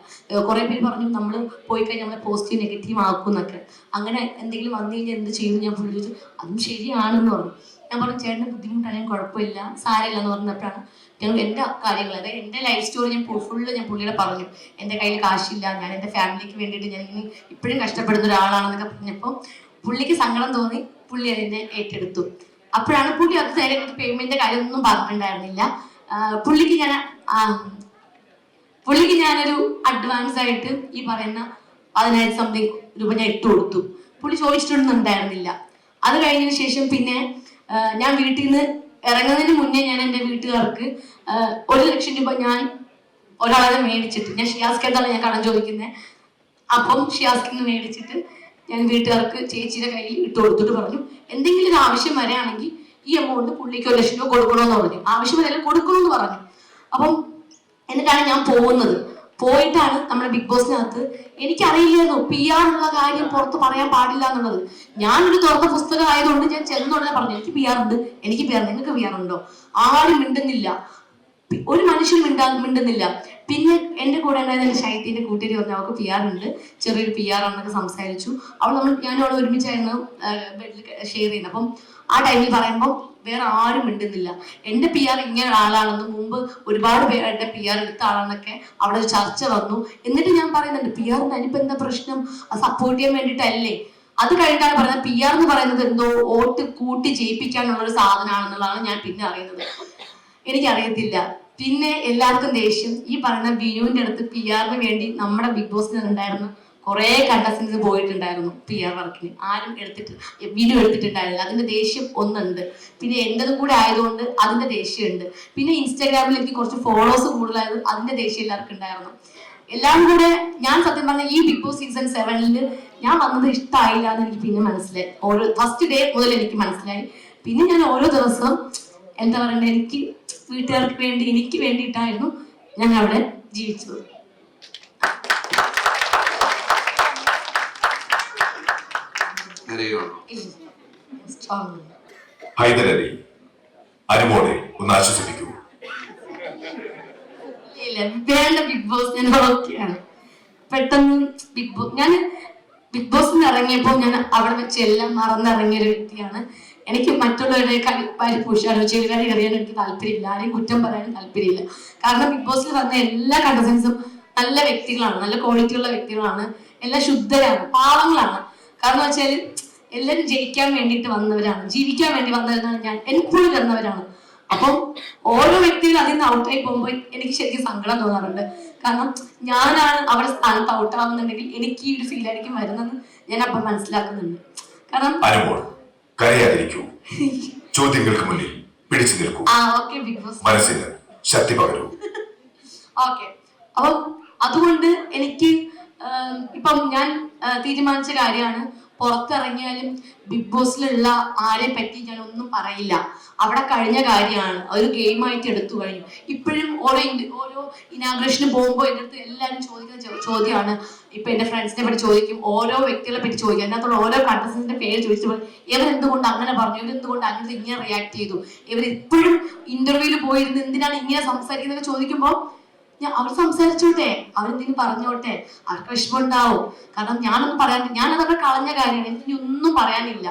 കുറെ പേര് പറഞ്ഞു നമ്മൾ പോയി കഴിഞ്ഞാൽ നമ്മളെ പോസിറ്റീവ് നെഗറ്റീവ് ആക്കും എന്നൊക്കെ. അങ്ങനെ എന്തെങ്കിലും വന്നു കഴിഞ്ഞാൽ എന്ത് ചെയ്യുമെന്ന് ഞാൻ പുള്ളി ചോദിച്ചു. അതും ശരിയാണെന്ന് പറഞ്ഞു. ഞാൻ പറഞ്ഞു ചേട്ടന് ബുദ്ധിമുട്ടാണെങ്കിൽ കുഴപ്പമില്ല, സാരമില്ല എന്ന് പറഞ്ഞപ്പോഴാണ് ഞങ്ങൾ എൻ്റെ കാര്യങ്ങൾ, അതായത് എൻ്റെ ലൈഫ് സ്റ്റോറി ഞാൻ പുള്ളിയുടെ പറഞ്ഞു. എൻ്റെ കയ്യിൽ കാശില്ല, ഞാൻ എൻ്റെ ഫാമിലിക്ക് വേണ്ടിയിട്ട് ഞാൻ ഇനി ഇപ്പോഴും കഷ്ടപ്പെടുന്ന ഒരാളാണെന്നൊക്കെ പറഞ്ഞപ്പോൾ പുള്ളിക്ക് സങ്കടം തോന്നി. പുള്ളി അതിനെ ഏറ്റെടുത്തു. അപ്പോഴാണ് പുള്ളി അത് നേരെ പേയ്മെന്റിന്റെ കാര്യമൊന്നും പറഞ്ഞിട്ടുണ്ടായിരുന്നില്ല. പുള്ളിക്ക് ഞാനൊരു അഡ്വാൻസ് ആയിട്ട് ഈ പറയുന്ന 10,000 സംതിങ് രൂപ ഞാൻ ഇട്ട് കൊടുത്തു. പുള്ളി ചോദിച്ചിട്ടൊന്നുണ്ടായിരുന്നില്ല. അത് കഴിഞ്ഞതിന് ശേഷം പിന്നെ ഞാൻ വീട്ടിൽ നിന്ന് ഇറങ്ങുന്നതിന് മുന്നേ ഞാൻ എൻ്റെ വീട്ടുകാർക്ക് 1 ലക്ഷം രൂപ ഞാൻ ഒരാളെ മേടിച്ചിട്ട്, ഞാൻ ഷിയാസ്കേത്താണ് ഞാൻ കടം ചോദിക്കുന്നത്, അപ്പം ഷിയാസ്കിന്ന് മേടിച്ചിട്ട് ഞാൻ വീട്ടുകാർക്ക് ചേച്ചിയുടെ കയ്യിൽ ഇട്ട് കൊടുത്തിട്ട് പറഞ്ഞു, എന്തെങ്കിലും ഒരു ആവശ്യം വരികയാണെങ്കിൽ ഈ എമൗണ്ട് പുള്ളിക്ക് 1 ലക്ഷം രൂപ കൊടുക്കണമെന്ന് പറഞ്ഞു. ആവശ്യം വരെല്ലാം കൊടുക്കണമെന്ന് പറഞ്ഞു. അപ്പം എന്നിട്ടാണ് ഞാൻ പോകുന്നത്. പോയിട്ടാണ് നമ്മുടെ ബിഗ് ബോസിനകത്ത് എനിക്കറിയില്ലായിരുന്നു PR എന്നുള്ള കാര്യം പുറത്ത് പറയാൻ പാടില്ല എന്നുള്ളത്. ഞാനൊരു തുറന്ന പുസ്തകം ആയതുകൊണ്ട് ഞാൻ ചെന്നുടനെ പറഞ്ഞു, എനിക്ക് PR ഉണ്ട്, എനിക്ക് PR, നിങ്ങൾക്ക് PR ഉണ്ടോ? ആരും മിണ്ടുന്നില്ല, ഒരു മനുഷ്യൻ മിണ്ടുന്നില്ല. പിന്നെ എന്റെ കൂടെ ഉണ്ടായിരുന്ന ശൈത്യന്റെ കൂട്ടുകാരി പറഞ്ഞു അവൾക്ക് PR ഉണ്ട്, ചെറിയൊരു PR ആണെന്നൊക്കെ സംസാരിച്ചു. ഞാനും അവൾ ഒരുമിച്ചായിരുന്നു ബെഡിൽ ഷെയർ ചെയ്യുന്നത്. അപ്പം ആ ടൈമിൽ പറയുമ്പോൾ വേറെ ആരും മിണ്ടുന്നില്ല. എന്റെ PR ഇങ്ങനെ ആളാണെന്ന് മുമ്പ് ഒരുപാട് പേര് എന്റെ PR എടുത്ത ആളാണെന്നൊക്കെ അവിടെ ഒരു ചർച്ച വന്നു. എന്നിട്ട് ഞാൻ പറയുന്നുണ്ട്, PR അതിനിപ്പോ എന്താ പ്രശ്നം, സപ്പോർട്ട് ചെയ്യാൻ വേണ്ടിയിട്ടല്ലേ. അത് കഴിഞ്ഞിട്ടാണ് പറയുന്നത് PR എന്ന് പറയുന്നത് എന്തോ വോട്ട് കൂട്ടി ജയിപ്പിക്കാനുള്ള ഒരു സാധനമാണെന്നുള്ളതാണ് ഞാൻ പിന്നെ അറിയുന്നത്. എനിക്കറിയത്തില്ല. പിന്നെ എല്ലാവർക്കും ദേഷ്യം. ഈ പറയുന്ന ബിനുവിന്റെ അടുത്ത് PR വേണ്ടി നമ്മുടെ ബിഗ് ബോസിന് ഉണ്ടായിരുന്നു കുറെ കണ്ടസ്റ്റൻസ് പോയിട്ടുണ്ടായിരുന്നു PR വർക്കിന്. ആരും ബിനു എടുത്തിട്ടുണ്ടായിരുന്നില്ല. അതിന്റെ ദേഷ്യം ഒന്നുണ്ട്. പിന്നെ എന്റതും കൂടെ ആയതുകൊണ്ട് അതിന്റെ ദേഷ്യമുണ്ട്. പിന്നെ ഇൻസ്റ്റാഗ്രാമിൽ എനിക്ക് കുറച്ച് ഫോളോവേഴ്സ് കൂടുതലായത് അതിന്റെ ദേഷ്യം എല്ലാവർക്കും ഉണ്ടായിരുന്നു. എല്ലാം കൂടെ ഞാൻ സത്യം പറഞ്ഞ ഈ ബിഗ് ബോസ് സീസൺ 7 ഞാൻ വന്നത് ഇഷ്ടമായില്ല എന്ന് എനിക്ക് പിന്നെ മനസ്സിലായി. ഓരോ ഫസ്റ്റ് ഡേ മുതൽ എനിക്ക് മനസ്സിലായി. പിന്നെ ഞാൻ ഓരോ ദിവസവും എന്താ പറയണ്ടേ, എനിക്ക് വീട്ടുകാർക്ക് വേണ്ടി, എനിക്ക് വേണ്ടിയിട്ടായിരുന്നു ഞാൻ അവിടെ ജീവിച്ചത്. ഹൈദരലി, അനുമോളെ ഒന്ന് ആശ്വസിപ്പിക്കൂ. ഇല്ല, വേണ്ട ബിഗ് ബോസ്, ഞാൻ ഓക്കെയാണ്. പെട്ടെന്ന് ഞാൻ ബിഗ് ബോസിൽ ഇറങ്ങിയപ്പോൾ ഞാൻ അവിടെ വെച്ച് എല്ലാം മറന്നിറങ്ങിയ ഒരു വ്യക്തിയാണ്. എനിക്ക് മറ്റുള്ളവരുടെ പുഷാരോ ചെവികാരി അറിയാൻ എനിക്ക് താല്പര്യമില്ല, ആരെയും കുറ്റം പറയാനും താല്പര്യമില്ല. കാരണം ബിഗ് ബോസിൽ വന്ന എല്ലാ കണ്ടസ്റ്റൻസും നല്ല വ്യക്തികളാണ്, നല്ല ക്വാളിറ്റിയുള്ള വ്യക്തികളാണ്, എല്ലാം ശുദ്ധരാണ്, പാവങ്ങളാണ്. കാരണം വെച്ചാൽ എല്ലാവരും ജയിക്കാൻ വേണ്ടിയിട്ട് വന്നവരാണ്, ജീവിക്കാൻ വേണ്ടി വന്നവരാണ്, ഞാൻ എപ്പോഴും വന്നവരാണ്. അപ്പം ഓരോ വ്യക്തികൾ അതിൽ നിന്ന് ഔട്ടായി പോകുമ്പോൾ എനിക്ക് ശരിക്കും സങ്കടം തോന്നാറുണ്ട്. കാരണം ഞാനാണ് അവിടെ സ്ഥാനത്ത് ഔട്ടാവുന്നുണ്ടെങ്കിൽ എനിക്ക് ഈ ഒരു ഫീൽ ആയിരിക്കും വരുന്നെന്ന് ഞാൻ അപ്പം മനസ്സിലാക്കുന്നുണ്ട്. കാരണം കരയാതിരിക്കൂ, ചോദ്യങ്ങൾക്ക് മുന്നിൽ പിടിച്ചു നിൽക്കൂ, ബിഗ് ബോസ് മനസ്സിന് ശക്തി പകരൂ. ഓക്കെ. അപ്പം അതുകൊണ്ട് എനിക്ക് ഇപ്പം ഞാൻ തീരുമാനിച്ച കാര്യമാണ്, പുറത്തിറങ്ങിയാലും ബിഗ് ബോസിലുള്ള ആരെ പറ്റി ഞാൻ ഒന്നും പറയില്ല. അവിടെ കഴിഞ്ഞ കാര്യമാണ്, ഒരു ഗെയിമായിട്ട് എടുത്തു കഴിഞ്ഞു. ഇപ്പോഴും ഓരോ ഇനാഗ്രേഷന് പോകുമ്പോൾ എൻ്റെ അടുത്ത് എല്ലാവരും ചോദിക്കുന്ന ചോദ്യമാണ്. ഇപ്പൊ എന്റെ ഫ്രണ്ട്സിനെ പറ്റി ചോദിക്കും, ഓരോ വ്യക്തികളെ പറ്റി ചോദിക്കും, അതിനകത്തുള്ള ഓരോ കണ്ടസ്റ്റന്റിന്റെ പേര് ചോദിച്ചപ്പോൾ ഇവരെന്തുകൊണ്ട് അങ്ങനെ പറഞ്ഞു, ഇവരെന്തുകൊണ്ട് അങ്ങനെ ഇങ്ങനെ റിയാക്ട് ചെയ്തു, ഇവർ ഇപ്പോഴും ഇന്റർവ്യൂവിൽ പോയിരുന്ന് എന്തിനാണ് ഇങ്ങനെ സംസാരിക്കുന്നത് ചോദിക്കുമ്പോൾ അവർ സംസാരിച്ചോട്ടെ, അവരെന്തെങ്കിലും പറഞ്ഞോട്ടെ, അവർക്ക് വിഷമമുണ്ടാവും. കാരണം ഞാനതൊക്കെ കളഞ്ഞ കാര്യമാണ്, എനിക്ക് ഒന്നും പറയാനില്ല.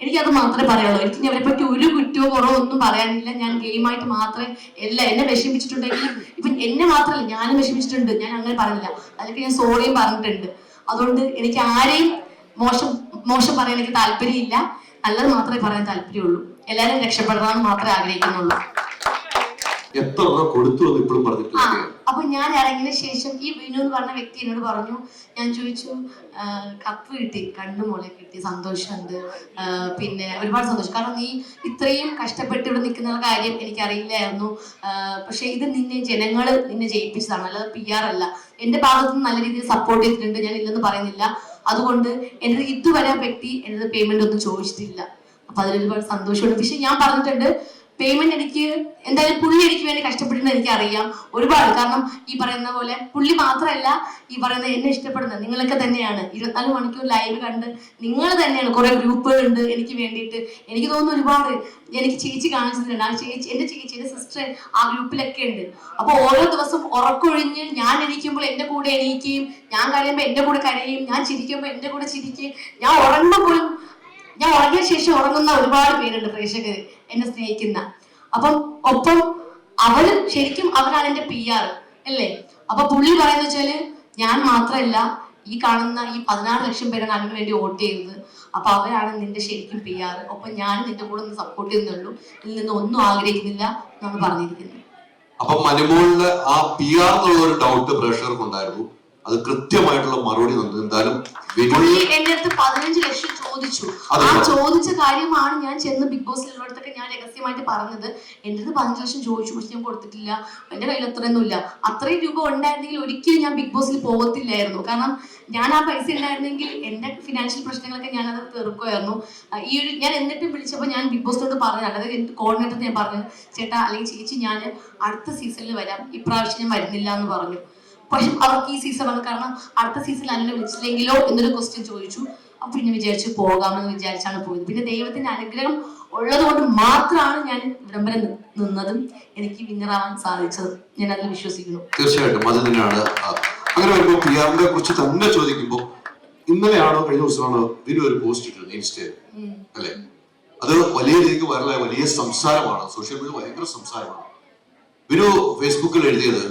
എനിക്കത് മാത്രമേ പറയാനുള്ളൂ. എനിക്ക് അവരെ പറ്റി ഒരു കുറ്റവും കുറവോ ഒന്നും പറയാനില്ല. ഞാൻ ഗെയിമായിട്ട് മാത്രമേ എന്നെ വിഷമിച്ചിട്ടുണ്ടെങ്കിൽ, ഇപ്പൊ എന്നെ മാത്രമല്ല ഞാനും വിഷമിച്ചിട്ടുണ്ട്, ഞാൻ അങ്ങനെ പറഞ്ഞില്ല, അതിലൊക്കെ ഞാൻ സോറിയും പറഞ്ഞിട്ടുണ്ട്. അതുകൊണ്ട് എനിക്ക് ആരെയും മോശം പറയാൻ എനിക്ക് താല്പര്യമില്ല, നല്ലത് മാത്രമേ പറയാൻ താല്പര്യമുള്ളൂ. എല്ലാവരും രക്ഷപ്പെടണമെന്ന് മാത്രമേ ആഗ്രഹിക്കുന്നുള്ളൂ. എത്ര കൊടുത്തു എന്ന് ഇപ്പോഴും പറഞ്ഞിട്ടില്ല. അപ്പൊ ഞാൻ ഇറങ്ങിയ ശേഷം ഈ വിനു എന്ന് പറഞ്ഞ വ്യക്തി എന്നോട് പറഞ്ഞു, ഞാൻ ചോദിച്ചു കപ്പ് കിട്ടി, കണ്ണുമോളെ കിട്ടി, സന്തോഷമുണ്ട്, പിന്നെ ഒരുപാട് സന്തോഷം. കാരണം നീ ഇത്രയും കഷ്ടപ്പെട്ട് ഇവിടെ നിൽക്കുന്ന കാര്യം എനിക്കറിയില്ലായിരുന്നു. പക്ഷെ ഇത് ജനങ്ങൾ നിന്നെ ജയിപ്പിച്ചതാണ്, അല്ലാതെ PR അല്ല. എന്റെ ഭാഗത്ത് നിന്ന് നല്ല രീതിയിൽ സപ്പോർട്ട് ചെയ്തിട്ടുണ്ട്, ഞാൻ ഇല്ലെന്ന് പറയുന്നില്ല. അതുകൊണ്ട് എൻ്റെ ഇതുവരെ വ്യക്തി എൻ്റെ പേയ്മെന്റ് ഒന്നും ചോദിച്ചിട്ടില്ല. അപ്പൊ അതിൽ ഒരുപാട് സന്തോഷമുണ്ട്. പക്ഷെ ഞാൻ പറഞ്ഞിട്ടുണ്ട്, പേയ്മെന്റ് എനിക്ക് എന്തായാലും പുള്ളി എനിക്ക് വേണ്ടി കഷ്ടപ്പെട്ടിട്ട് എനിക്ക് അറിയാം ഒരുപാട്. കാരണം ഈ പറയുന്ന പോലെ പുള്ളി മാത്രമല്ല, ഈ പറയുന്ന എന്നെ ഇഷ്ടപ്പെടുന്നത് നിങ്ങളൊക്കെ തന്നെയാണ്. 24 മണിക്കൂർ ലൈവ് കണ്ട് നിങ്ങൾ തന്നെയാണ്. കുറെ ഗ്രൂപ്പുകളുണ്ട് എനിക്ക് വേണ്ടിയിട്ട്. എനിക്ക് തോന്നുന്നു ഒരുപാട് എനിക്ക് ചേച്ചി കാണിച്ചിട്ടുണ്ട്. ആ ചേച്ചി, എന്റെ സിസ്റ്റർ ആ ഗ്രൂപ്പിലൊക്കെ ഉണ്ട്. അപ്പൊ ഓരോ ദിവസം ഉറക്കൊഴിഞ്ഞ് ഞാൻ എണീക്കുമ്പോൾ എന്റെ കൂടെ എണീക്കുകയും, ഞാൻ കരയുമ്പോൾ എന്റെ കൂടെ കരയും, ഞാൻ ചിരിക്കുമ്പോൾ എന്റെ കൂടെ ചിരിക്കുകയും, ഞാൻ ഉറങ്ങിയ ശേഷം ഉറങ്ങുന്ന ഒരുപാട് പേരുണ്ട് പ്രേക്ഷകര് എന്നെ സ്നേഹിക്കുന്ന. അപ്പം ഒപ്പം അവരാണ് എന്റെ PR അല്ലേ. അപ്പൊ പുള്ളി പറയുന്ന വെച്ചാല് ഞാൻ മാത്രമല്ല, ഈ കാണുന്ന ഈ 16 ലക്ഷം പേരാണ് അതിനു വേണ്ടി വോട്ട് ചെയ്തത്. അപ്പൊ അവരാണ് നിന്റെ ശരിക്കും PR. ഒപ്പം ഞാൻ നിന്റെ കൂടെ ഒന്ന് സപ്പോർട്ട് ചെയ്യുന്നുള്ളൂ, ഇതിൽ നിന്ന് ഒന്നും ആഗ്രഹിക്കുന്നില്ല എന്നാണ് പറഞ്ഞിരിക്കുന്നത്. അപ്പൊ മനുമോളിന്റെ ആ PR എന്നുള്ള ഒരു ഡൗട്ട് പ്രേക്ഷകർക്ക് ഉണ്ടായിരുന്നു. അത് കൃത്യമായിട്ടുള്ള മറുപടി തന്നു. എന്തായാലും എന്റെ അടുത്ത് 15 ലക്ഷം ചോദിച്ചു. ആ ചോദിച്ച കാര്യമാണ് ഞാൻ ചെന്ന് ബിഗ് ബോസിലുള്ളടത്തൊക്കെ ഞാൻ രഹസ്യമായിട്ട് പറഞ്ഞത്. എന്റെ അടുത്ത് 15 ലക്ഷം ചോദിച്ചു, പക്ഷെ ഞാൻ കൊടുത്തിട്ടില്ല. എന്റെ കയ്യിൽ അത്രയൊന്നും ഇല്ല. അത്രയും രൂപ ഉണ്ടായിരുന്നെങ്കിൽ ഒരിക്കലും ഞാൻ ബിഗ് ബോസിൽ പോകത്തില്ലായിരുന്നു. കാരണം ഞാൻ ആ പൈസ ഉണ്ടായിരുന്നെങ്കിൽ എൻ്റെ ഫിനാൻഷ്യൽ പ്രശ്നങ്ങളൊക്കെ ഞാനത് തീർക്കുമായിരുന്നു. ഞാൻ എന്നിട്ടും വിളിച്ചപ്പോൾ ഞാൻ ബിഗ് ബോസിനോട് പറഞ്ഞു, അതായത് എനിക്ക് കോർഡിനേറ്റർ ഞാൻ പറഞ്ഞു, ചേട്ടാ അല്ലെങ്കിൽ ചേച്ചി ഞാൻ അടുത്ത സീസണിൽ വരാം, ഇപ്രാവശ്യം ഞാൻ വരുന്നില്ല എന്ന് പറഞ്ഞു. പക്ഷെ അവർക്ക് ഈ സീസൺ വന്നു, കാരണം അടുത്ത സീസണിൽ അതിനെ വിളിച്ചില്ലെങ്കിലോ എന്നൊരു ക്വസ്റ്റ്യൻ ചോദിച്ചു. അപ്പൊ പിന്നെ വിചാരിച്ചു പോകാമെന്ന് വിചാരിച്ചാണ് പോയത്. പിന്നെ ദൈവത്തിന്റെ അനുഗ്രഹം ഉള്ളത് കൊണ്ട് മാത്രമാണ് ഞാൻ ഇവിടം വരെ നിന്നതും എനിക്ക് വിന്നറാവാൻ സാധിച്ചത്. ഞാൻ അതിൽ വിശ്വസിക്കുന്നു. തീർച്ചയായിട്ടും അത് തന്നെയാണ്. അങ്ങനെ വരുമ്പോൾ പിയാറിനെ കുറിച്ച് തന്നെ ചോദിക്കുമ്പോൾ, ഇന്നലെയാണോ കഴിഞ്ഞ ദിവസമാണോ വിനു ഒരു പോസ്റ്റ് ഇട്ടത് ഇൻസ്റ്റയിൽ അല്ലെ? അത് വലിയ രീതിക്ക് വൈറലായ വലിയ സംസാരമാണ്, സോഷ്യൽ മീഡിയ ഭയങ്കര സംസാരമാണ്. വിനു ഫേസ്ബുക്കിൽ എഴുതിയത്,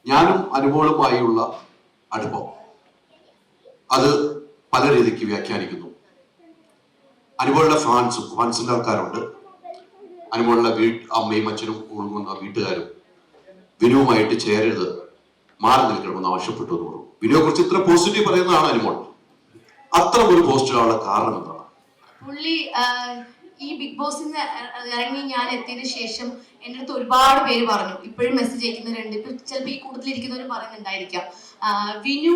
ഞാനും അനുമോളുമായുള്ള അടുപ്പം അത് പല രീതിക്ക് വ്യാഖ്യാനിക്കുന്നു. അനുമോളുടെ ഫാൻസിന്റെ ആൾക്കാരുണ്ട്, അനുമോളുടെ അമ്മയും അച്ഛനും ഒഴുകുന്ന വീട്ടുകാരും വിനുവുമായിട്ട് ചേരരുത്, മാറി നിൽക്കണമെന്ന് ആവശ്യപ്പെട്ടു എന്ന് പറഞ്ഞു. വിനുവിനെ കുറിച്ച് ഇത്ര പോസിറ്റീവ് പറയുന്നതാണ് അനുമോൾ. അത്ര ഒരു പോസ്റ്റിലുള്ള കാരണം എന്താണ്? പുള്ളി ഈ ബിഗ് ബോസിന് ഇറങ്ങി ഞാൻ എത്തിയതിനു ശേഷം എൻ്റെ അടുത്ത് ഒരുപാട് പേര് പറഞ്ഞു, ഇപ്പോഴും മെസ്സേജ് അയക്കുന്നവരുണ്ട്, ഇപ്പൊ ചിലപ്പോൾ ഈ കൂട്ടത്തിലിരിക്കുന്നവർ പറയുന്നുണ്ടായിരിക്കാം, വിനു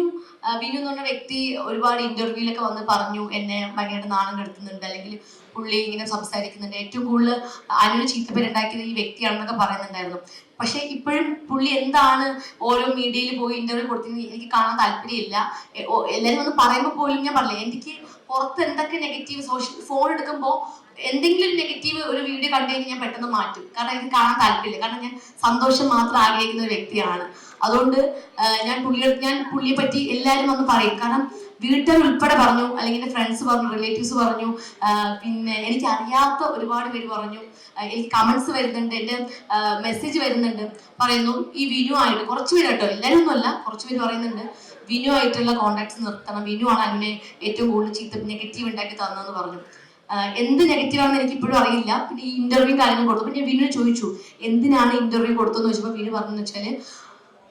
എന്ന് പറഞ്ഞ വ്യക്തി ഒരുപാട് ഇന്റർവ്യൂലൊക്കെ വന്ന് പറഞ്ഞു എന്നെ ഭയങ്കര നാണം കെടുത്തുന്നുണ്ട്, അല്ലെങ്കിൽ പുള്ളി ഇങ്ങനെ സംസാരിക്കുന്നുണ്ട്, ഏറ്റവും കൂടുതൽ അനുവിന് ചീത്തപ്പേരുണ്ടാക്കിയത് ഈ വ്യക്തിയാണെന്നൊക്കെ പറയുന്നുണ്ടായിരുന്നു. പക്ഷെ ഇപ്പോഴും പുള്ളി എന്താണ് ഓരോ മീഡിയയിൽ പോയി ഇന്റർവ്യൂ കൊടുത്തിരുന്നത് എനിക്ക് കാണാൻ താല്പര്യമില്ല. എല്ലാവരും ഒന്ന് പറയുമ്പോൾ പോലും ഞാൻ പറഞ്ഞില്ല, എനിക്ക് പുറത്ത് എന്തൊക്കെ നെഗറ്റീവ് ഫോൺ എടുക്കുമ്പോൾ എന്തെങ്കിലും ഒരു നെഗറ്റീവ് ഒരു വീഡിയോ കണ്ടു കഴിഞ്ഞാൽ ഞാൻ പെട്ടെന്ന് മാറ്റും, കാരണം എനിക്ക് കാണാൻ താല്പര്യമില്ല. കാരണം ഞാൻ സന്തോഷം മാത്രം ആഗ്രഹിക്കുന്ന ഒരു വ്യക്തിയാണ്. അതുകൊണ്ട് ഞാൻ പുള്ളിയെ പറ്റി എല്ലാവരും വന്ന് പറയും, കാരണം വീട്ടുകാർ ഉൾപ്പെടെ പറഞ്ഞു, അല്ലെങ്കിൽ എൻ്റെ ഫ്രണ്ട്സ് പറഞ്ഞു, റിലേറ്റീവ്സ് പറഞ്ഞു, പിന്നെ എനിക്ക് അറിയാത്ത ഒരുപാട് പേര് പറഞ്ഞു, എനിക്ക് കമന്റ്സ് വരുന്നുണ്ട്, എൻ്റെ മെസ്സേജ് വരുന്നുണ്ട്, പറയുന്നു ഈ വിനു ആയിട്ട് കുറച്ച് പേര് കേട്ടോ, എല്ലാവരും ഒന്നുമല്ല, കുറച്ച് പേര് പറയുന്നുണ്ട് വിനു ആയിട്ടുള്ള കോണ്ടാക്ട്സ് നിർത്തണം, വിനു ആണ് അതിനെ ഏറ്റവും കൂടുതൽ നെഗറ്റീവ് ഉണ്ടാക്കി തന്നെന്ന് പറഞ്ഞു. എന്ത് നെഗറ്റീവാണെന്ന് എനിക്ക് ഇപ്പോഴും അറിയില്ല. പിന്നെ ഈ ഇന്റർവ്യൂ കാര്യങ്ങൾ കൊടുത്തു. പിന്നെ ഞാൻ വിനുവിനെ ചോദിച്ചു എന്തിനാണ് ഇന്റർവ്യൂ കൊടുത്തതെന്ന് ചോദിച്ചപ്പോൾ വിനു പറഞ്ഞെന്ന് വെച്ചാല്,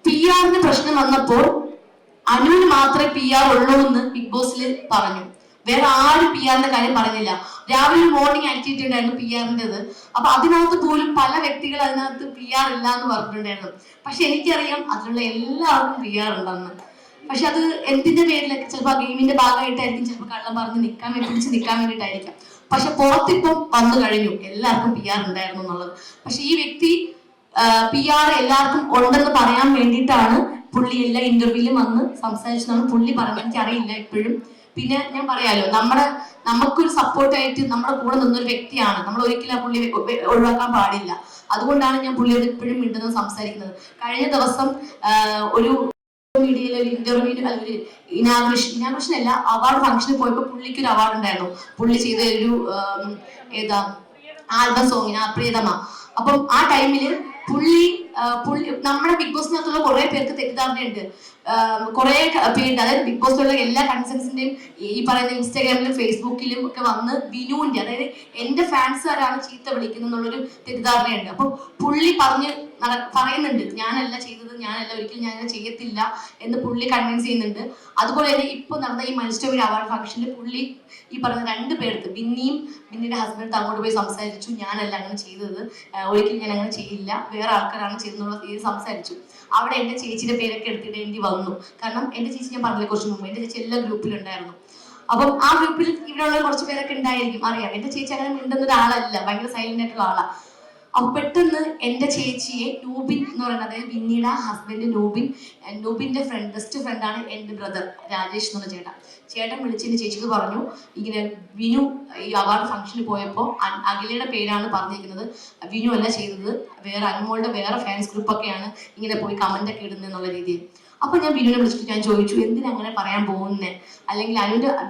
PR പ്രശ്നം വന്നപ്പോൾ അനുവിന് മാത്രമേ PR ഉള്ളൂ എന്ന് ബിഗ് ബോസിൽ പറഞ്ഞു, വേറെ ആരും PR കാര്യം പറഞ്ഞില്ല. രാവിലെ മോർണിംഗ് ആക്ടിവിറ്റി ഉണ്ടായിരുന്നു PR അപ്പൊ അതിനകത്ത് പോലും പല വ്യക്തികൾ അതിനകത്ത് PR ഇല്ല എന്ന് പറഞ്ഞിട്ടുണ്ടായിരുന്നു. പക്ഷെ എനിക്കറിയാം അതിലുള്ള എല്ലാവർക്കും PR ഉണ്ടെന്ന്. പക്ഷെ അത് എന്തിന്റെ പേരിലൊക്കെ ചിലപ്പോൾ ആ ഗെയിമിന്റെ ഭാഗമായിട്ടായിരിക്കും, ചിലപ്പോൾ കള്ളം പറഞ്ഞ് പിടിച്ച് നിൽക്കാൻ വേണ്ടിയിട്ടായിരിക്കാം. പക്ഷെ പുറത്തിപ്പം വന്നു കഴിഞ്ഞു എല്ലാവർക്കും PR ഉണ്ടായിരുന്നു എന്നുള്ളത്. പക്ഷെ ഈ വ്യക്തി PR എല്ലാവർക്കും ഉണ്ടെന്ന് പറയാൻ വേണ്ടിയിട്ടാണ് പുള്ളി എല്ലാ ഇന്റർവ്യൂവിലും വന്ന് സംസാരിച്ചതാണ് പുള്ളി പറഞ്ഞത്. എനിക്ക് അറിയില്ല ഇപ്പോഴും. പിന്നെ ഞാൻ പറയാലോ, നമുക്കൊരു സപ്പോർട്ടായിട്ട് നമ്മുടെ കൂടെ നിന്നൊരു വ്യക്തിയാണ്, നമ്മൾ ഒരിക്കലും ആ പുള്ളി ഒഴിവാക്കാൻ പാടില്ല. അതുകൊണ്ടാണ് ഞാൻ പുള്ളിയോട് ഇപ്പോഴും മിണ്ടുന്നത്, സംസാരിക്കുന്നത്. കഴിഞ്ഞ ദിവസം ഒരു മീഡിയയിൽ ഒരു ഇന്റർവ്യൂവിന് ഒരു ഇനാഗ്രേഷൻ അല്ല, അവാർഡ് ഫംഗ്ഷനിൽ പോയപ്പോൾ പുള്ളിക്ക് ഒരു അവാർഡ് ഉണ്ടായിരുന്നു. പുള്ളി ചെയ്ത ഒരു ആൽബം സോങ്ങിന് പ്രിയതമ. അപ്പം ആ ടൈമില് പുള്ളി നമ്മുടെ ബിഗ് ബോസിനകത്തുള്ള കുറെ പേർക്ക് തെറ്റിദ്ധാരണയുണ്ട്. കുറെ പേരുണ്ട്, അതായത് ബിഗ് ബോസിലുള്ള എല്ലാ കൺസെൻസിന്റെയും ഈ പറയുന്ന ഇൻസ്റ്റാഗ്രാമിലും ഫേസ്ബുക്കിലും ഒക്കെ വന്ന് വിനുവിന്റെ, അതായത് എന്റെ ഫാൻസുകാരാണ് ചീത്ത വിളിക്കുന്നത് എന്നുള്ളൊരു തെറ്റിദ്ധാരണയുണ്ട്. അപ്പൊ പുള്ളി പറയുന്നുണ്ട് ഞാനല്ല ചെയ്തത്, ഞാനല്ല, ഒരിക്കലും ഞാനത് ചെയ്യത്തില്ല എന്ന് പുള്ളി കൺവിൻസ് ചെയ്യുന്നുണ്ട്. അതുപോലെ തന്നെ ഇപ്പൊ നടന്ന ഈ മത്സ്യബന്ധന അവാർഡ് ഫംഗ്ഷനിൽ പുള്ളി ഈ പറഞ്ഞ 2 പേർക്ക്, ബിന്നിയുടെ ഹസ്ബൻഡ് അങ്ങോട്ട് പോയി സംസാരിച്ചു, ഞാനല്ല അങ്ങനെ ചെയ്തത്, ഒരിക്കലും ഞാൻ അങ്ങനെ ചെയ്യില്ല, വേറെ ആൾക്കാരാണ് ചെയ്തെന്നുള്ള രീതി സംസാരിച്ചു. അവിടെ എന്റെ ചേച്ചിയുടെ പേരൊക്കെ എടുത്തിടേണ്ടി വന്നു. കാരണം എന്റെ ചേച്ചി ഞാൻ പറഞ്ഞില്ല കുറച്ച് മുമ്പ്, എന്റെ ചേച്ചി എല്ലാ ഗ്രൂപ്പിലുണ്ടായിരുന്നു. അപ്പം ആ ഗ്രൂപ്പിൽ ഇവിടെയുള്ള കുറച്ച് പേരൊക്കെ ഉണ്ടായിരിക്കും, അറിയാം. എന്റെ ചേച്ചി അങ്ങനെ മിണ്ടുന്ന ഒരാളല്ല, ഭയങ്കര സൈലന്റ് ആയിട്ടുള്ള ആളാണ്. അപ്പൊ പെട്ടെന്ന് എന്റെ ചേച്ചിയെ നൂബിൻ എന്ന് പറയുന്നത്, അതായത് ബിന്നിയുടെ ഹസ്ബൻഡ് നൂബിന്റെ ബെസ്റ്റ് ഫ്രണ്ടാണ് എന്റെ ബ്രദർ രാജേഷ് എന്ന് പറഞ്ഞ ചേട്ടൻ വിളിച്ചെന്റെ ചേച്ചിക്ക് പറഞ്ഞു, ഇങ്ങനെ വിനു ഈ അവാർഡ് ഫംഗ്ഷന് പോയപ്പോൾ അഖിലയുടെ പേരാണ് പറഞ്ഞിരിക്കുന്നത്, വിനു അല്ല ചെയ്തത്, വേറെ അനുമോളുടെ വേറെ ഫാൻസ് ഗ്രൂപ്പൊക്കെയാണ് ഇങ്ങനെ പോയി കമന്റ് ഒക്കെ ഇടുന്നത് എന്നുള്ള രീതിയിൽ. അപ്പൊ ഞാൻ വിനുവിനെ വിളിച്ചിട്ട് ഞാൻ ചോദിച്ചു എന്തിനാ അങ്ങനെ പറയാൻ പോകുന്നേ, അല്ലെങ്കിൽ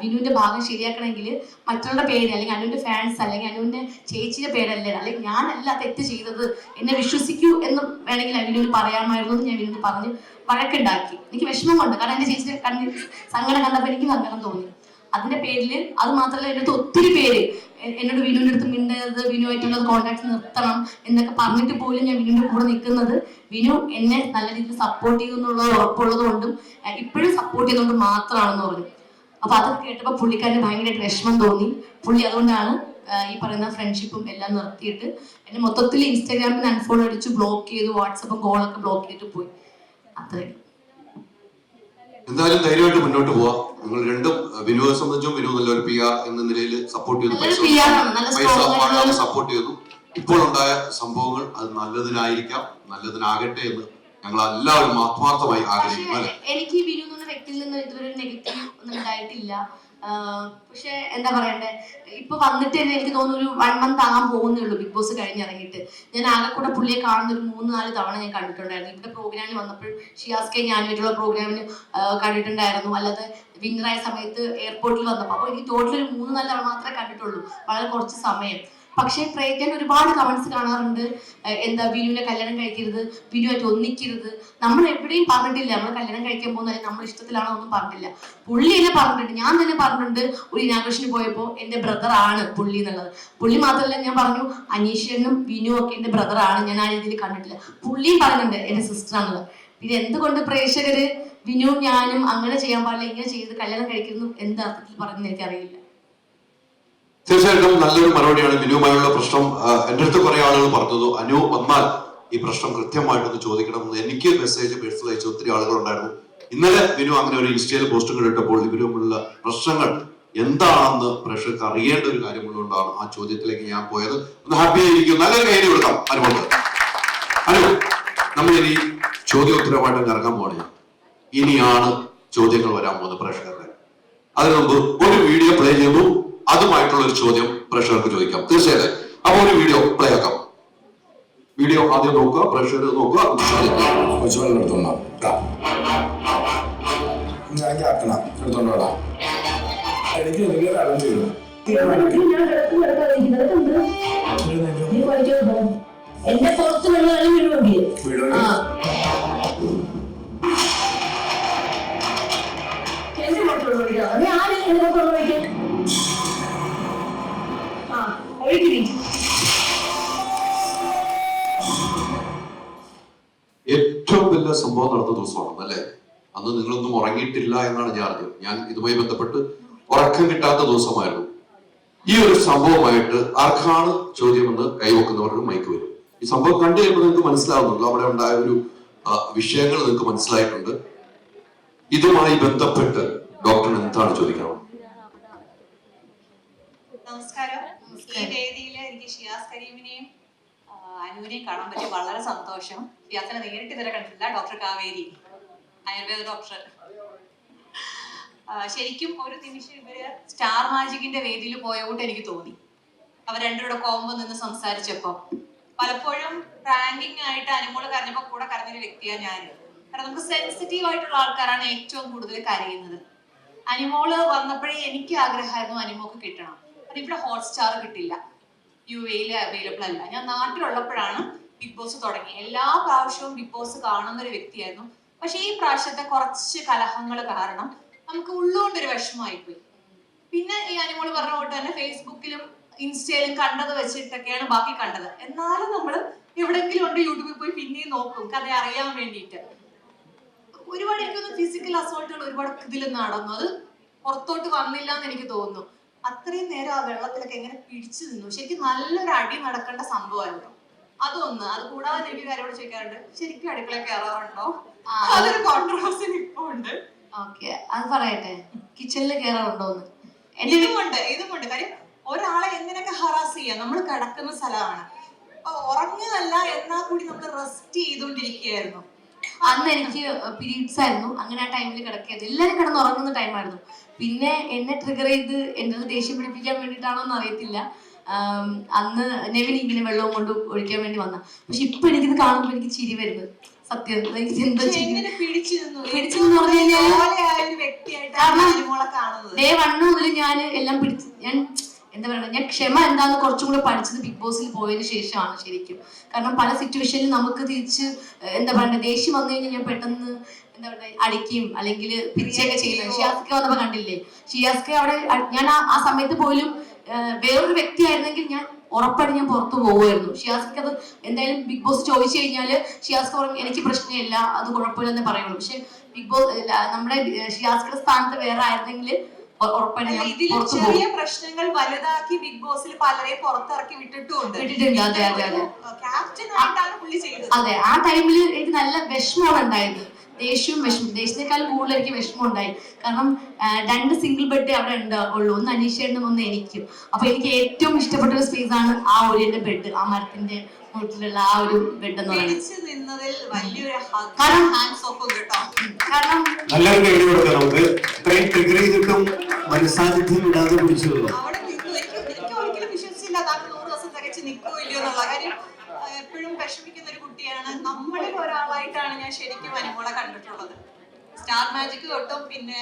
വിനുവിന്റെ ഭാഗം ശരിയാക്കണമെങ്കിൽ മറ്റുള്ള പേര്, അല്ലെങ്കിൽ അനുവിന്റെ ഫാൻസ്, അല്ലെങ്കിൽ അനുവിന്റെ ചേച്ചിയുടെ പേരല്ലേ, അല്ലെങ്കിൽ ഞാനല്ല തെറ്റ് ചെയ്തത്, എന്നെ വിശ്വസിക്കൂ എന്ന് വേണമെങ്കിൽ വിനുവിന് പറയാമായിരുന്നു എന്ന് ഞാൻ വിനുവിന് പറഞ്ഞ് വഴക്കുണ്ടാക്കി. എനിക്ക് വിഷമം കൊണ്ട്, കാരണം എന്റെ ചേച്ചിയുടെ സങ്കടം കണ്ടപ്പോൾ എനിക്ക് സങ്കടം തോന്നി. അതിന്റെ പേരിൽ അത് മാത്രമല്ല, എൻ്റെ അടുത്ത് ഒത്തിരി പേര് എന്നോട് വിനുവിന്റെ അടുത്ത് മിണ്ടത്, വിനുവായിട്ടുള്ളത് കോൺടാക്ട് നിർത്തണം എന്നൊക്കെ പറഞ്ഞിട്ട് പോലും ഞാൻ വിനുവിന്റെ കൂടെ നിൽക്കുന്നത് വിനു എന്നെ നല്ല രീതിയിൽ സപ്പോർട്ട് ചെയ്യുമെന്നുള്ളത് ഉറപ്പുള്ളത് കൊണ്ടും ഇപ്പോഴും സപ്പോർട്ട് ചെയ്യുന്നതുകൊണ്ട് മാത്രമാണെന്ന് പറഞ്ഞു. അപ്പൊ അതൊക്കെ കേട്ടപ്പോൾ പുള്ളിക്കാരന് ഭയങ്കരമായിട്ട് വിഷമം തോന്നി. പുള്ളി അതുകൊണ്ടാണ് ഈ പറയുന്ന ഫ്രണ്ട്ഷിപ്പും എല്ലാം നിർത്തിയിട്ട് എന്നെ മൊത്തത്തിൽ ഇൻസ്റ്റാഗ്രാമിൽ അൺഫോളോ അടിച്ച് ബ്ലോക്ക് ചെയ്തു, വാട്സപ്പും കോളൊക്കെ ബ്ലോക്ക് ചെയ്തിട്ട് പോയി. അത്രയും. എന്തായാലും ധൈര്യമായിട്ട് മുന്നോട്ട് പോവാം. നിങ്ങൾ രണ്ടും വിനുവെ സംബന്ധിച്ചും വിനു നല്ലൊരു PR എന്ന നിലയിൽ സപ്പോർട്ട് ചെയ്തു, പൈസ സപ്പോർട്ട് ചെയ്തു. ഇപ്പോൾ ഉണ്ടായ സംഭവങ്ങൾ അത് നല്ലതിനായിരിക്കാം, നല്ലതിനാകട്ടെ എന്ന് ഞങ്ങൾ എല്ലാവരും ആത്മാർത്ഥമായി ആഗ്രഹിക്കുന്നു. അല്ലെ, എനിക്ക് വിനു എന്ന വ്യക്തിയിൽ നിന്ന് ഇതുവരെ നെഗറ്റീവ് ഒന്നും ഉണ്ടായിട്ടില്ല. പക്ഷെ എന്താ പറയണ്ടേ, ഇപ്പൊ വന്നിട്ട് തന്നെ എനിക്ക് തോന്നുന്നു ഒരു 1 month ആകാൻ പോകുന്നേ ഉള്ളൂ ബിഗ് ബോസ് കഴിഞ്ഞിറങ്ങിയിട്ട്. ഞാൻ ആകെ കൂടെ പുള്ളിയെ കാണുന്ന ഒരു 3-4 തവണ ഞാൻ കണ്ടിട്ടുണ്ടായിരുന്നു. ഇവിടെ പ്രോഗ്രാമിന് വന്നപ്പോൾ ഷിയാസ്കെ ഞാനുമായിട്ടുള്ള പ്രോഗ്രാമിന് കണ്ടിട്ടുണ്ടായിരുന്നു. അല്ലാതെ വിന്നറായ സമയത്ത് എയർപോർട്ടിൽ വന്നപ്പോൾ. അപ്പോൾ എനിക്ക് ടോട്ടൽ ഒരു 3-4 തവണ മാത്രമേ കണ്ടിട്ടുള്ളൂ, വളരെ കുറച്ച് സമയം. പക്ഷെ ഞാൻ ഒരുപാട് കമന്റ്സ് കാണാറുണ്ട്, എന്താ വിനുവിനെ കല്യാണം കഴിക്കരുത്, വിനുവായിട്ട് ഒന്നിക്കരുത്. നമ്മൾ എവിടെയും പറഞ്ഞിട്ടില്ല നമ്മൾ കല്യാണം കഴിക്കാൻ പോകുന്ന, നമ്മൾ ഇഷ്ടത്തിലാണോ ഒന്നും പറഞ്ഞിട്ടില്ല. പുള്ളി എന്നെ പറഞ്ഞിട്ടുണ്ട്, ഞാൻ തന്നെ പറഞ്ഞിട്ടുണ്ട് ഒരു ഇനാഘോഷന് പോയപ്പോൾ എന്റെ ബ്രദർ ആണ് പുള്ളി എന്നുള്ളത്. പുള്ളി മാത്രമല്ല, ഞാൻ പറഞ്ഞു അനീഷനും വിനു ഒക്കെ എന്റെ ബ്രദർ ആണ്, ഞാൻ ആ രീതിയിൽ കണ്ടിട്ടില്ല. പുള്ളിയും പറയുന്നുണ്ട് എന്റെ സിസ്റ്റർ ആണുള്ളത്. പിന്നെ എന്തുകൊണ്ട് പ്രേക്ഷകര് വിനുവും ഞാനും അങ്ങനെ ചെയ്യാൻ പാടില്ല, ഇങ്ങനെ ചെയ്ത് കല്യാണം കഴിക്കുന്നു എന്ത് അർത്ഥത്തിൽ പറയുന്നത് എനിക്കറിയില്ല. തീർച്ചയായിട്ടും നല്ലൊരു മറുപടിയാണ്. വിനുവുമായുള്ള പ്രശ്നം എൻ്റെ അടുത്ത് കുറെ ആളുകൾ പറഞ്ഞത്, അനു വന്നാൽ ഈ പ്രശ്നം കൃത്യമായിട്ടൊന്ന് ചോദിക്കണമെന്ന് എനിക്ക് മെസ്സേജ് പേഴ്സണൽ അയച്ച ഒത്തിരി ആളുകൾ ഉണ്ടായിരുന്നു. ഇന്നലെ വിനു അങ്ങനെ ഒരു ഇൻസ്റ്റയിൽ പോസ്റ്റുകൾ ഇട്ടപ്പോൾ ഇവരുമുള്ള പ്രശ്നങ്ങൾ എന്താണെന്ന് പ്രേക്ഷകർക്ക് അറിയേണ്ട ഒരു കാര്യമുള്ളതുകൊണ്ടാണ് ആ ചോദ്യത്തിലേക്ക് ഞാൻ പോയത്. ഒന്ന് ഹാപ്പി ആയിരിക്കും, നല്ലൊരു കൈ കൊടുക്കാം അനുഭവം. അനു, നമ്മൾ ഇനി ചോദ്യോത്തരമായിട്ട് ഇറങ്ങാൻ പോകണേ. ഇനിയാണ് ചോദ്യങ്ങൾ വരാൻ പോകുന്നത് പ്രേക്ഷകരുടെ. അതിനു മുമ്പ് ഒരു വീഡിയോ പ്ലേ ചെയ്തു, അതുമായിട്ടുള്ള ഒരു ചോദ്യം പ്രേക്ഷകർക്ക് ചോദിക്കാം. തീർച്ചയായിട്ടും അപ്പൊ ഒരു വീഡിയോ പ്ലേ ആക്കാം. വീഡിയോ ആദ്യം നോക്കുക, പ്രേക്ഷകർ നോക്കുക. എന്റെ പുറത്ത് വെള്ളം വീടുണ്ട്. ഏറ്റവും വലിയ സംഭവം നടന്ന ദിവസമാണ് അല്ലെ? അന്ന് നിങ്ങളൊന്നും ഉറങ്ങിയിട്ടില്ല എന്നാണ് ഞാൻ അറിഞ്ഞത്. ഞാൻ ഇതുമായി ബന്ധപ്പെട്ട് ഉറക്കം കിട്ടാത്ത ദിവസമായിരുന്നു. ഈ ഒരു സംഭവമായിട്ട് ആർക്കാണ് ചോദ്യമെന്ന് കൈവെക്കുന്നവർക്ക് മൈക്ക് വരും. ഈ സംഭവം കണ്ടു കഴിയുമ്പോൾ നിങ്ങൾക്ക് മനസ്സിലാവുന്നുണ്ടോ അവിടെ ഉണ്ടായ ഒരു വിഷയങ്ങൾ നിങ്ങൾക്ക് മനസ്സിലായിട്ടുണ്ട്. ഇതുമായി ബന്ധപ്പെട്ട് ഡോക്ടറിന് എന്താണ് ചോദിക്കണം? നമസ്കാരം. ഈ വേദിയിൽ എനിക്ക് ഷിയാസ് കരീമിനെയും അനുവിനെയും കാണാൻ പറ്റി, വളരെ സന്തോഷം. ഷിയാസിനെ നേരിട്ട് ഇതുവരെ കണ്ടിട്ടില്ല. Doctor Kaveri, Ayurveda doctor. ശരിക്കും ഒരു നിമിഷം ഇവര് സ്റ്റാർ മാജിക്കിന്റെ വേദിയിൽ പോയോട്ട് എനിക്ക് തോന്നി. അവർ രണ്ടുപേരുടെ കോമ്പോ നിന്ന് സംസാരിച്ചപ്പോ പലപ്പോഴും റാങ്കിങ് ആയിട്ട് അനുമോള് കരഞ്ഞപ്പോ കൂടെ കരഞ്ഞൊരു വ്യക്തിയാണ് ഞാൻ. കാരണം നമുക്ക് സെൻസിറ്റീവ് ആയിട്ടുള്ള ആൾക്കാരാണ് ഏറ്റവും കൂടുതൽ കരയുന്നത്. അനിമോള് വന്നപ്പോഴേ എനിക്ക് ആഗ്രഹമായിരുന്നു അനിമോക്ക് കിട്ടണം. അത് ഇവിടെ ഹോട്ട്സ്റ്റാർ കിട്ടില്ല, UAE അവൈലബിൾ അല്ല. ഞാൻ നാട്ടിലുള്ളപ്പോഴാണ് ബിഗ് ബോസ് തുടങ്ങി. എല്ലാ പ്രാവശ്യവും ബിഗ് ബോസ് കാണുന്ന ഒരു വ്യക്തിയായിരുന്നു. പക്ഷെ ഈ പ്രാവശ്യത്തെ കുറച്ച് കലഹങ്ങൾ കാരണം നമുക്ക് ഉള്ളുകൊണ്ടൊരു വിഷമമായിപ്പോയി. പിന്നെ ഈ അനിമോള് പറഞ്ഞ പോലെ തന്നെ ഫേസ്ബുക്കിലും ഇൻസ്റ്റയിലും കണ്ടത് വെച്ചിട്ടൊക്കെയാണ് ബാക്കി കണ്ടത്. എന്നാലും നമ്മൾ എവിടെയെങ്കിലും ഉണ്ട് യൂട്യൂബിൽ പോയി പിന്നെയും നോക്കും കഥ അറിയാൻ വേണ്ടിയിട്ട്. ഒരുപാട് എനിക്കൊന്ന് ഫിസിക്കൽ അസോൾട്ടുകൾ ഒരുപാട് ഇതിൽ നടന്നു. അത് പുറത്തോട്ട് വന്നില്ല എന്ന് എനിക്ക് തോന്നുന്നു. അത്രയും നേരം ആ വെള്ളത്തിലൊക്കെ എങ്ങനെ പിടിച്ചു നിന്നു. ശരിക്കും നല്ലൊരു അടി നടക്കേണ്ട സംഭവമായിരുന്നു. അതൊന്ന്. അത് കൂടാതെ എനിക്ക് കാര്യോട് ചോദിക്കാറുണ്ട്, ശരിക്കും അടുക്കള കയറാറുണ്ടോ? അതൊരു കോൺട്രവേഴ്സി ഇപ്പൊ ഉണ്ട്. ഓക്കെ, അത് പറയട്ടെ, കിച്ചണിൽ കയറാറുണ്ടോന്ന്? ഇതുമുണ്ട്. കാര്യം ഒരാളെ എങ്ങനെയൊക്കെ ഹറാസ് ചെയ്യാം. നമ്മൾ കിടക്കുന്ന സ്ഥലമാണ്, അപ്പൊ ഉറങ്ങുന്നല്ല, എന്നാൽ കൂടി നമ്മൾ റെസ്റ്റ് ചെയ്തുകൊണ്ടിരിക്കുകയായിരുന്നു. അന്ന് എനിക്ക് പീരീഡ്സ് ആയിരുന്നു. അങ്ങനെ ആ ടൈമിൽ കിടക്കിയത് എല്ലാവരും കിടന്ന് ഉറങ്ങുന്ന ടൈമായിരുന്നു. പിന്നെ എന്നെ ട്രിഗർ ചെയ്ത് എന്റെ ദേഷ്യം പിടിപ്പിക്കാൻ വേണ്ടിയിട്ടാണോ എന്ന് അറിയത്തില്ല, അന്ന് നെവിൻ ഇങ്ങനെ വെള്ളവും കൊണ്ട് ഒഴിക്കാൻ വേണ്ടി വന്ന. പക്ഷെ ഇപ്പൊ എനിക്കിത് കാണുമ്പോൾ എനിക്ക് ചിരി വരുന്നത്. സത്യം, എനിക്ക് എന്താ പിടിച്ചെന്ന് പറഞ്ഞു കഴിഞ്ഞാൽ ഡേ 1 മുതൽ ഞാൻ എല്ലാം ഞാൻ എന്താ പറയുക, ഞാൻ ക്ഷമ എന്താന്ന് കുറച്ചും കൂടെ പഠിച്ചത് ബിഗ് ബോസിൽ പോയതിനു ശേഷമാണ് ശരിക്കും. കാരണം പല സിറ്റുവേഷനിൽ നമുക്ക് തിരിച്ച് എന്താ പറയുക, ദേഷ്യം വന്നു കഴിഞ്ഞാൽ ഞാൻ പെട്ടെന്ന് എന്താ പറയുക അടിക്കുകയും അല്ലെങ്കിൽ പിരിച്ചൊക്കെ ചെയ്യുന്നത്. ഷിയാസ്ക വന്നപ്പോ കണ്ടില്ലേ, ഷിയാസ്ക അവിടെ ഞാൻ ആ സമയത്ത് പോലും വേറൊരു വ്യക്തിയായിരുന്നെങ്കിൽ ഞാൻ ഉറപ്പായിട്ട് ഞാൻ പുറത്തു പോകുമായിരുന്നു. ഷിയാസ്ക്ക് അത് എന്തായാലും ബിഗ് ബോസ് ചോദിച്ചു കഴിഞ്ഞാൽ ഷിയാസ്ക പറയും എനിക്ക് പ്രശ്നമില്ല, അത് കുഴപ്പമില്ലെന്ന് പറയുള്ളൂ. പക്ഷെ ബിഗ് ബോസ് നമ്മുടെ ഷിയാസ്കയുടെ സ്ഥാനത്ത് വേറെ ആയിരുന്നെങ്കിൽ ചെറിയ പ്രശ്നങ്ങൾ വലുതാക്കി ബിഗ് ബോസിൽ പലരെ പുറത്തിറക്കി വിട്ടിട്ടുണ്ട്. അതെ, ആ ടൈമിൽ എനിക്ക് നല്ല വിഷമമാണ് ഉണ്ടായത്. ദേഷ്യവും വിഷമം, ദേഷ്യത്തെക്കാളും കൂടുതൽ എനിക്ക് വിഷമം ഉണ്ടായി. കാരണം 2 സിംഗിൾ ബെഡ് അവിടെ ഉള്ളൂ, ഒന്ന് അനീഷേണ്ടും ഒന്ന് എനിക്കും. അപ്പൊ എനിക്ക് ഏറ്റവും ഇഷ്ടപ്പെട്ട ഒരു സ്പേസ് ആണ് ആ ഒരു എന്റെ ബെഡ്, ആ മരത്തിന്റെ വീട്ടിലുള്ള ആ ഒരു ബെഡ് എന്ന് പറയുന്നത്. കാരണം നല്ലൊരു കൈ കൊടുക്കാം നമുക്ക്. ഇത്രയും ട്രിഗർ ചെയ്തിട്ടും മനസ്സാന്നിധ്യം ഇടാതെ പിടിച്ചു. എപ്പോഴും വിഷമിക്കുന്ന ഒരു കുട്ടിയാണ്. നമ്മളിൽ ഒരാളായിട്ടാണ് ഞാൻ ശരിക്കും അനുമോളെ കണ്ടിട്ടുള്ളത്. സ്റ്റാർ മാജിക് തൊട്ടും പിന്നെ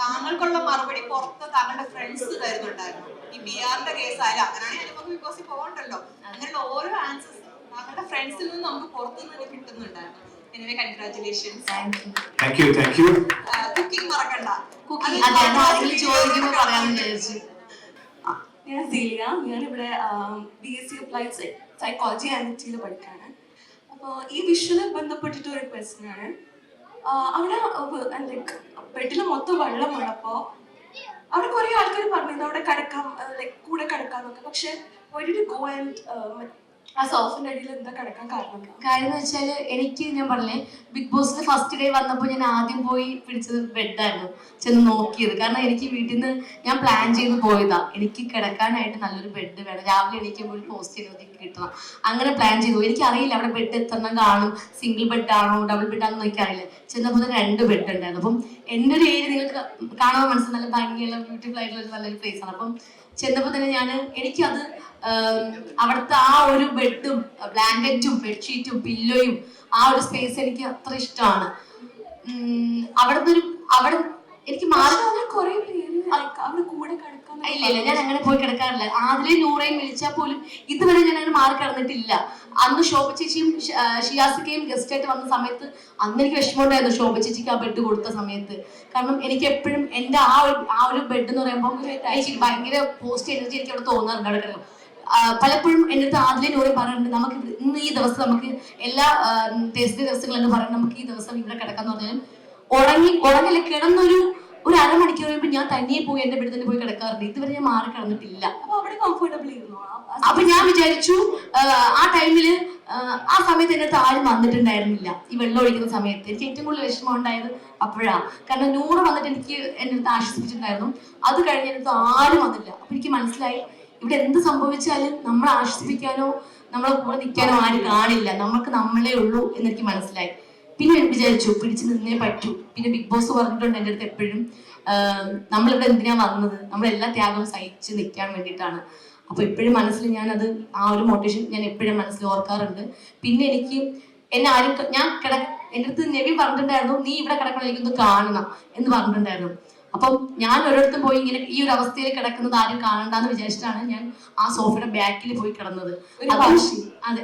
താങ്കൾക്കുള്ള മറുപടി പുറത്ത് താങ്കളുടെ ഫ്രണ്ട്സ് തരുന്നുണ്ടായിരുന്നു. ഈ ബിആറിന്റെ കേസ് ആയാലും അങ്ങനെയാണെങ്കിൽ നമുക്ക് ബിഗ് ബോസിൽ പോകണ്ടല്ലോ. അങ്ങനെയുള്ള ഓരോ ആൻസേഴ്സ് താങ്കളുടെ ഫ്രണ്ട്സിൽ നിന്ന് നമുക്ക് പുറത്തുനിന്ന് കിട്ടുന്നുണ്ടായിരുന്നു. Anyway congratulations. Thank you. Cooking മറക്കണ്ട. ചോദിക്കുമ്പോൾ പറയാമെന്ന് വിചാരിച്ചു. ഞാൻ സീലിയ, ഞാനിവിടെ BSc അപ്ലൈഡ് സൈക്കോളജി ആൻഡ് പഠിക്കാണ്. അപ്പോൾ ഈ വിഷുവിനെ ബന്ധപ്പെട്ടിട്ട് ഒരു ക്വസ്റ്റ്യൻ ആണ്. അവിടെ ലൈക്ക് ബെഡിൽ മൊത്തം വെള്ളമുള്ളപ്പോൾ അവിടെ കുറേ ആൾക്കാർ പറഞ്ഞത് അവിടെ കിടക്കാം, ലൈക്ക് കൂടെ കിടക്കാന്നൊക്കെ. പക്ഷെ ഒരു ഗോ ആൻഡ് ആ സോഫിന്റെ അടിയിൽ എന്താ കിടക്കാൻ കാരണം എന്ന് വെച്ചാൽ എനിക്ക് ഞാൻ പറഞ്ഞേ, ബിഗ് ബോസിന്റെ ഫസ്റ്റ് ഡേ വന്നപ്പോൾ ഞാൻ ആദ്യം പോയി പിടിച്ചത് ബെഡായിരുന്നു, ചെന്ന് നോക്കിയത്. കാരണം എനിക്ക് വീട്ടിൽ നിന്ന് ഞാൻ പ്ലാൻ ചെയ്ത് പോയതാ, എനിക്ക് കിടക്കാനായിട്ട് നല്ലൊരു ബെഡ് വേണം, രാവിലെ എണീക്കുമ്പോൾ ഒരു പോസ്റ്റ് ചെയ്ത് കിട്ടണം, അങ്ങനെ പ്ലാൻ ചെയ്തു. എനിക്കറിയില്ല അവിടെ ബെഡ് എത്രണ്ണം കാണും, സിംഗിൾ ബെഡാണോ ഡബിൾ ബെഡാണോ എനിക്കറിയില്ല. ചെന്നപ്പോൾ 2 ബെഡ് ഉണ്ടായിരുന്നു. അപ്പം എൻ്റെ ഒരു ഏരിയ നിങ്ങൾക്ക് കാണാൻ മനസ്സിൽ നല്ല ഭംഗിയുള്ള ബ്യൂട്ടിഫുൾ ആയിട്ടുള്ള ഒരു നല്ലൊരു പ്ലേസ് ആണ്. അപ്പം ചെന്നപ്പോൾ തന്നെ എനിക്കത് അവിടുത്തെ ആ ഒരു ബെഡും ബ്ലാങ്കറ്റും ബെഡ്ഷീറ്റും പില്ലോയും ആ ഒരു സ്പേസ് എനിക്ക് അത്ര ഇഷ്ടമാണ്. അവിടെ എനിക്ക് കുറെ അവിടെ കൂടെ കിടക്കാൻ ഇല്ല, ഞാൻ അങ്ങനെ പോയി കിടക്കാറില്ല. ആദിലെ നൂറേയും വിളിച്ചാൽ പോലും ഇതുവരെ ഞാൻ അങ്ങനെ മാറി കിടന്നിട്ടില്ല. അന്ന് ശോഭ ചേച്ചിയും ഷിയാസിക്കയും ഗസ്റ്റ് ആയിട്ട് വന്ന സമയത്ത് അന്ന് എനിക്ക് വിഷമമുണ്ടായിരുന്നു ശോഭ ചേച്ചിക്ക് ആ ബെഡ് കൊടുത്ത സമയത്ത്. കാരണം എനിക്ക് എപ്പോഴും എൻ്റെ ആ ഒരു ബെഡ് എന്ന് പറയുമ്പോൾ എനിക്ക് ഭയങ്കര പോസിറ്റീവ് എനർജി എനിക്ക് അവിടെ തോന്നാറുണ്ട് അവിടെ കിടക്കും. പലപ്പോഴും എൻ്റെ അടുത്ത് ആദിലെ നൂറെ പറയുന്നുണ്ട്, നമുക്ക് ഇന്ന് ഈ ദിവസം നമുക്ക് എല്ലാ ദിവസങ്ങളെന്ന് പറയുന്നത് നമുക്ക് ഈ ദിവസം ഇവിടെ കിടക്കാന്ന് പറഞ്ഞാലും ഉറങ്ങില്ല, കിടന്നൊരു 1/2 മണിക്കൂർ കഴിയുമ്പോൾ ഞാൻ തനിയെ പോയി എന്റെ ബെഡിൽ തന്നെ പോയി കിടക്കാറുണ്ട്. ഇതുവരെ ഞാൻ മാറി കിടന്നിട്ടില്ല. അപ്പൊ ഞാൻ വിചാരിച്ചു ആ ടൈമില് ആ സമയത്ത് എൻ്റെ അടുത്ത് ആരും വന്നിട്ടുണ്ടായിരുന്നില്ല. ഈ വെള്ളം ഒഴിക്കുന്ന സമയത്ത് എനിക്ക് ഏറ്റവും കൂടുതൽ വിഷമം ഉണ്ടായത് അപ്പോഴാണ്. കാരണം 100 വന്നിട്ട് എനിക്ക് എൻ്റെ അടുത്ത് ആശ്വസിപ്പിച്ചിട്ടുണ്ടായിരുന്നു. അത് കഴിഞ്ഞ് എൻ്റെ അടുത്ത് ആരും വന്നില്ല. അപ്പൊ എനിക്ക് മനസ്സിലായി ഇവിടെ എന്ത് സംഭവിച്ചാലും നമ്മളെ ആശ്വസിപ്പിക്കാനോ നമ്മളെ കൂടെ നിൽക്കാനോ ആരും കാണില്ല, നമുക്ക് നമ്മളേ ഉള്ളൂ എന്നെനിക്ക് മനസ്സിലായി. പിന്നെ വിചാരിച്ചു പിടിച്ചു നിന്നേ പറ്റൂ. പിന്നെ ബിഗ് ബോസ് പറഞ്ഞിട്ടുണ്ട് എൻ്റെ അടുത്ത് എപ്പോഴും, നമ്മളിവിടെ എന്തിനാ വന്നത്, നമ്മളെല്ലാ ത്യാഗവും സഹിച്ച് നിൽക്കാൻ വേണ്ടിയിട്ടാണ്. അപ്പൊ എപ്പോഴും മനസ്സിൽ ഞാനത് ആ ഒരു മോട്ടിവേഷൻ ഞാൻ എപ്പോഴും മനസ്സിൽ ഓർക്കാറുണ്ട്. പിന്നെ എനിക്ക് എന്നെ ആരും എൻ്റെ അടുത്ത് നെവി പറഞ്ഞിട്ടുണ്ടായിരുന്നു, നീ ഇവിടെ കിടക്കണം എനിക്കൊന്ന് കാണണം എന്ന് പറഞ്ഞിട്ടുണ്ടായിരുന്നു. അപ്പം ഞാൻ ഒരിടത്തും പോയി ഇങ്ങനെ ഈ ഒരു അവസ്ഥയിൽ കിടക്കുന്നത് ആരും കാണണ്ടെന്ന് വിചാരിച്ചിട്ടാണ് ഞാൻ ആ സോഫയുടെ ബാക്കിൽ പോയി കിടന്നത്. അതെ,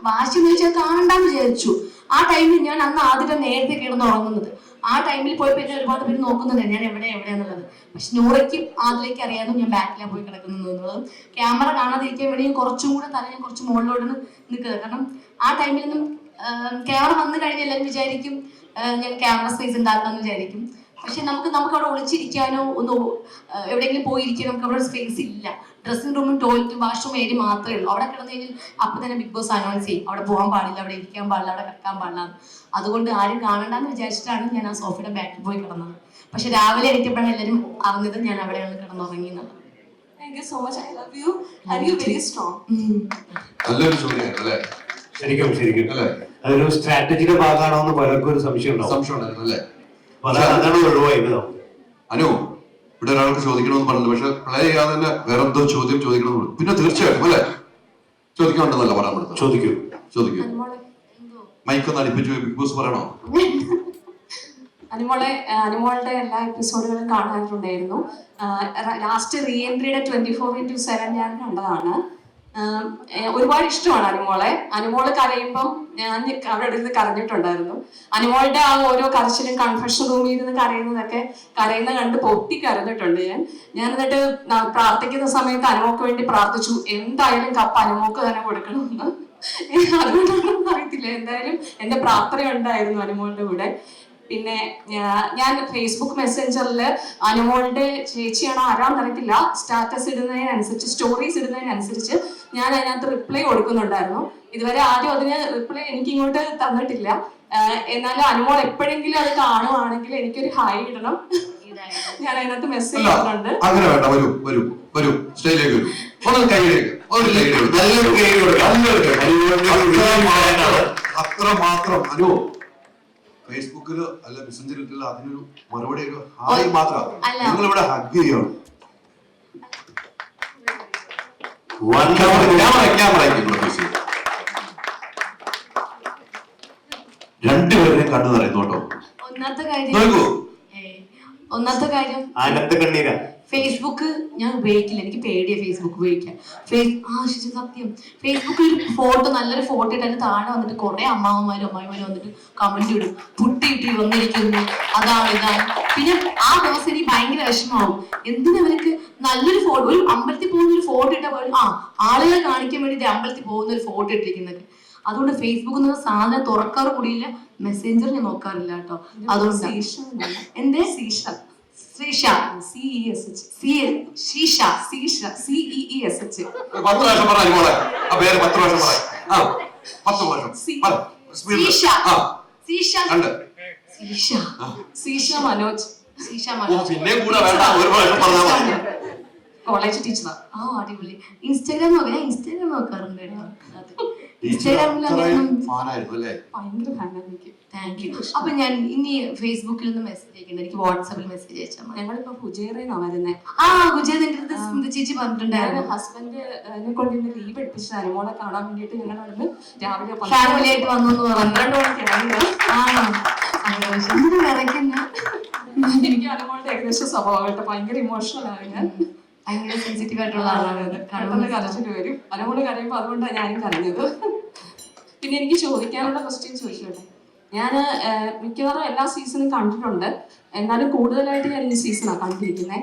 വാശി എന്ന് വെച്ചാൽ കാണണ്ടെന്ന് വിചാരിച്ചു. ആ ടൈമിൽ ഞാൻ അന്ന് ആദ്യം നേരത്തെ കിടന്ന് ഉറങ്ങുന്നത്. ആ ടൈമിൽ പോയി പിന്നെ ഒരുപാട് പേര് നോക്കുന്നുണ്ട് ഞാൻ എവിടെയാന്നുള്ളത്. പക്ഷെ നൂറയ്ക്കും ആദിലേക്ക് അറിയാതെ ഞാൻ ബാക്കിലാണ് പോയി കിടക്കുന്നത് എന്നുള്ളത്. ക്യാമറ കാണാതിരിക്കാൻ വേണ്ടി കുറച്ചും കൂടെ തല ഞാൻ കുറച്ച് മുകളിലോട്ട് നിൽക്കുന്നത്. കാരണം ആ ടൈമിലൊന്നും ക്യാമറ വന്നു കഴിഞ്ഞാൽ എല്ലാവരും വിചാരിക്കും ഞാൻ ക്യാമറ സ്പേസ് ഉണ്ടാക്കാന്ന് വിചാരിക്കും. പക്ഷെ നമുക്ക് അവിടെ ഒളിച്ചിരിക്കാനോ ഒന്ന് എവിടെയെങ്കിലും പോയിരിക്കാനോ നമുക്ക് അവിടെ സ്പേസ് ഇല്ല. ഡ്രസ്സിംഗ് റൂമും ടോയ്ലറ്റും വാഷ്റൂം ഏരിയ മാത്രമേ ഉള്ളൂ. അവിടെ കിടന്നു കഴിഞ്ഞാൽ അപ്പൊ തന്നെ ബിഗ് ബോസ് അനൗൺസ് ചെയ്യും അവിടെ പോകാൻ പാടില്ല, അവിടെ ഇരിക്കാൻ പാടില്ല, അവിടെ കിടക്കാൻ പാടില്ല. അതുകൊണ്ട് ആരും കാണണ്ടെന്ന് വിചാരിച്ചിട്ടാണ് ഞാൻ ആ സോഫയുടെ ബാക്കിൽ പോയി കിടന്നത്. പക്ഷെ രാവിലെ എണീറ്റപ്പോഴാണ് എല്ലാവരും അറിഞ്ഞത് ഞാൻ അവിടെയാണ് കിടന്നുറങ്ങിയത്. നല്ലൊരു ചോദ്യമായിരുന്നു അല്ലേ? ശരിക്കും അല്ലേ? അതൊരു സ്ട്രാറ്റജിയുടെ ഭാഗമാണോ എന്ന് പലർക്കും ഒരു സംശയം ഉണ്ടായിരുന്നു അല്ലേ? അതാണ് ഒഴിവായത്. അനു, ഇവിടെ ഒരാൾക്ക് ചോദിക്കണമെന്ന് പറഞ്ഞത്, പക്ഷെ പ്ലേ ചെയ്യാതെ തന്നെ വേറെ എന്തോ ചോദ്യം ചോദിക്കണമെന്ന്. പിന്നെ തീർച്ചയായിട്ടും അല്ലേ ചോദിക്കാണ്ടെന്നല്ല പറയാൻ പറ്റും. ചോദിക്കൂ. മൈക്കൊന്ന് അടുപ്പിച്ച് ബിഗ് ബോസ് പറയണോ? അനുമോളുടെ എല്ലാ എപ്പിസോഡുകളും കാണാറുണ്ടായിരുന്നു. ലാസ്റ്റ് റീ എൻട്രിയുടെ 24/7 ഞാൻ കണ്ടതാണ്. ഒരുപാട് ഇഷ്ടമാണ് അനുമോള് കരയുമ്പം ഞാൻ അവിടെ ഇരുന്ന് കരഞ്ഞിട്ടുണ്ടായിരുന്നു. അനുമോളുടെ ആ ഓരോ കരച്ചിലും കൺഫെഷൻ റൂമിൽ ഇരുന്ന് കരയുന്ന കണ്ട് പൊട്ടി കരഞ്ഞിട്ടുണ്ട് ഞാൻ എന്നിട്ട് പ്രാർത്ഥിക്കുന്ന സമയത്ത് അനുമോക്ക് വേണ്ടി പ്രാർത്ഥിച്ചു, എന്തായാലും കപ്പ് അനുമോക്ക് തന്നെ കൊടുക്കണമെന്ന്. അതുകൊണ്ടൊന്നും അറിയത്തില്ല, എന്തായാലും എന്റെ പ്രാർത്ഥന ഉണ്ടായിരുന്നു അനുമോളുടെ കൂടെ. പിന്നെ ഞാൻ ഫേസ്ബുക്ക് മെസ്സഞ്ചറിൽ അനുമോളുടെ ചേച്ചിയാണോ ആരാന്ന് അറിയത്തില്ല, സ്റ്റാറ്റസ് ഇടുന്നതിനനുസരിച്ച് സ്റ്റോറീസ് ഇടുന്നതിനനുസരിച്ച് ഞാൻ അതിനകത്ത് റിപ്ലൈ കൊടുക്കുന്നുണ്ടായിരുന്നു. ഇതുവരെ ആരും അതിന് റിപ്ലൈ എനിക്ക് ഇങ്ങോട്ട് തന്നിട്ടില്ല. എന്നാലും അനുമോൾ എപ്പോഴെങ്കിലും അത് കാണുവാണെങ്കിൽ എനിക്കൊരു ഹായ് ഇടണം. ഞാൻ അതിനകത്ത് മെസ്സേജ് ഇടുന്നുണ്ട്. അങ്ങനെ വേണ്ട, വരൂ വരൂ വരൂ, സ്റ്റേജിലേക്ക് വരൂ. ഒന്ന് കൈയിലേക്ക്, നല്ലൊരു കൈ അത്ര മാത്രം. അനു ഫേസ്ബുക്കില് അല്ല മെസ്സഞ്ചറിൽ അതിനൊരു മറുപടി ഒരു ഹായ് മാത്രം. നിങ്ങൾ ഇവിടെ ഹഗ് ചെയ്യണം. രണ്ടുപേരെയും കണ്ണു നിറയുന്നു കേട്ടോ. ഒന്നാമത്തെ കാര്യം ഫേസ്ബുക്ക് ഞാൻ ഉപയോഗിക്കില്ല, എനിക്ക് പേടിയാ ഫേസ്ബുക്ക് ഉപയോഗിക്കാൻ. സത്യം, ഫേസ്ബുക്കിൽ ഒരു ഫോട്ടോ, നല്ലൊരു ഫോട്ടോ ഇട്ട് അതിന് താഴെ വന്നിട്ട് കുറെ അമ്മാവന്മാരും അമ്മായിമാരും വന്നിട്ട് കമന്റ് ഇടും, പുട്ടി വന്നിരിക്കുന്നു, അതാണ് ഇതാണ്. പിന്നെ ആ ദിവസം എനിക്ക് ഭയങ്കര വിഷമാവും. എന്തിനവർക്ക് നല്ലൊരു ഫോട്ടോ, ഒരു അമ്പലത്തിൽ പോകുന്ന ഒരു ഫോട്ടോ ഇട്ടാൽ പോലും ആളുകളെ കാണിക്കാൻ വേണ്ടി അമ്പലത്തിൽ പോകുന്ന ഒരു ഫോട്ടോ ഇട്ടിരിക്കുന്നൊക്കെ. അതുകൊണ്ട് ഫേസ്ബുക്ക് എന്ന സാധനം തുറക്കാറ് കൂടിയില്ല, മെസ്സേഞ്ചർ ഞാൻ നോക്കാറില്ല കേട്ടോ. അതുകൊണ്ട് എന്റെ ശ്രീഷ മനോജ്, കോളേജ് ടീച്ചറാ. അടിപൊളി. ഇൻസ്റ്റാഗ്രാം നോക്കാറുണ്ട്. അപ്പൊ ഞാൻ ഇനി ഫേസ്ബുക്കിൽ നിന്ന് മെസ്സേജ് അയക്കണ്ട, എനിക്ക് വാട്സാപ്പിൽ മെസ്സേജ് അയച്ചാൽ മതി. ഞങ്ങളിപ്പോ ഗുജേറെന്നാ വരുന്നേ. ഗുജേറിന്റെ അടുത്ത് ചേച്ചി പറഞ്ഞിട്ടുണ്ടായിരുന്നു. ഹസ്ബൻഡ് എന്നെ കൊണ്ട് ഇന്ന് ലീവ് എടുപ്പിച്ച അനുമോളെ കാണാൻ വേണ്ടിട്ട് ഞങ്ങൾ അവിടുന്ന് രാവിലെ ഫാമിലി ആയിട്ട് വന്നു 12 മണിക്ക് എനിക്ക് അനുമോളുടെ ഏകദേശം സ്വഭാവമായിട്ട് ഭയങ്കര ഇമോഷണൽ ആണ്. ഞാൻ ഭയങ്കര സെൻസിറ്റീവ് ആയിട്ടുള്ള ആളാണ്. കടന്ന് കരച്ചിട്ട് വരും. അനുമോള് കരയുമ്പോ അതുകൊണ്ടാണ് ഞാനും കരഞ്ഞത്. പിന്നെ എനിക്ക് ചോദിക്കാനുള്ള ക്വസ്റ്റ്യൻ ചോദിച്ചോട്ടെ. ഞാൻ മിക്കവാറും എല്ലാ സീസണും കണ്ടിട്ടുണ്ട്, എന്നാലും കൂടുതലായിട്ട് ഞാൻ ഈ സീസണാണ് കണ്ടിരിക്കുന്നത്.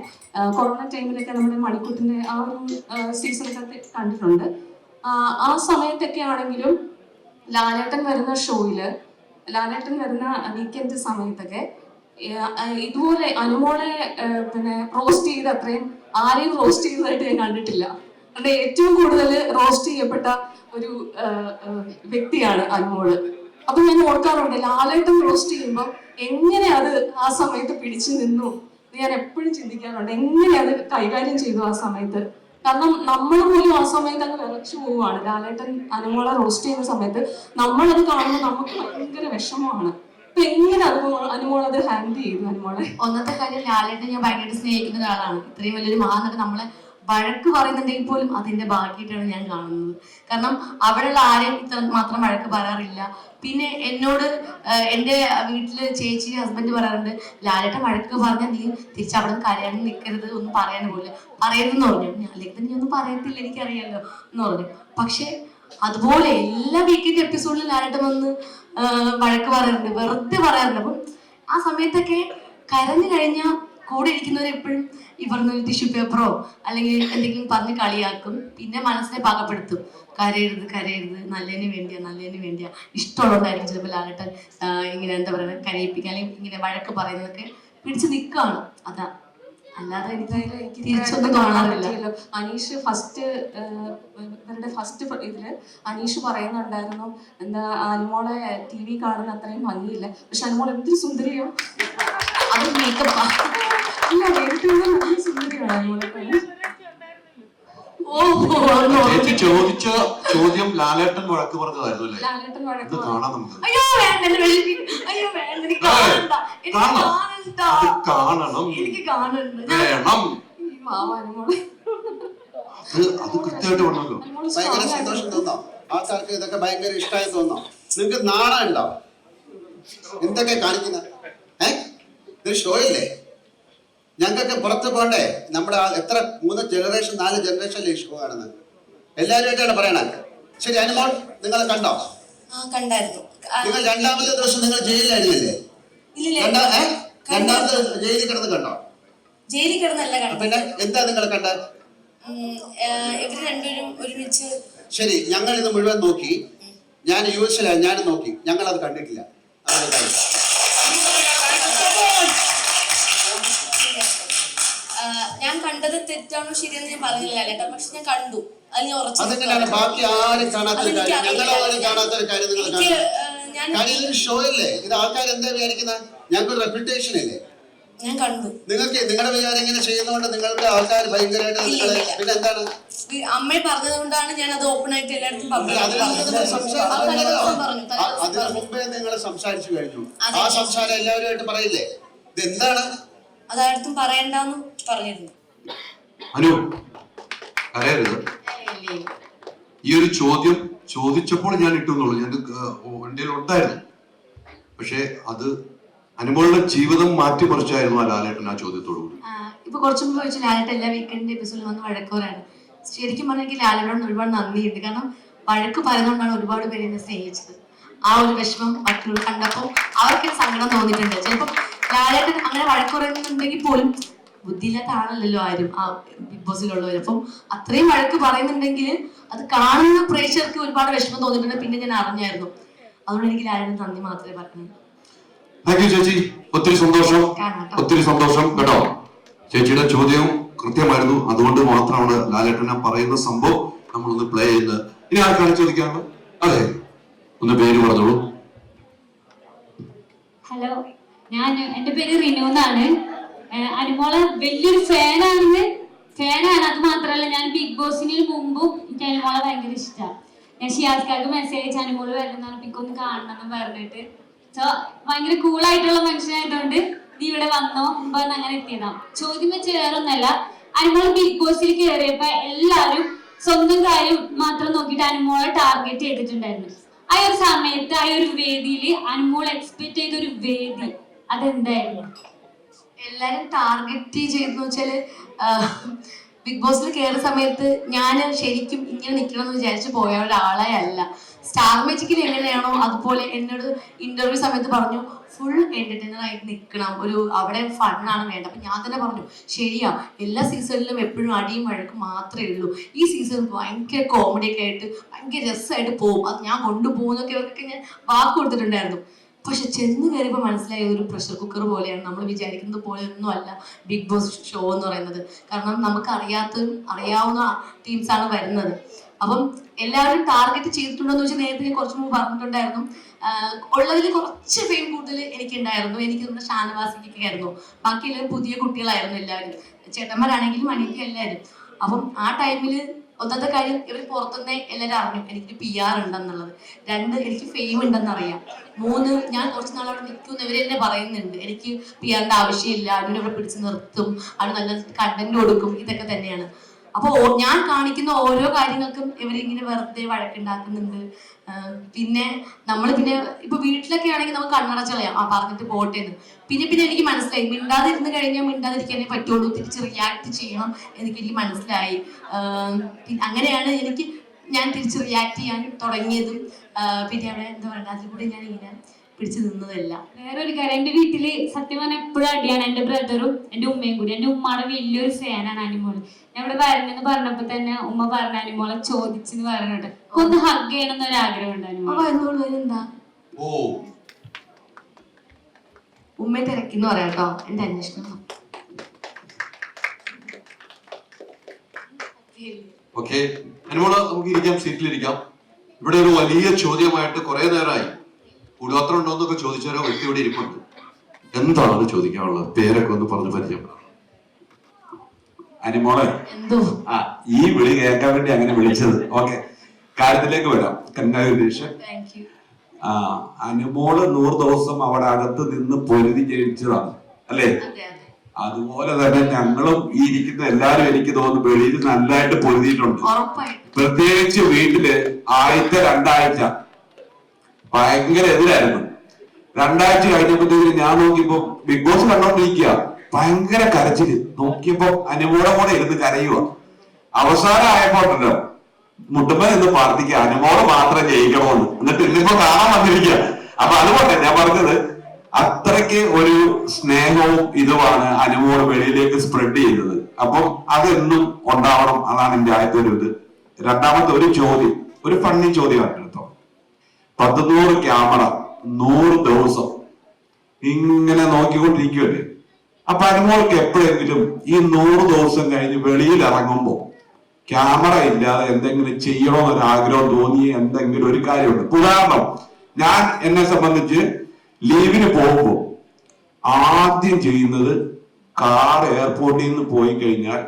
കൊറോണ ടൈമിലൊക്കെ നമ്മുടെ മണിക്കൂട്ടിന്റെ ആ ഒരു സീസണൊക്കെ കണ്ടിട്ടുണ്ട്. ആ സമയത്തൊക്കെ ആണെങ്കിലും ലാലേട്ടൻ വരുന്ന ഷോയില്, ലാലേട്ടൻ വരുന്ന വീക്കെൻഡ് സമയത്തൊക്കെ ഇതുപോലെ അനുമോളെ പിന്നെ റോസ്റ്റ് ചെയ്ത് അത്രയും ആരെയും റോസ്റ്റ് ചെയ്തതായിട്ട് ഞാൻ കണ്ടിട്ടില്ല. കാരണം ഏറ്റവും കൂടുതൽ റോസ്റ്റ് ചെയ്യപ്പെട്ട ഒരു വ്യക്തിയാണ് അനുമോള്. അപ്പൊ ഞാൻ ഓർക്കാറുണ്ട്, ലാലേട്ടൻ റോസ്റ്റ് ചെയ്യുമ്പോൾ എങ്ങനെ അത് ആ സമയത്ത് പിടിച്ചു നിന്നു ഞാൻ എപ്പോഴും ചിന്തിക്കാറുണ്ട്. എങ്ങനെ അത് കൈകാര്യം ചെയ്തു ആ സമയത്ത്. കാരണം നമ്മൾ പോലും ആ സമയത്ത് അങ്ങ് വിറച്ചു പോവുകയാണ്. ലാലേട്ടൻ അനുമോളെ റോസ്റ്റ് ചെയ്യുന്ന സമയത്ത് നമ്മളത് കാണുമ്പോൾ നമുക്ക് ഭയങ്കര വിഷമമാണ്. അപ്പൊ എങ്ങനെ അനുമോൾ അത് ഹാൻഡിൽ ചെയ്തു? അനുമോളെ ഒന്നത്തെ കാര്യം, ലാലേട്ടൻ ഞാൻ ഭയങ്കര സ്നേഹിക്കുന്ന ഒരാളാണ്. ഇത്രയും വലിയൊരു മഹാനടൻ നമ്മളെ വഴക്ക് പറയുന്നുണ്ടെങ്കിൽ പോലും അതിന്റെ ഭാഗ്യമായിട്ടാണ് ഞാൻ കാണുന്നത്. കാരണം അവിടെയുള്ള ആരെയും ഇത്ര മാത്രം വഴക്ക് പറയാറില്ല. പിന്നെ എന്നോട് എൻ്റെ വീട്ടില് ചേച്ചി ഹസ്ബൻഡ് പറയാറുണ്ട്, ലാലേട്ടൻ വഴക്ക് പറഞ്ഞാൽ നീ തിരിച്ച് അവിടെ നിന്ന് കരയാനും നിൽക്കരുത്, ഒന്നും പറയാൻ പോലും പറയരുതെന്ന് പറഞ്ഞു. ഞാൻ അല്ലെങ്കിൽ നീ ഒന്നും പറയത്തില്ല, എനിക്കറിയാലോ എന്ന് പറഞ്ഞു. പക്ഷെ അതുപോലെ എല്ലാ വീക്കെൻഡ് എപ്പിസോഡിലും ലാലേട്ടൻ വന്ന് വഴക്ക് പറയാറുണ്ട്, വെറുതെ പറയാറുണ്ട്. അപ്പം ആ സമയത്തൊക്കെ കരഞ്ഞു കഴിഞ്ഞാൽ കൂടെ ഇരിക്കുന്നവരെപ്പോഴും ഈ പറഞ്ഞ ടിഷ്യൂ പേപ്പറോ അല്ലെങ്കിൽ എന്തെങ്കിലും പറഞ്ഞ് കളിയാക്കും. പിന്നെ മനസ്സിനെ പാകപ്പെടുത്തും, കരയരുത് നല്ലതിന് വേണ്ടിയാ ഇഷ്ടമുള്ളതായിരിക്കും ചിലപ്പോൾ ലാലേട്ടൻ ഇങ്ങനെ എന്താ പറയുക കരയിപ്പിക്കാൻ അല്ലെങ്കിൽ ഇങ്ങനെ വഴക്ക് പറയുന്നതൊക്കെ പിടിച്ച് നിൽക്കുകയാണ്. അതാ, അല്ലാതെ എനിക്ക് തിരിച്ചൊന്നും കാണാറില്ല. അനീഷ് ഇവരുടെ ഫസ്റ്റ് ഇതില് അനീഷ് പറയുന്നുണ്ടായിരുന്നു, എന്താ അനുമോളെ TV കാണുന്ന അത്രയും ഭംഗിയില്ല, പക്ഷെ അനുമോൾ എന്തൊരു സുന്ദരിയോ. അത് മേക്കപ്പാ. അല്ല, നല്ല സുന്ദരിയാണ് അനുമോളെ. ചോദിച്ച ചോദ്യം ലാലേട്ടൻ വഴക്ക് പറഞ്ഞതായിരുന്നു അല്ലേ? ലാലേട്ടൻ വഴക്ക് കാണാം നമുക്ക്. അയ്യോ വേണ്ട, എനിക്ക് കാണണ്ട. അത് കൃത്യമായിട്ട് പറഞ്ഞല്ലോ. ഭയങ്കര സന്തോഷം തോന്നോ? ആൾക്കാർക്ക് ഇതൊക്കെ ഭയങ്കര ഇഷ്ടമായി തോന്നോ? നിങ്ങൾക്ക് നാണം ഉണ്ടോ? എന്തൊക്കെ കാണിക്കുന്ന ഇത് ഷോ ഇല്ലേ? ഞങ്ങൾക്ക് പുറത്ത് പോകണ്ടേ? നമ്മുടെ എത്ര 3 ജനറേഷൻ 4 ജനറേഷനിലെ ഷോ കാണുന്നത്. എല്ലാവരുമായിട്ടാണ് പറയണത്. ശരി, അനുമോൾ നിങ്ങൾ കണ്ടോ? നിങ്ങൾ രണ്ടാമത്തെ ദിവസം നിങ്ങൾ ജയിലിലായിരുന്നില്ലേ? രണ്ടാമത്തെ ജയിലിൽ കിടന്ന് കണ്ടോ? ജയിലിൽ കിടന്നല്ല. പിന്നെ എന്താ നിങ്ങൾ കണ്ടത്? ഇവര് രണ്ടുപേരും ഒരുമിച്ച്. ശരി, ഞങ്ങൾ ഇത് മുഴുവൻ നോക്കി. ഞാൻ US ഞാനും നോക്കി. ഞങ്ങൾ അത് കണ്ടിട്ടില്ല. ഞാൻ കണ്ടത് തെറ്റാണോ ശരിയെന്ന് ഞാൻ പറഞ്ഞില്ല കേട്ടോ, പക്ഷെ ഞാൻ കണ്ടു. അതെങ്ങനെയാണ് ബാക്കി ആരും കാണാത്തൊരു കാര്യം, ഞങ്ങളാരും കാണാത്തൊരു കാര്യം നിങ്ങൾ കാര്യം ഇതൊരു ഷോ അല്ലേ, ഇത് ആൾക്കാർ എന്താ വിചാരിക്കുന്നത്? ഞങ്ങൾക്ക് റെപ്യൂട്ടേഷൻ ഇല്ലേ? ഞാൻ കണ്ടു. നിങ്ങൾക്ക് നിങ്ങളുടെ വിചാരം ഇങ്ങനെ ചെയ്യുന്നതുകൊണ്ട് നിങ്ങൾക്ക് ആൾക്കാർ ഭയങ്കരമായിട്ട് നിങ്ങളെ പിന്നെ എന്താണ്? അമ്മ പറഞ്ഞത് കൊണ്ടാണ് ഞാൻ അത് ഓപ്പൺ ആയിട്ട് എല്ലായിടത്തും അതിന് മുമ്പേ നിങ്ങൾ സംസാരിച്ചു കഴിഞ്ഞു. ആ സംസാരം എല്ലാവരുമായിട്ട് പറയില്ലേ? ഇത് എന്താണ്? അതായിടത്തും പറയണ്ടെന്ന് പറഞ്ഞിരുന്നു. അനു അറിയരുത്, ഈ ഒരു ചോദ്യം ചോദിച്ചപ്പോൾ ഞാൻ ഇട്ടുന്നുള്ളൂ, ഞാൻ വണ്ടിയിൽ ഉണ്ടായിരുന്നു. പക്ഷെ അത് അനുമോളുടെ ജീവിതം മാറ്റിമറിച്ചായിരുന്നു ആ ലാലേട്ടൻ ആ ചോദ്യത്തോടു കൂടി. ഇപ്പൊ കുറച്ചു മുമ്പ് ചോദിച്ചു ലാലേട്ടൻ എല്ലാ വീക്കെൻഡ് എപ്പിസോഡിൽ വന്ന് വഴക്കോരാണ്. ശരിക്കും പറഞ്ഞെങ്കിൽ ലാലേട്ടനോട് ഒരുപാട് നന്ദിയുണ്ട്. കാരണം വഴക്ക് പറയുന്നതുകൊണ്ടാണ് ഒരുപാട് പേര് എന്നെ സ്നേഹിച്ചത്. ആ ഒരു വിഷമം മറ്റുള്ളവർ കണ്ടപ്പോൾ അവർക്ക് സങ്കടം തോന്നിയിട്ടുണ്ട്. ചിലപ്പോൾ ലാലേട്ടൻ അങ്ങനെ വഴക്ക് പറയുന്നുണ്ടെങ്കിൽ പോലും ബുദ്ധിയില്ലാത്ത ആളല്ലല്ലോ ആരും ആ ബിഗ് ബോസിലുള്ളവർ. അപ്പം അത്രയും വഴക്ക് പറയുന്നുണ്ടെങ്കിൽ അത് കാണുന്ന പ്രേക്ഷകർക്ക് ഒരുപാട് വിഷമം തോന്നിയിട്ടുണ്ട്. പിന്നെ ഞാൻ അറിഞ്ഞായിരുന്നു. അതുകൊണ്ട് എനിക്ക് ലാലേട്ടൻ നന്ദി മാത്രമേ പറഞ്ഞു. താങ്ക് യു ചേച്ചി, ഒത്തിരി സന്തോഷം, ഒത്തിരി സന്തോഷം കേട്ടോ. ചേച്ചിയുടെ ചോദ്യവും കൃത്യമായിരുന്നു, അതുകൊണ്ട് മാത്രമാണ് ലാലേട്ടനെ പറയുന്ന സംഭവം നമ്മളൊന്ന് പ്ലേ ചെയ്യുന്നത്. ഇനി ആർക്കാണ് ചോദിക്കാനുള്ളത്? അതെ, ഒന്ന് പേര് പറഞ്ഞോളൂ. ഹലോ, എന്റെ പേര് റിനു എന്നാണ്. അനുമോളെ വലിയൊരു ഫാനാണ്. അത് മാത്രമല്ല, ഞാൻ ബിഗ് ബോസിന് മുമ്പും എനിക്ക് അനുമോളെ ഭയങ്കര ഇഷ്ടമാണ്. ഞാൻ ഷിയാസ്കാർക്ക് മെസ്സേജ് അയച്ച് അനുമോള് വരുന്നതാണ്, പിക്കൊന്ന് കാണണം എന്ന് പറഞ്ഞിട്ട്. സോ ഭയങ്കര കൂളായിട്ടുള്ള മനുഷ്യനായതുകൊണ്ട് നീ ഇവിടെ വന്നോ പറഞ്ഞ് അങ്ങനെ എത്തിയതാ. ചോദ്യം വെച്ച് വേറൊന്നല്ല, അനുമോള് ബിഗ് ബോസിൽ കയറിയപ്പോ എല്ലാരും സ്വന്തം കാര്യം മാത്രം നോക്കിയിട്ട് അനുമോളെ ടാർഗറ്റ് ചെയ്തിട്ടുണ്ടായിരുന്നു. ആ ഒരു സമയത്ത് ആ ഒരു വേദിയിൽ അനുമോൾ എക്സ്പെക്ട് ചെയ്തൊരു വേദി അതെന്തായിരുന്നു? എല്ലാരും ടാർഗറ്റ് ചെയ്തെന്ന് വെച്ചാല് ബിഗ് ബോസിൽ കയറിയ സമയത്ത് ഞാൻ ശരിക്കും ഇങ്ങനെ നിൽക്കണം എന്ന് വിചാരിച്ചു പോയ ഒരാളെ അല്ല. സ്റ്റാർ മാജിക്കിൽ എങ്ങനെയാണോ അതുപോലെ എന്നോട് ഇന്റർവ്യൂ സമയത്ത് പറഞ്ഞു ഫുൾ എന്റർടൈനർ ആയിട്ട് നിൽക്കണം, അവിടെ ഫണ്ണാണ് വേണ്ടത്. അപ്പൊ ഞാൻ തന്നെ പറഞ്ഞു ശരിയാ, എല്ലാ സീസണിലും എപ്പോഴും അടിയും വഴക്കും മാത്രമേ ഉള്ളൂ. ഈ സീസൺ ഭയങ്കര കോമഡി ഒക്കെ ആയിട്ട് ഭയങ്കര രസമായിട്ട് പോകും, അത് ഞാൻ കൊണ്ടുപോകുന്നൊക്കെ ഇവർക്കൊക്കെ ഞാൻ വാക്ക് കൊടുത്തിട്ടുണ്ടായിരുന്നു. പക്ഷെ ചെന്ന് കയറിയപ്പോൾ മനസ്സിലായ ഒരു പ്രഷർ കുക്കർ പോലെയാണ്. നമ്മൾ വിചാരിക്കുന്നത് പോലെ ഒന്നും അല്ല ബിഗ് ബോസ് ഷോ എന്ന് പറയുന്നത്. കാരണം നമുക്ക് അറിയാവുന്ന ടീംസാണ് വരുന്നത്. അപ്പം എല്ലാവരും ടാർഗറ്റ് ചെയ്തിട്ടുണ്ടോന്ന് വെച്ചാൽ നേരത്തെ കുറച്ച് മുമ്പ് പറഞ്ഞിട്ടുണ്ടായിരുന്നു. ഉള്ളതിൽ കുറച്ച് ഫെയിം കൂടുതൽ എനിക്കുണ്ടായിരുന്നു. എനിക്ക് നമ്മുടെ ഷാനവാസിക്കൊക്കെ ആയിരുന്നു. ബാക്കി എല്ലാവരും പുതിയ കുട്ടികളായിരുന്നു, എല്ലാവരും ചേട്ടന്മാരാണെങ്കിലും അനിയത്തി എല്ലാവരും. അപ്പം ആ ടൈമില് ഒന്നാമത്തെ കാര്യം ഇവർ പുറത്തുനിന്നേ എല്ലാവരും അറിഞ്ഞു എനിക്കൊരു PR ഉണ്ടെന്നുള്ളത്. 2 എനിക്ക് ഫെയിം ഉണ്ടെന്നറിയാം. 3 ഞാൻ കുറച്ച് നാൾ അവിടെ നിൽക്കുമെന്ന് ഇവർ തന്നെ പറയുന്നുണ്ട്. എനിക്ക് PR-ന്റെ ആവശ്യമില്ല, അതിനവിടെ പിടിച്ച് നിർത്തും, അത് നല്ല കണ്ടന്റ് കൊടുക്കും, ഇതൊക്കെ തന്നെയാണ്. അപ്പോൾ ഞാൻ കാണിക്കുന്ന ഓരോ കാര്യങ്ങൾക്കും ഇവരിങ്ങനെ വെറുതെ വഴക്കുണ്ടാക്കുന്നുണ്ട്. പിന്നെ ഇപ്പൊ വീട്ടിലൊക്കെ ആണെങ്കിൽ നമുക്ക് കണ്ണടച്ചളയാം, പറഞ്ഞിട്ട് പോട്ടേന്ന്. പിന്നെ എനിക്ക് മനസ്സിലായി മിണ്ടാതിരുന്ന് കഴിഞ്ഞാൽ മിണ്ടാതിരിക്കാനേ പറ്റുള്ളൂ, തിരിച്ച് റിയാക്ട് ചെയ്യണം എനിക്ക് മനസ്സിലായി. പിന്നെ അങ്ങനെയാണ് ഞാൻ തിരിച്ച് റിയാക്ട് ചെയ്യാൻ തുടങ്ങിയതും. പിന്നെ അവിടെ എന്താ പറയുക, അതിൽ കൂടെ ഞാൻ ഇങ്ങനെ പിടിച്ചു നിന്നതല്ല. വേറൊരു കാര്യം, എന്റെ വീട്ടില് സത്യം പറഞ്ഞാൽ എപ്പോഴും അടിയാണ്. എന്റെ ബ്രദറും എന്റെ ഉമ്മയും കൂടി. എന്റെ ഉമ്മയുടെ വലിയൊരു ഫാനാണ് അനുമോള്. ഞാൻ ഇവിടെ വരണെന്ന് പറഞ്ഞപ്പോ തന്നെ ഉമ്മ പറഞ്ഞ അനുമോളെ ചോദിച്ചെന്ന് പറഞ്ഞിട്ട് ഒന്ന് ഹഗ് ചെയ്യണം എന്നൊരാഗ്രഹം ഉണ്ട്. അനുമോള് എന്താ ഉമ്മയെ തിരക്കിന്ന് പറയാട്ടോ എന്റെ അന്വേഷണം. ഓക്കെ അനുമോള്, നമുക്ക് ഇരിക്കാം, സീറ്റിലിരിക്കാം. ഇവിടെ ഒരു വലിയ ചോദ്യമായിട്ട് കുറെ നേരമായി കൂടാത്രം ഉണ്ടോ എന്നൊക്കെ ചോദിച്ചാലോ വ്യക്തി ഇവിടെ ഇരിപ്പുണ്ട്. എന്താണ് ചോദിക്കാനുള്ളത്? പേരൊക്കെ ഒന്ന് പറഞ്ഞു പരിചയപ്പെടാം. അനുമോളെ, ഈ വിളി കേൾക്കാൻ വേണ്ടി അങ്ങനെ വിളിച്ചത്. ഓക്കെ, കാര്യത്തിലേക്ക് വരാം. കൺഗ്രാജുലേഷൻ. അനുമോള് 100 ദിവസം അവിടെ അകത്ത് നിന്ന് പൊരുതി ജയിച്ചതാണ് അല്ലേ? അതുപോലെ തന്നെ ഞങ്ങളും ഈ ഇരിക്കുന്ന എല്ലാരും എനിക്ക് തോന്നുന്നു വെളിയിൽ നല്ലതായിട്ട് പൊരുതിയിട്ടുണ്ട്. പ്രത്യേകിച്ച് വീട്ടില് ആദ്യത്തെ 2 ആഴ്ച ഭയങ്കര എതിരായിരുന്നു. 2 ആഴ്ച കഴിഞ്ഞപ്പോഴത്തേക്ക് ഞാൻ നോക്കിയപ്പോ ബിഗ് ബോസ് കണ്ടോണ്ടിരിക്കുക, ഭയങ്കര കരച്ചില്. നോക്കിയപ്പോ അനുമോളെ കൂടെ ഇരുന്ന് കരയുക. അവസാനം ആയപ്പോണ്ടല്ലോ മുട്ടുമ്പൻ എന്ന് പ്രാർത്ഥിക്കുക അനുമോള് മാത്രം ജയിക്കണമെന്ന്. എന്നിട്ട് ഇന്നിപ്പോ കാണാൻ വന്നിരിക്കുക. അപ്പൊ അതുകൊണ്ട് ഞാൻ പറഞ്ഞത് അത്രയ്ക്ക് ഒരു സ്നേഹവും ഇതുമാണ് അനുമോള് വെളിയിലേക്ക് സ്പ്രെഡ് ചെയ്തത്. അപ്പം അതെന്നും ഉണ്ടാവണം, അതാണ് എന്റെ ആദ്യത്തെ ഒരു ഇത്. രണ്ടാമത്തെ ഒരു ചോദ്യം, ഒരു ഫണ്ണി ചോദ്യമാണ് എടുത്തോ. 100 ക്യാമറ 100 ദിവസം ഇങ്ങനെ നോക്കിക്കൊണ്ടിരിക്കുവല്ലേ. അപ്പൊ അനുമോൾക്ക് എപ്പോഴെങ്കിലും ഈ 100 ദിവസം കഴിഞ്ഞ് വെളിയിൽ ഇറങ്ങുമ്പോ ക്യാമറ ഇല്ലാതെ എന്തെങ്കിലും ചെയ്യണമെന്നൊരു ആഗ്രഹം തോന്നിയ എന്തെങ്കിലും ഒരു കാര്യമുണ്ട്? ഉദാഹരണം, ഞാൻ എന്നെ സംബന്ധിച്ച് ലീവിന് പോകുമ്പോൾ ആദ്യം ചെയ്യുന്നത് കാർ എയർപോർട്ടിൽ നിന്ന് പോയി കഴിഞ്ഞാൽ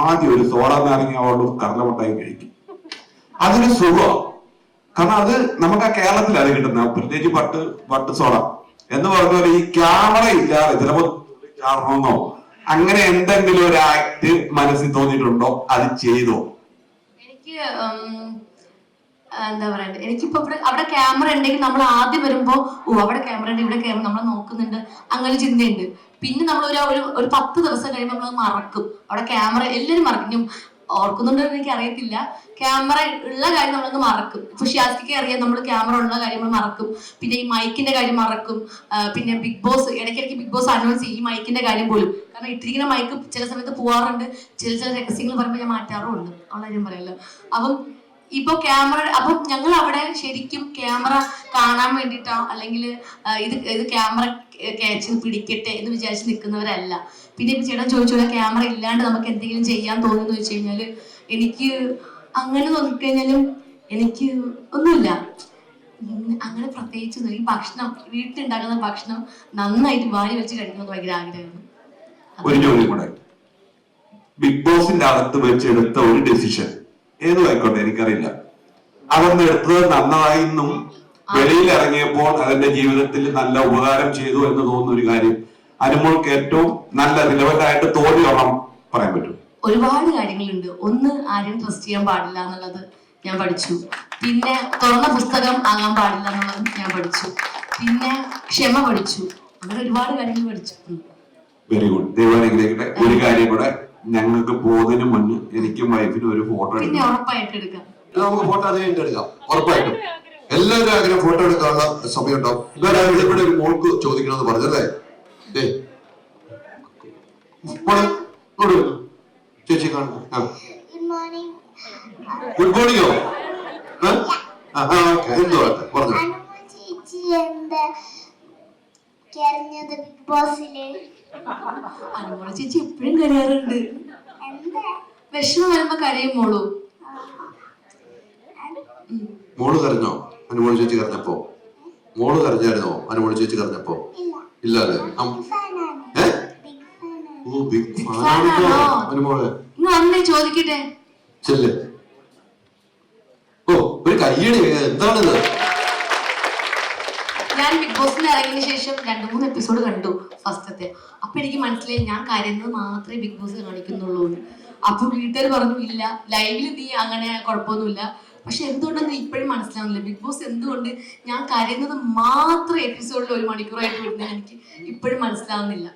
ആദ്യം ഒരു സോഡ നാരങ്ങ അവളും കടലമുട്ടായി കഴിക്കും. അതൊരു സുഖം. കാരണം അത് നമുക്ക് ആ കേരളത്തിലാണ് കിട്ടുന്നത്, പ്രത്യേകിച്ച് പട്ട് സോഡ എന്ന് പറഞ്ഞ ഈ ക്യാമറ ഇല്ലാതെ ചിലപ്പോൾ ചാടണമെന്നോ അങ്ങനെ എന്തെങ്കിലും ഒരു ആക്ട് മനസ്സിൽ തോന്നിയിട്ടുണ്ടോ? അത് ചെയ്തോ? എനിക്ക് എന്താ പറയണ്ടേ, എനിക്കിപ്പോ അവിടെ ക്യാമറ ഉണ്ടെങ്കിൽ നമ്മൾ ആദ്യം വരുമ്പോ അവിടെ ക്യാമറ ഉണ്ട്, ഇവിടെ ക്യാമറ നമ്മളെ നോക്കുന്നുണ്ട്, അങ്ങനെ ചിന്തയുണ്ട്. പിന്നെ നമ്മൾ ഒരു 10 ദിവസം കഴിയുമ്പോൾ നമ്മൾ മറക്കും അവിടെ ക്യാമറ, എല്ലാവരും മറക്കും. ഓർക്കുന്നുണ്ടോ എന്ന് എനിക്ക് അറിയത്തില്ല. ക്യാമറ ഉള്ള കാര്യം നമ്മളങ്ങ് മറക്കും. ഇപ്പൊ ഷിയാസ്ക്ക് അറിയാം നമ്മൾ ക്യാമറ ഉള്ള കാര്യം നമ്മൾ മറക്കും. പിന്നെ ഈ മൈക്കിന്റെ കാര്യം മറക്കും. പിന്നെ ബിഗ് ബോസ് ഇടയ്ക്കിടയ്ക്ക് ബിഗ് ബോസ് അനൗൺസ് ചെയ്യും ഈ മൈക്കിന്റെ കാര്യം പോലും. കാരണം ഇട്ടിരിക്കുന്ന മൈക്ക് ചില സമയത്ത് പോവാറുണ്ട്, ചില രഹസ്യങ്ങൾ പറയുമ്പോൾ ഞാൻ മാറ്റാറുമുണ്ട്, ഉള്ള കാര്യം പറയല്ലോ. അപ്പം ഇപ്പൊ ക്യാമറ, അപ്പം ഞങ്ങൾ അവിടെ ശരിക്കും ക്യാമറ കാണാൻ വേണ്ടിയിട്ടോ അല്ലെങ്കിൽ ഇത് ക്യാമറ ക്യാച്ച് പിടിക്കട്ടെ എന്ന് വിചാരിച്ച് നിൽക്കുന്നവരല്ല. പിന്നെ ഇപ്പൊ ചേട്ടൻ ചോദിച്ചോളൂ ക്യാമറ ഇല്ലാണ്ട് നമുക്ക് എന്തെങ്കിലും ചെയ്യാൻ തോന്നുന്നു വെച്ച് കഴിഞ്ഞാല് എനിക്ക് അങ്ങനെ നോക്കിക്കഴിഞ്ഞാലും എനിക്ക് ഒന്നുമില്ല അങ്ങനെ പ്രത്യേകിച്ച്. ഈ ഭക്ഷണം വീട്ടിലുണ്ടാക്കുന്ന ഭക്ഷണം നന്നായിട്ട് വാരി വെച്ച് കഴിക്കണമെന്ന് ഭയങ്കര ആഗ്രഹമാണ്. ഒരു ചോദ്യം കൂടെ, ബിഗ് ബോസിന്റെ അകത്ത് വെച്ചെടുത്ത ഒരു ഡെസിഷൻ ഏതും ആയിക്കോട്ടെ എനിക്കറിയില്ല, അതൊന്നും എടുത്തത് നന്നായിന്നും വെളിയിൽ ഇറങ്ങിയപ്പോൾ അതിന്റെ ജീവിതത്തിൽ നല്ല ഉപകാരം ചെയ്തു എന്ന് തോന്നുന്ന ഒരു കാര്യം അനുമോൾക്ക് ഏറ്റവും നല്ല റിലവന്റ് ആയിട്ട് തോന്നിയോണം പറയാൻ പറ്റും? ഒരുപാട് കാര്യങ്ങളുണ്ട്. ഒന്ന്, ആരെയും ട്രസ്റ്റ് ചെയ്യാൻ പാടില്ല എന്നുള്ളത് ഞാൻ പഠിച്ചു. പിന്നെ തുറന്ന പുസ്തകം ആകാൻ പാടില്ല എന്നുള്ളത് ഞാൻ പഠിച്ചു. പിന്നെ ക്ഷമ പഠിച്ചു. അങ്ങനെ ഒരുപാട് കാര്യങ്ങൾ പഠിച്ചു. Very good. ദൈവാനുഗ്രഹിക്കട്ടെ. ഒരു കാര്യം കൂടെ, ഞങ്ങൾക്ക് പോകുന്നതിന് മുന്നേ എനിക്കും വൈഫിനും ഒരു ഫോട്ടോ പിന്നെ ഉറപ്പായിട്ട് എടുക്കാം. നമുക്ക് ഫോട്ടോ അത് കഴിഞ്ഞിട്ട് എടുക്കാം, ഉറപ്പായിട്ടും. എല്ലാവരും ആഗ്രഹം ഫോട്ടോ എടുക്കാനുള്ള സമയം ഉണ്ടാവും. ഇവിടെ ഒരു മോൾക്ക് ചോദിക്കണമെന്ന് പറഞ്ഞല്ലേ? ചേച്ചി കാണുന്നു. ഗുഡ് മോർണിംഗോ? എന്തോ പറഞ്ഞു. അനുമോളെ ചേച്ചി എപ്പോഴും കരയാറുണ്ട്. വിഷമം വരുമ്പോ കരയും മോളു. മോള് കരഞ്ഞോ? അനുമോള് ചേച്ചി കരഞ്ഞപ്പോ മോള് കരഞ്ഞായിരുന്നോ? അനുമോള് ചേച്ചി കരഞ്ഞപ്പോ? ഇല്ല അല്ലേ? ബിഗ് ഫാനാണോ അനുമോള്? വന്നേ ചോദിക്കട്ടെ. ചെല്ല്. ഓ ഒരു കയ്യടി, എന്താണിത്? ഞാൻ ബിഗ് ബോസിൽ ഇറങ്ങിയതിനു ശേഷം 2-3 എപ്പിസോഡ് കണ്ടു ഫസ്റ്റത്തെ. അപ്പൊ എനിക്ക് മനസ്സിലായി ഞാൻ കരയുന്നത് മാത്രമേ ബിഗ് ബോസ് കാണിക്കുന്നുള്ളൂ. അപ്പൊ വീട്ടുകാർ പറഞ്ഞു ഇല്ല ലൈവില് നീ അങ്ങനെ കുഴപ്പമൊന്നുമില്ല. പക്ഷെ എന്തുകൊണ്ടെന്ന് ഇപ്പോഴും മനസ്സിലാവുന്നില്ല. ബിഗ് ബോസ് എന്തുകൊണ്ട് ഞാൻ കരയുന്നത് മാത്രം എപ്പിസോഡിൽ 1 മണിക്കൂറായിട്ട് വിടുന്നത് എനിക്ക് ഇപ്പോഴും മനസ്സിലാവുന്നില്ല.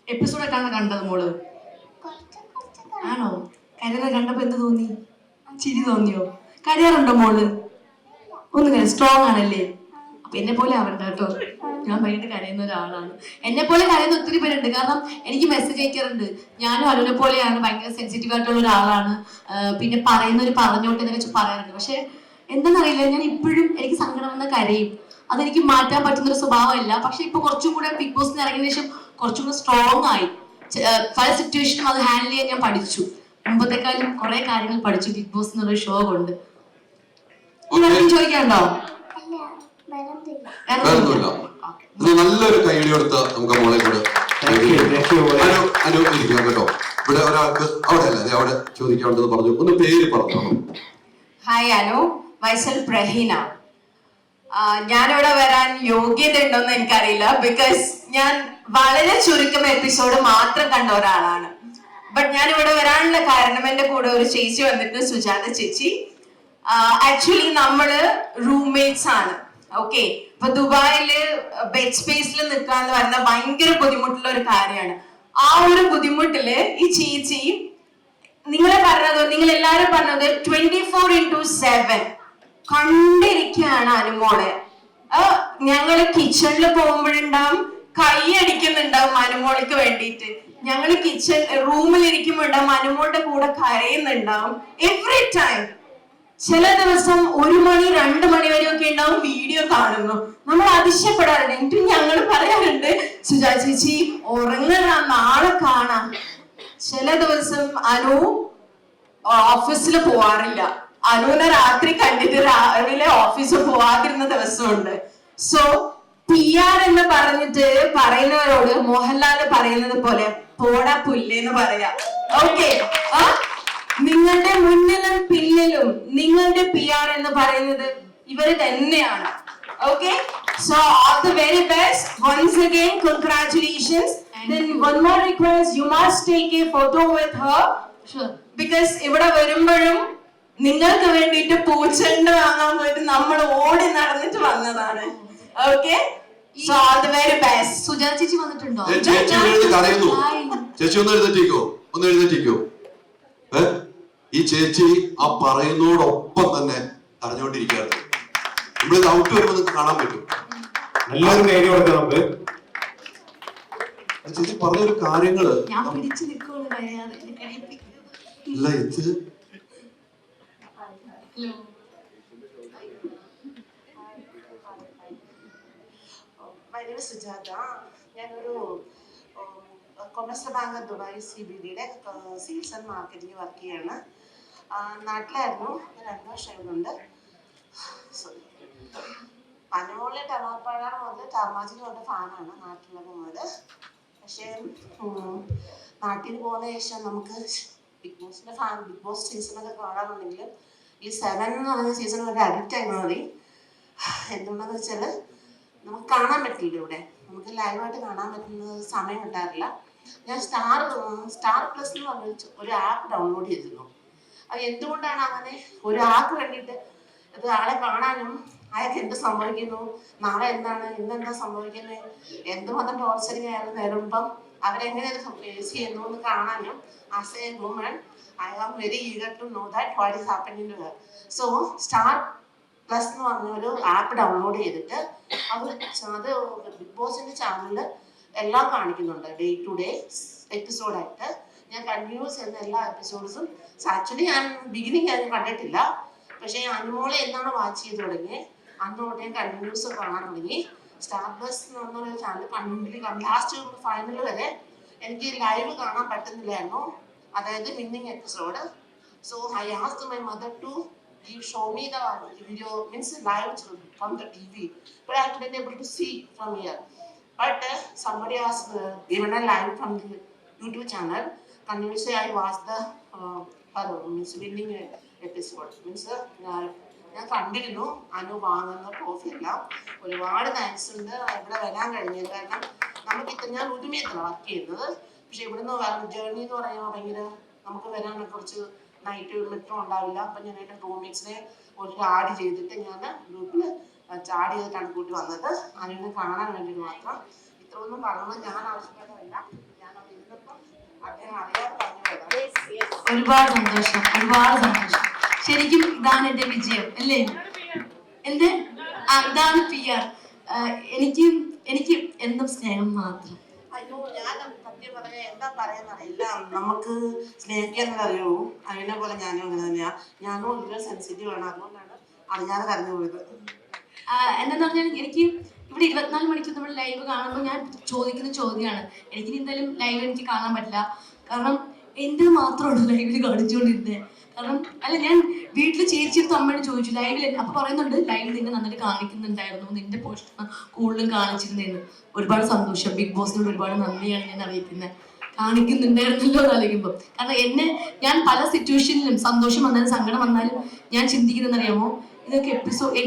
എപ്പിസോഡൊക്കെയാണ് കണ്ടത് മോള്? ആണോ? കരയുന്നത് കണ്ടപ്പോ എന്ത് തോന്നി? ചിരി തോന്നിയോ? കരയാറുണ്ടോ മോള്? ഒന്ന് സ്ട്രോങ് ആണല്ലേ? അപ്പൊ എന്നെ പോലെ ആവണ്ട കേട്ടോ. ഞാൻ ഭയങ്കര കരയുന്ന ഒരാളാണ്. എന്നെ പോലെ കരയുന്ന ഒത്തിരി പേരുണ്ട്. കാരണം എനിക്ക് മെസ്സേജ് അയക്കാറുണ്ട്. ഞാനും അനുവിനെ പോലെയാണ്, ഭയങ്കര സെൻസിറ്റീവ് ആയിട്ടുള്ള ഒരാളാണ്. പിന്നെ പറയുന്നവര് പറഞ്ഞോട്ടെ എന്നൊക്കെ വെച്ച് പറയാറുണ്ട്. പക്ഷെ എന്താണെന്നറിയില്ല, ഞാൻ ഇപ്പോഴും എനിക്ക് സങ്കടം വന്ന കരയും. അതെനിക്ക് മാറ്റാൻ പറ്റുന്ന ഒരു സ്വഭാവമല്ല. പക്ഷെ ഇപ്പൊ കുറച്ചും കൂടെ ബിഗ് ബോസിന് ഇറങ്ങിയ ശേഷം കുറച്ചും കൂടെ സ്ട്രോങ് ആയി. പല സിറ്റുവേഷനും അത് ഹാൻഡിൽ ചെയ്യാൻ ഞാൻ പഠിച്ചു. മുമ്പത്തെക്കാളും കുറെ കാര്യങ്ങൾ പഠിച്ചു ബിഗ് ബോസ് എന്നുള്ള ഷോ കൊണ്ട്. ചോദിക്കാണ്ടോ? നല്ലൊരു കൈയടി കൊടുത്ത നമുക്ക് മോളെ കൂടെ അനുവദിക്കാം കേട്ടോ. ഇവിടെ ഒരാൾക്ക് അവിടെ അല്ല അവിടെ ചോദിക്കാണ്ടെന്ന് പറഞ്ഞു. ഒന്ന് പേര് പറഞ്ഞു. Hi Anu, myself Praheena. ഞാനിവിടെ വരാൻ യോഗ്യത ഉണ്ടോന്ന് എനിക്കറിയില്ല. ബിക്കോസ് ഞാൻ വളരെ ചുരുക്കം എപ്പിസോഡ് മാത്രം കണ്ട ഒരാളാണ്. ബട്ട് ഞാൻ ഇവിടെ വരാനുള്ള കാരണം എന്റെ കൂടെ ഒരു ചേച്ചി വന്നിട്ട്, സുജാത ചേച്ചി. ആക്ച്വലി നമ്മള് റൂംമേറ്റ്സ് ആണ്. ഓക്കെ, ഇപ്പൊ ദുബായില് ബെഡ് സ്പേസിൽ നിൽക്കാന്ന് പറഞ്ഞാൽ ഭയങ്കര ബുദ്ധിമുട്ടുള്ള ഒരു കാര്യമാണ്. ആ ഒരു ബുദ്ധിമുട്ടില് ഈ ചേച്ചി നിങ്ങൾ എല്ലാരും പറഞ്ഞത് 24/7 കണ്ടിരിക്കുകയാണ് അനുമോളെ. ഞങ്ങള് കിച്ചണിൽ പോകുമ്പോഴുണ്ടാവും കൈയടിക്കുന്നുണ്ടാവും അനുമോൾക്ക് വേണ്ടിയിട്ട്. ഞങ്ങള് കിച്ചൺ റൂമിൽ ഇരിക്കുമ്പോഴുണ്ടാവും അനുമോളുടെ കൂടെ കരയുന്നുണ്ടാവും എവറി ടൈം. ചില ദിവസം 1 മണി 2 മണി വരെയൊക്കെ ഉണ്ടാവും വീഡിയോ കാണുന്നു. നമ്മൾ അതിശയപ്പെടാറുണ്ട്. എന്നിട്ടും ഞങ്ങൾ പറയാറുണ്ട് സുജാ ചേച്ചി ഉറങ്ങണ, നാളെ കാണാം. ചില ദിവസം അനു ഓഫീസിൽ പോവാറില്ല. അനുവിനെ രാത്രി കണ്ടിട്ട് രാവിലെ ഓഫീസിൽ പോവാതിരുന്ന ദിവസമുണ്ട്. സോ PR എന്ന് പറഞ്ഞിട്ട് പറയുന്നവരോട് മോഹൻലാല് പറയുന്നത് പോലെ പോടാ പുല്ലെന്ന് പറയാ. ഓക്കെ, നിങ്ങളുടെ മുന്നിലും പിന്നിലും നിങ്ങളുടെ PR എന്ന് പറയുന്നത് ഇവര് തന്നെയാണ്. Okay, so all the very best. Once again, congratulations. Then one more request, you must take a photo with her. Sure. Because ഇവിടെ വരുമ്പോഴും നിങ്ങൾക്ക് വേണ്ടിയിട്ട് പൂച്ചെണ്ട് വാങ്ങാൻ പോയിട്ട് നമ്മൾ ഓടി നടന്നിട്ട് വന്നതാണ്. Okay, so all the very best. Sujatha ചേച്ചി വന്നിട്ടുണ്ടോ? ചേച്ചി കരയുന്നു. ചേച്ചി ഒന്ന് എഴുന്നേറ്റിക്കോ. ഈ ചേച്ചി ആ പറയുന്നതോടൊപ്പം തന്നെ കരഞ്ഞുകൊണ്ടിരിക്കുകയാണ്. നമ്മളിത് ഔട്ട് വരുമ്പോൾ നിങ്ങൾക്ക് കാണാൻ പറ്റും. എല്ലാവരും കയറി കൊടുക്കാം നമുക്ക്. ചേച്ചി പറഞ്ഞൊരു കാര്യങ്ങള് ഞാൻ പിടിച്ചു നിൽക്കുള്ളൂ കഴിയാതെ ഇല്ല. ഇത് My name is Sujata. ഞാനൊരു കൊമേഴ്സ്യൽ ബാങ്ക് ദുബായ് CBDയുടെ സെയിൽസ് ആൻഡ് മാർക്കറ്റിംഗ് വർക്ക് ചെയ്യാണ്. നാട്ടിലായിരുന്നു, 2 വർഷമായിട്ടുണ്ട്. അനുമോളിലെ ടമാപ്പാഴാണ് മുതൽ ടർമാജിക്ക് കൊണ്ട് ഫാനാണ് നാട്ടിലൊക്കെ മുതൽ. പക്ഷേ നാട്ടിൽ പോകുന്ന ശേഷം നമുക്ക് ബിഗ് ബോസ് സീസണൊക്കെ കാണാറുണ്ടെങ്കിലും ഈ 7 എന്ന് പറയുന്ന സീസൺ ഒരു അഡിക്റ്റ് ആയി മാറി. എന്തുകൊണ്ടെന്ന് വെച്ചാൽ നമുക്ക് കാണാൻ പറ്റില്ല, ഇവിടെ നമുക്ക് ലൈവായിട്ട് കാണാൻ പറ്റുന്ന സമയം കിട്ടാറില്ല. ഞാൻ സ്റ്റാർ പ്ലസ് എന്ന് പറഞ്ഞ ഒരു ആപ്പ് ഡൗൺലോഡ് ചെയ്തിരുന്നു. അത് എന്തുകൊണ്ടാണ് അങ്ങനെ ഒരു ആപ്പ് വേണ്ടിയിട്ട് അത് ആളെ കാണാനും അയാൾക്ക് എന്ത് സംഭവിക്കുന്നു, നാളെ എന്താണ്, ഇന്നെന്താ സംഭവിക്കുന്നത്, എന്തുമാത്രം ടോർച്ചറിങ് അയാൾ നേരിടുമ്പം അവരെങ്ങനെ ഫേസ് ചെയ്യുന്നു എന്ന് കാണാനും as a woman I am very eager to know that what is happening to her. So star plus എന്ന് പറഞ്ഞൊരു ആപ്പ് ഡൗൺലോഡ് ചെയ്തിട്ട് അത് ബിഗ് ബോസിന്റെ ചാനലിൽ എല്ലാം കാണിക്കുന്നുണ്ട്. ഡേ ടു ഡേ എപ്പിസോഡായിട്ട് ഞാൻ കണ്ടിന്യൂസ് ചെയ്യുന്ന എല്ലാ എപ്പിസോഡ്സും. ആക്ച്വലി ഞാൻ ബിഗിനിങ് ഞാൻ കണ്ടിട്ടില്ല, പക്ഷേ അനുമോളെ എന്നാണ് വാച്ച് ചെയ്ത് തുടങ്ങി അന്ന് തൊട്ട് ഞാൻ കണ്ടിന്യൂസ് കാണാൻ തുടങ്ങി. സ്റ്റാർ പ്ലസ് എന്ന് പറഞ്ഞൊരു ചാനൽ കണ്ടിന്യൂലി ലാസ്റ്റ് ഫൈനൽ വരെ എനിക്ക് ലൈവ് കാണാൻ പറ്റുന്നില്ലായിരുന്നു, അതായത് winning episode. So I asked my mother to show me the video, means live from the TV, but I couldn't able to see from here. But somebody asked given a live from the YouTube channel. Continuously I watched the means winning episode. Means ഞാൻ കണ്ടിരുന്നു അനു വാങ്ങുന്ന ട്രോഫി എല്ലാം. ഒരുപാട് താങ്ക്സ് ഉണ്ട് ഇവിടെ വരാൻ കഴിഞ്ഞത്. കാരണം നമുക്ക് ഞാൻ ഉരുമയത്താണ് വർക്ക് ചെയ്യുന്നത്, പക്ഷെ ഇവിടുന്ന് ജേർണി എന്ന് പറയുമ്പോൾ ഭയങ്കര നമുക്ക് വരാനൊക്കെ കുറച്ച് നൈറ്റ് മെട്രോ ഉണ്ടാവില്ല. അപ്പം ഞാൻ എൻ്റെ റൂംമേറ്റ്സിനെ ഒരു ആഡ് ചെയ്തിട്ട് ഞാൻ ഗ്രൂപ്പിൽ ആഡ് ചെയ്തിട്ടാണ് കൂട്ടി വന്നത്, അനുവിനെ കാണാൻ വേണ്ടിയിട്ട് മാത്രം. ഇത്രയൊന്നും പറഞ്ഞത് ഞാൻ ആവശ്യപ്പെട്ടതല്ല, ഞാൻ അവിടെ ഇരുന്നപ്പം അദ്ദേഹം അറിയാതെ പറഞ്ഞു. ഒരുപാട് സന്തോഷം. ശരിക്കും ഇതാണ് എന്റെ വിജയം അല്ലേ? എന്റെ ഇതാണ് PR. എനിക്ക് എന്തും സ്നേഹം മാത്രം. അയ്യോ, ഞാൻ സത്യം പറഞ്ഞ എന്താ പറയാന്നറിയില്ല. നമുക്ക് സ്നേഹിക്കാന്നറിയോ, അതിനെ പോലെ ഞാനും അങ്ങനെ തന്നെയാ. ഞാനും ഒരു സെൻസിറ്റീവ് ആണ്, അതുകൊണ്ടാണ് അറിയാതെ കരഞ്ഞു പോയത്. എന്താന്ന് പറഞ്ഞാൽ എനിക്ക് ഇവിടെ 24 മണിക്കൂർ നമ്മൾ ലൈവ് കാണുമ്പോൾ ഞാൻ ചോദിക്കുന്ന ചോദ്യമാണ്. എനിക്ക് എന്തായാലും ലൈവ് എനിക്ക് കാണാൻ പറ്റില്ല, കാരണം എൻ്റെ മാത്രമാണ് ലൈവിൽ കാണിച്ചുകൊണ്ടിരുന്നത്. കാരണം അല്ല, ഞാൻ വീട്ടിൽ ചേച്ചിയെടുത്ത് അമ്മയോട് ചോദിച്ചു ലൈവിൽ, അപ്പൊ പറയുന്നുണ്ട് ലൈവിൽ നിന്നെ നന്നായിട്ട് കാണിക്കുന്നുണ്ടായിരുന്നു, നിന്റെ പോസ്റ്റ് കൂടുതലും കാണിച്ചിരുന്നതെന്ന്. ഒരുപാട് സന്തോഷം. ബിഗ് ബോസിനോട് ഒരുപാട് നന്ദിയാണ് ഞാൻ അറിയിക്കുന്നത്, കാണിക്കുന്നുണ്ടായിരുന്നല്ലോ എന്ന് അറിയിക്കുമ്പോൾ. കാരണം ഞാൻ പല സിറ്റുവേഷനിലും സന്തോഷം വന്നാലും സങ്കടം വന്നാലും ഞാൻ ചിന്തിക്കുന്നതെന്നറിയാമോ, ഇതൊക്കെ എപ്പിസോഡ്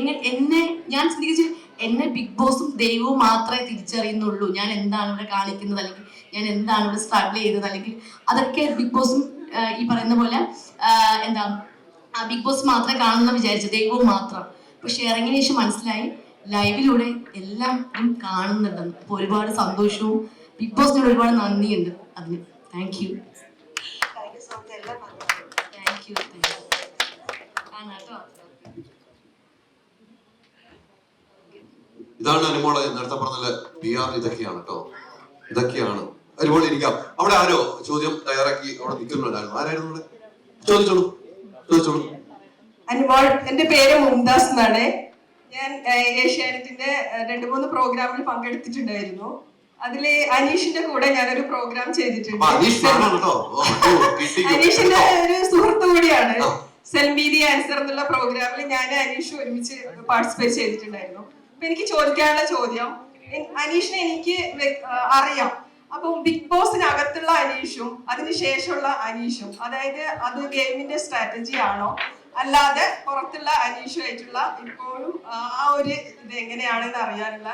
ഞാൻ ചിന്തിച്ച് എന്നെ ബിഗ് ബോസും ദൈവവും മാത്രമേ തിരിച്ചറിയുന്നുള്ളൂ. ഞാൻ എന്താണ് ഇവിടെ കാണിക്കുന്നത്, അല്ലെങ്കിൽ ഞാൻ എന്താണ് ഇവിടെ സ്ട്രഗിൾ ചെയ്തത്, അല്ലെങ്കിൽ അതൊക്കെ ബിഗ് ബോസും ഈ പറയുന്ന പോലെ ബിഗ് ബോസ് മാത്രമേ കാണുന്ന വിചാരിച്ചു, ദൈവവും മാത്രം. പക്ഷെ ഇറങ്ങിയ ശേഷം മനസ്സിലായി ലൈവിലൂടെ എല്ലാം കാണുന്നുണ്ടെന്ന്. അപ്പൊ ഒരുപാട് സന്തോഷവും ബിഗ് ബോസിനോട് ഒരുപാട് നന്ദിയുണ്ട് അതിന്. Thank you. ഇതാണ് അനുമോളെ നേരത്തെ പറഞ്ഞ PR. ഇതൊക്കെയാണ് കേട്ടോ, ഇതൊക്കെയാണ്. അനുമോൾ ഇരിക്കാം. അവിടെ ആരോ ചോദ്യം തയ്യാറാക്കി അവിടെ നിൽക്കുന്നുണ്ടായിരുന്നു. ആരായിരുന്നു ഇവിടെ? ചോദിച്ചോളൂ. അനുമോൾ, എന്റെ പേര് മുംതാസ് എന്നാണ്. ഞാൻ ഏഷ്യാനെറ്റിന്റെ 2-3 പ്രോഗ്രാമിൽ പങ്കെടുത്തിട്ടുണ്ടായിരുന്നു. അതില് അനീഷിന്റെ കൂടെ ഞാനൊരു പ്രോഗ്രാം ചെയ്തിട്ടുണ്ട്. അനീഷിന്റെ ഒരു സുഹൃത്തു കൂടിയാണ്. സെൽമി ദി ആൻസർ എന്നുള്ള പ്രോഗ്രാമിൽ ഞാൻ അനീഷും ഒരുമിച്ച് പാർട്ടിസിപ്പേറ്റ് ചെയ്തിട്ടുണ്ടായിരുന്നു. അപ്പൊ എനിക്ക് ചോദിക്കാനുള്ള ചോദ്യം, അനീഷിനെ എനിക്ക് അറിയാം. അപ്പം ബിഗ് ബോസിനകത്തുള്ള അനീഷും അതിനുശേഷമുള്ള അനീഷും, അതായത് അത് ഗെയിമിന്റെ സ്ട്രാറ്റജി ആണോ അല്ലാതെ പുറത്തുള്ള അനീഷുമായിട്ടുള്ള ഇപ്പോഴും ആ ഒരു ഇത് എങ്ങനെയാണെന്ന് അറിയാനുള്ള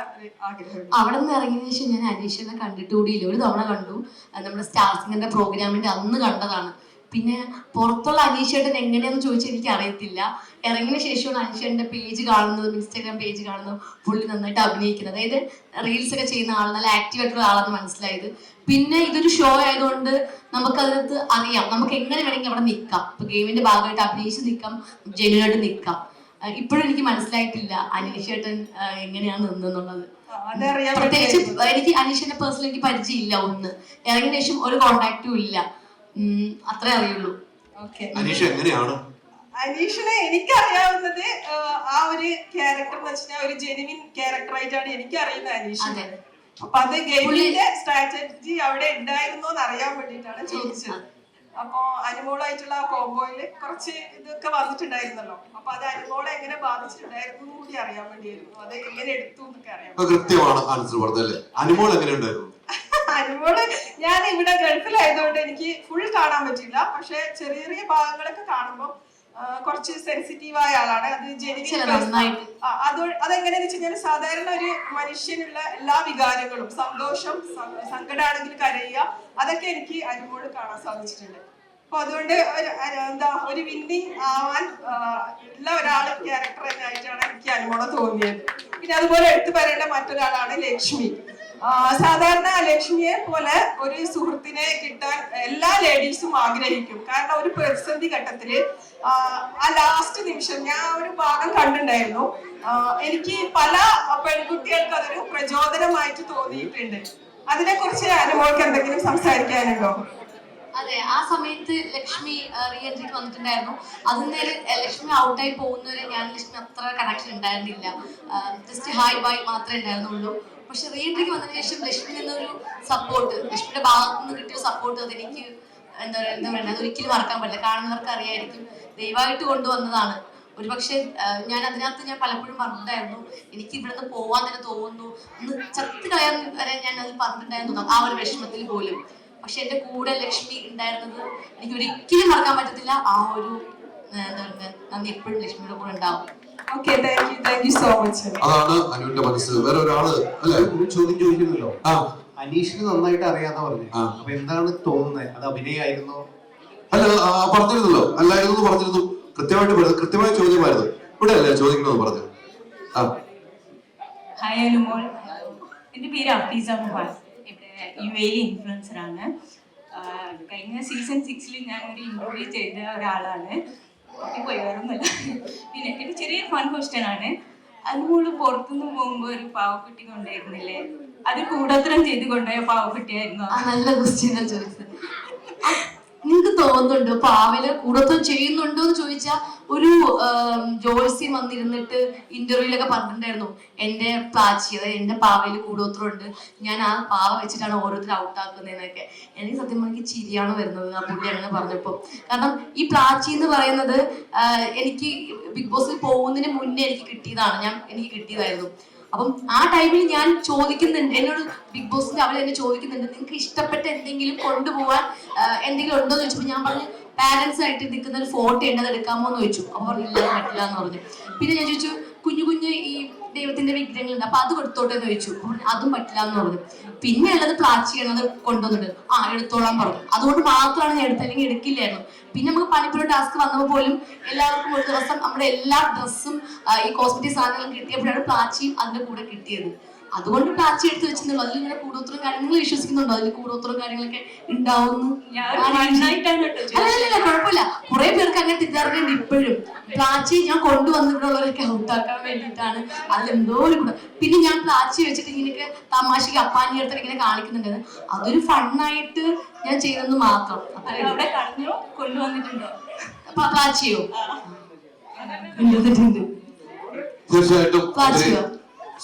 ആഗ്രഹം. അവിടെ നിന്ന് ഇറങ്ങിയതിനു ശേഷം ഞാൻ അനീഷിനെ കണ്ടിട്ട് കൂടിയില്ല. ഒരു തവണ കണ്ടു, നമ്മുടെ സ്റ്റാർ സിംഗറിന്റെ പ്രോഗ്രാമിന്റെ അന്ന് കണ്ടതാണ്. പിന്നെ പുറത്തുള്ള അനീഷേട്ടൻ എങ്ങനെയാന്ന് ചോദിച്ചാൽ എനിക്ക് അറിയത്തില്ല. ഇറങ്ങിയ ശേഷമാണ് അനീഷേട്ടന്റെ പേജ് കാണുന്നതും ഇൻസ്റ്റാഗ്രാം പേജ് കാണുന്നതും പുള്ളി നന്നായിട്ട് അഭിനയിക്കുന്നത്. അതായത് റീൽസ് ഒക്കെ ചെയ്യുന്ന ആൾ, നല്ല ആക്റ്റീവ് ആയിട്ടുള്ള ആളാണെന്ന് മനസ്സിലായത്. പിന്നെ ഇതൊരു ഷോ ആയതുകൊണ്ട് നമുക്കതിനകത്ത് അറിയാം നമുക്ക് എങ്ങനെ വേണമെങ്കിൽ അവിടെ നിൽക്കാം. ഇപ്പൊ ഗെയിമിന്റെ ഭാഗമായിട്ട് അഭിനയിച്ച് നിൽക്കാം, ജെന്യുനായിട്ട് നിൽക്കാം. ഇപ്പോഴും എനിക്ക് മനസ്സിലായിട്ടില്ല അനീഷേട്ടൻ എങ്ങനെയാണ് നിന്നെന്നുള്ളത്. പ്രത്യേകിച്ച് എനിക്ക് അനീഷേട്ടന്റെ പേഴ്സണൽ എനിക്ക് പരിചയമില്ല. ഒന്ന് ഇറങ്ങിയ ശേഷം ഒരു കോണ്ടാക്റ്റും ഇല്ല, അത്രേ അറിയുള്ളൂ. അനീഷിനെ എനിക്കറിയാവുന്നത് ആ ഒരു ക്യാരക്ടർ എന്ന് വെച്ചാൽ ഒരു ജെനുവിൻ ക്യാരക്ടർ ആയിട്ടാണ് എനിക്ക് അറിയുന്നത് അനീഷിനെ. അപ്പൊ അത് ഗെയിമിന്റെ സ്ട്രാറ്റജി അവിടെ ഉണ്ടായിരുന്നോ എന്ന് അറിയാൻ വേണ്ടിയിട്ടാണ് ചോദിച്ചത്. അപ്പൊ അനുമോളായിട്ടുള്ള കോംബോയില് കുറച്ച് ഇതൊക്കെ വന്നിട്ടുണ്ടായിരുന്നല്ലോ. അപ്പൊ അത് അനുമോളെ എങ്ങനെ ബാധിച്ചിട്ടുണ്ടായിരുന്നു കൂടി അറിയാൻ വേണ്ടിയായിരുന്നു. അത് എങ്ങനെ എടുത്തു എന്നൊക്കെ അറിയാം. കൃത്യമാണ് ആൻസർ പറഞ്ഞല്ലേ. അനുമോൾ എങ്ങനെ ഉണ്ടായിരുന്നു? അനുമോള് ഞാൻ ഇവിടെ ഗൾഫിലായതുകൊണ്ട് എനിക്ക് ഫുൾ കാണാൻ പറ്റില്ല. പക്ഷെ ചെറിയ ചെറിയ ഭാഗങ്ങളൊക്കെ കാണുമ്പോൾ കുറച്ച് സെൻസിറ്റീവായ ആളാണ്. അത് അതെങ്ങനെയാന്ന് വെച്ച് കഴിഞ്ഞാൽ സാധാരണ ഒരു മനുഷ്യനുള്ള എല്ലാ വികാരങ്ങളും, സന്തോഷം, സങ്കടമാണെങ്കിൽ കരയുക, അതൊക്കെ എനിക്ക് അനുമോള് കാണാൻ സാധിച്ചിട്ടുണ്ട്. അപ്പൊ അതുകൊണ്ട് ഒരു വിന്നിങ് ആവാൻ ഉള്ള ഒരാള് ക്യാരക്ടർ തന്നെ ആയിട്ടാണ് എനിക്ക് അനുമോളെ തോന്നിയത്. പിന്നെ അതുപോലെ എടുത്തു പറയേണ്ട മറ്റൊരാളാണ് ലക്ഷ്മി. സാധാരണ ലക്ഷ്മിയെ പോലെ ഒരു സുഹൃത്തിനെ കിട്ടാൻ എല്ലാ ലേഡീസും ആഗ്രഹിക്കും. കാരണം ഒരു പ്രതിസന്ധി ഘട്ടത്തില് ആ ലാസ്റ്റ് നിമിഷം ഞാൻ ഒരു ഭാഗം കണ്ടിട്ടുണ്ടായിരുന്നു. എനിക്ക് പല പെൺകുട്ടികൾക്ക് അതൊരു പ്രചോദനമായിട്ട് തോന്നിയിട്ടുണ്ട്. അതിനെ കുറിച്ച് അനുമോൾക്ക് എന്തെങ്കിലും സംസാരിക്കാനുണ്ടോ? അതെ, ആ സമയത്ത് ലക്ഷ്മി റീ എൻട്രിക്ക് വന്നിട്ടുണ്ടായിരുന്നു. അതിന്നേരം ലക്ഷ്മി ഔട്ടായി പോകുന്നവരെ ഞാൻ ലക്ഷ്മി അത്ര കണക്ഷൻ ഉണ്ടായിരുന്നില്ല. ജസ്റ്റ് ഹായ് ബൈ മാത്രമേ ഉണ്ടായിരുന്നുള്ളൂ. പക്ഷെ റീ എൻട്രിക്ക് വന്നതിന് ശേഷം ലക്ഷ്മി നിന്നൊരു സപ്പോർട്ട്, ലക്ഷ്മിയുടെ ഭാഗത്ത് നിന്ന് കിട്ടിയ സപ്പോർട്ട് അതെനിക്ക് എന്താ പറയുക, അതൊരിക്കലും മറക്കാൻ പറ്റില്ല. കാണുന്നവർക്ക് അറിയായിരിക്കും, ദയവായിട്ട് കൊണ്ടുവന്നതാണ്. ഒരു പക്ഷെ ഞാൻ അതിനകത്ത് ഞാൻ പലപ്പോഴും പറഞ്ഞിട്ടുണ്ടായിരുന്നു, എനിക്ക് ഇവിടുന്ന് പോവാൻ തന്നെ തോന്നുന്നു, ഒന്ന് ചത്ത് കളയാൻ വരെ ഞാൻ അതിൽ പറഞ്ഞിട്ടുണ്ടായിരുന്നു ആ ഒരു വിഷമത്തിൽ പോലും. പക്ഷെ എന്റെ കൂടെ ലക്ഷ്മി ഉണ്ടായിരുന്നത് എനിക്ക് ഒരിക്കലും മറക്കാൻ പറ്റത്തില്ല. ആ ഒരു എന്താ പറയുക, നന്ദി എപ്പോഴും ലക്ഷ്മിയുടെ കൂടെ ഉണ്ടാവും. അതാണ് അനുവിന്റെ മനസ്സ്. വേറെ ഒരാള് അല്ലെ ചോദ്യം ചോദിക്കുന്നല്ലോ, അനീഷിന് നന്നായിട്ട് അറിയാന്ന് പറഞ്ഞു. അപ്പൊ എന്താണ് തോന്നുന്നത്? അത് അഭിനയായിരുന്നോ? അല്ല, പറഞ്ഞിരുന്നല്ലോ, അല്ലായിരുന്നു പറഞ്ഞിരുന്നു. കൃത്യമായ ചോദ്യമായിരുന്നു. ഇവിടെ അല്ലേ ചോദിക്കണമെന്ന് പറഞ്ഞു. ഹായ് അനുമോൾ, എന്റെ പേര് അഫീസ മുഹാൻ. ഇവിടെ UAE ഇൻഫ്ലുവൻസർ ആണ്. കഴിഞ്ഞ സീസൺ 6 ഞാൻ ഒരു ഇന്റർവ്യൂ ചെയ്ത ഒരാളാണ്. പോയി വേറൊന്നുമല്ല. പിന്നെ എന്റെ ചെറിയ ഫൺ ക്വസ്റ്റ്യൻ ആണ്, അനുമോള് പുറത്തുനിന്ന് പോകുമ്പോ ഒരു പാവക്കുട്ടി കൊണ്ടായിരുന്നില്ലേ, അത് കൂടോത്രം ചെയ്ത് കൊണ്ടുപോയ പാവക്കുട്ടിയായിരുന്നു? നല്ല ക്വസ്റ്റ്യനാ ചോദിച്ചത്. നിങ്ങക്ക് തോന്നുന്നുണ്ടോ പാവല് കൂടോത്രം ചെയ്യുന്നുണ്ടോ എന്ന് ചോദിച്ചാൽ ഒരു ജോത്സ്യം വന്നിരുന്നിട്ട് ഇന്റർവ്യൂലൊക്കെ പറഞ്ഞിട്ടുണ്ടായിരുന്നു, എന്റെ പ്രാച്ചി, അതായത് എന്റെ പാവയില് കൂടോത്രം ഉണ്ട്, ഞാൻ ആ പാവ വെച്ചിട്ടാണ് ഓരോരുത്തർ ഔട്ടാക്കുന്നതെന്നൊക്കെ. എനിക്ക് സത്യം പറഞ്ഞാൽ ചിരിയാണ് വരുന്നത് ആ പുള്ളി അങ്ങനെ പറഞ്ഞപ്പോ. കാരണം ഈ പ്രാച്ചി എന്ന് പറയുന്നത് എനിക്ക് ബിഗ് ബോസിൽ പോകുന്നതിന് മുന്നേ എനിക്ക് കിട്ടിയതായിരുന്നു. അപ്പം ആ ടൈമിൽ ഞാൻ ചോദിക്കുന്നുണ്ട്, എന്നോട് ബിഗ് ബോസിന്റെ അവിടെ എന്നെ ചോദിക്കുന്നുണ്ട്, നിങ്ങൾക്ക് ഇഷ്ടപ്പെട്ട എന്തെങ്കിലും കൊണ്ടുപോകാൻ എന്തെങ്കിലും ഉണ്ടോ എന്ന് ചോദിച്ചപ്പോൾ ഞാൻ പറഞ്ഞു, പാരന്റ്സ് ആയിട്ട് നിൽക്കുന്ന ഒരു ഫോട്ടോ ഉണ്ട്, അത് എടുക്കാമോ എന്ന് ചോദിച്ചു. അപ്പൊ പറഞ്ഞില്ല, പറ്റില്ല എന്ന് പറഞ്ഞു. പിന്നെ ഞാൻ ചോദിച്ചു, കുഞ്ഞു ഈ ദൈവത്തിന്റെ വിഗ്രഹങ്ങളുണ്ട്, അപ്പൊ അത് കൊടുത്തോട്ടെ എന്ന് ചോദിച്ചു. അതും പറ്റില്ല എന്ന് പറഞ്ഞു. പിന്നെ ഉള്ളത് പ്ലാച്ചിയാണ്, അത് കൊണ്ടുവന്നിട്ട് എടുത്തോളാൻ പറഞ്ഞു. അതുകൊണ്ട് മാത്രമാണ് ഞാൻ എടുത്തത്, അല്ലെങ്കിൽ എടുക്കില്ലായിരുന്നു. പിന്നെ നമുക്ക് പണിപ്പുര ടാസ്ക് വന്നപ്പോൾ പോലും എല്ലാവർക്കും ഒരു ദിവസം നമ്മുടെ എല്ലാ ഡ്രസ്സും ഈ കോസ്മെറ്റിക് സാധനങ്ങളും കിട്ടിയപ്പോഴാണ് പ്ലാച്ചിയും അതിന്റെ കൂടെ കിട്ടിയത്. അതുകൊണ്ട് പ്ലാച്ചി എടുത്ത് വെച്ചിട്ടുള്ളൂ. അതിൽ ഇങ്ങനെ കൂടോത്രം കാര്യങ്ങൾ വിശ്വസിക്കുന്നുണ്ടോ? അതിൽ കൂടോത്രം കാര്യങ്ങളൊക്കെ ഉണ്ടാവുന്നു? അല്ലല്ല, കുഴപ്പമില്ല. കുറെ പേർക്ക് അങ്ങനെ തെറ്റിദ്ധാരണയുണ്ട് ഇപ്പോഴും. പ്ലാച്ചി ഞാൻ കൊണ്ടുവന്നിട്ടുള്ളവരൊക്കെ ഔട്ടാക്കാൻ വേണ്ടിയിട്ടാണ്. അതിലെന്തോ ഒരു കൂടെ. പിന്നെ ഞാൻ പ്ലാച്ചി വെച്ചിട്ട് ഇങ്ങനെയൊക്കെ തമാശക്ക് അപ്പാനി അടുത്ത് ഇങ്ങനെ കാണിക്കുന്നുണ്ട്. അതൊരു ഫണ്ണായിട്ട് ഞാൻ ചെയ്തെന്ന് മാത്രം. അവിടെ കളഞ്ഞോ കൊണ്ടുവന്നിട്ടുണ്ടോ പ്ലാച്ചിയോ? തീർച്ചയായിട്ടും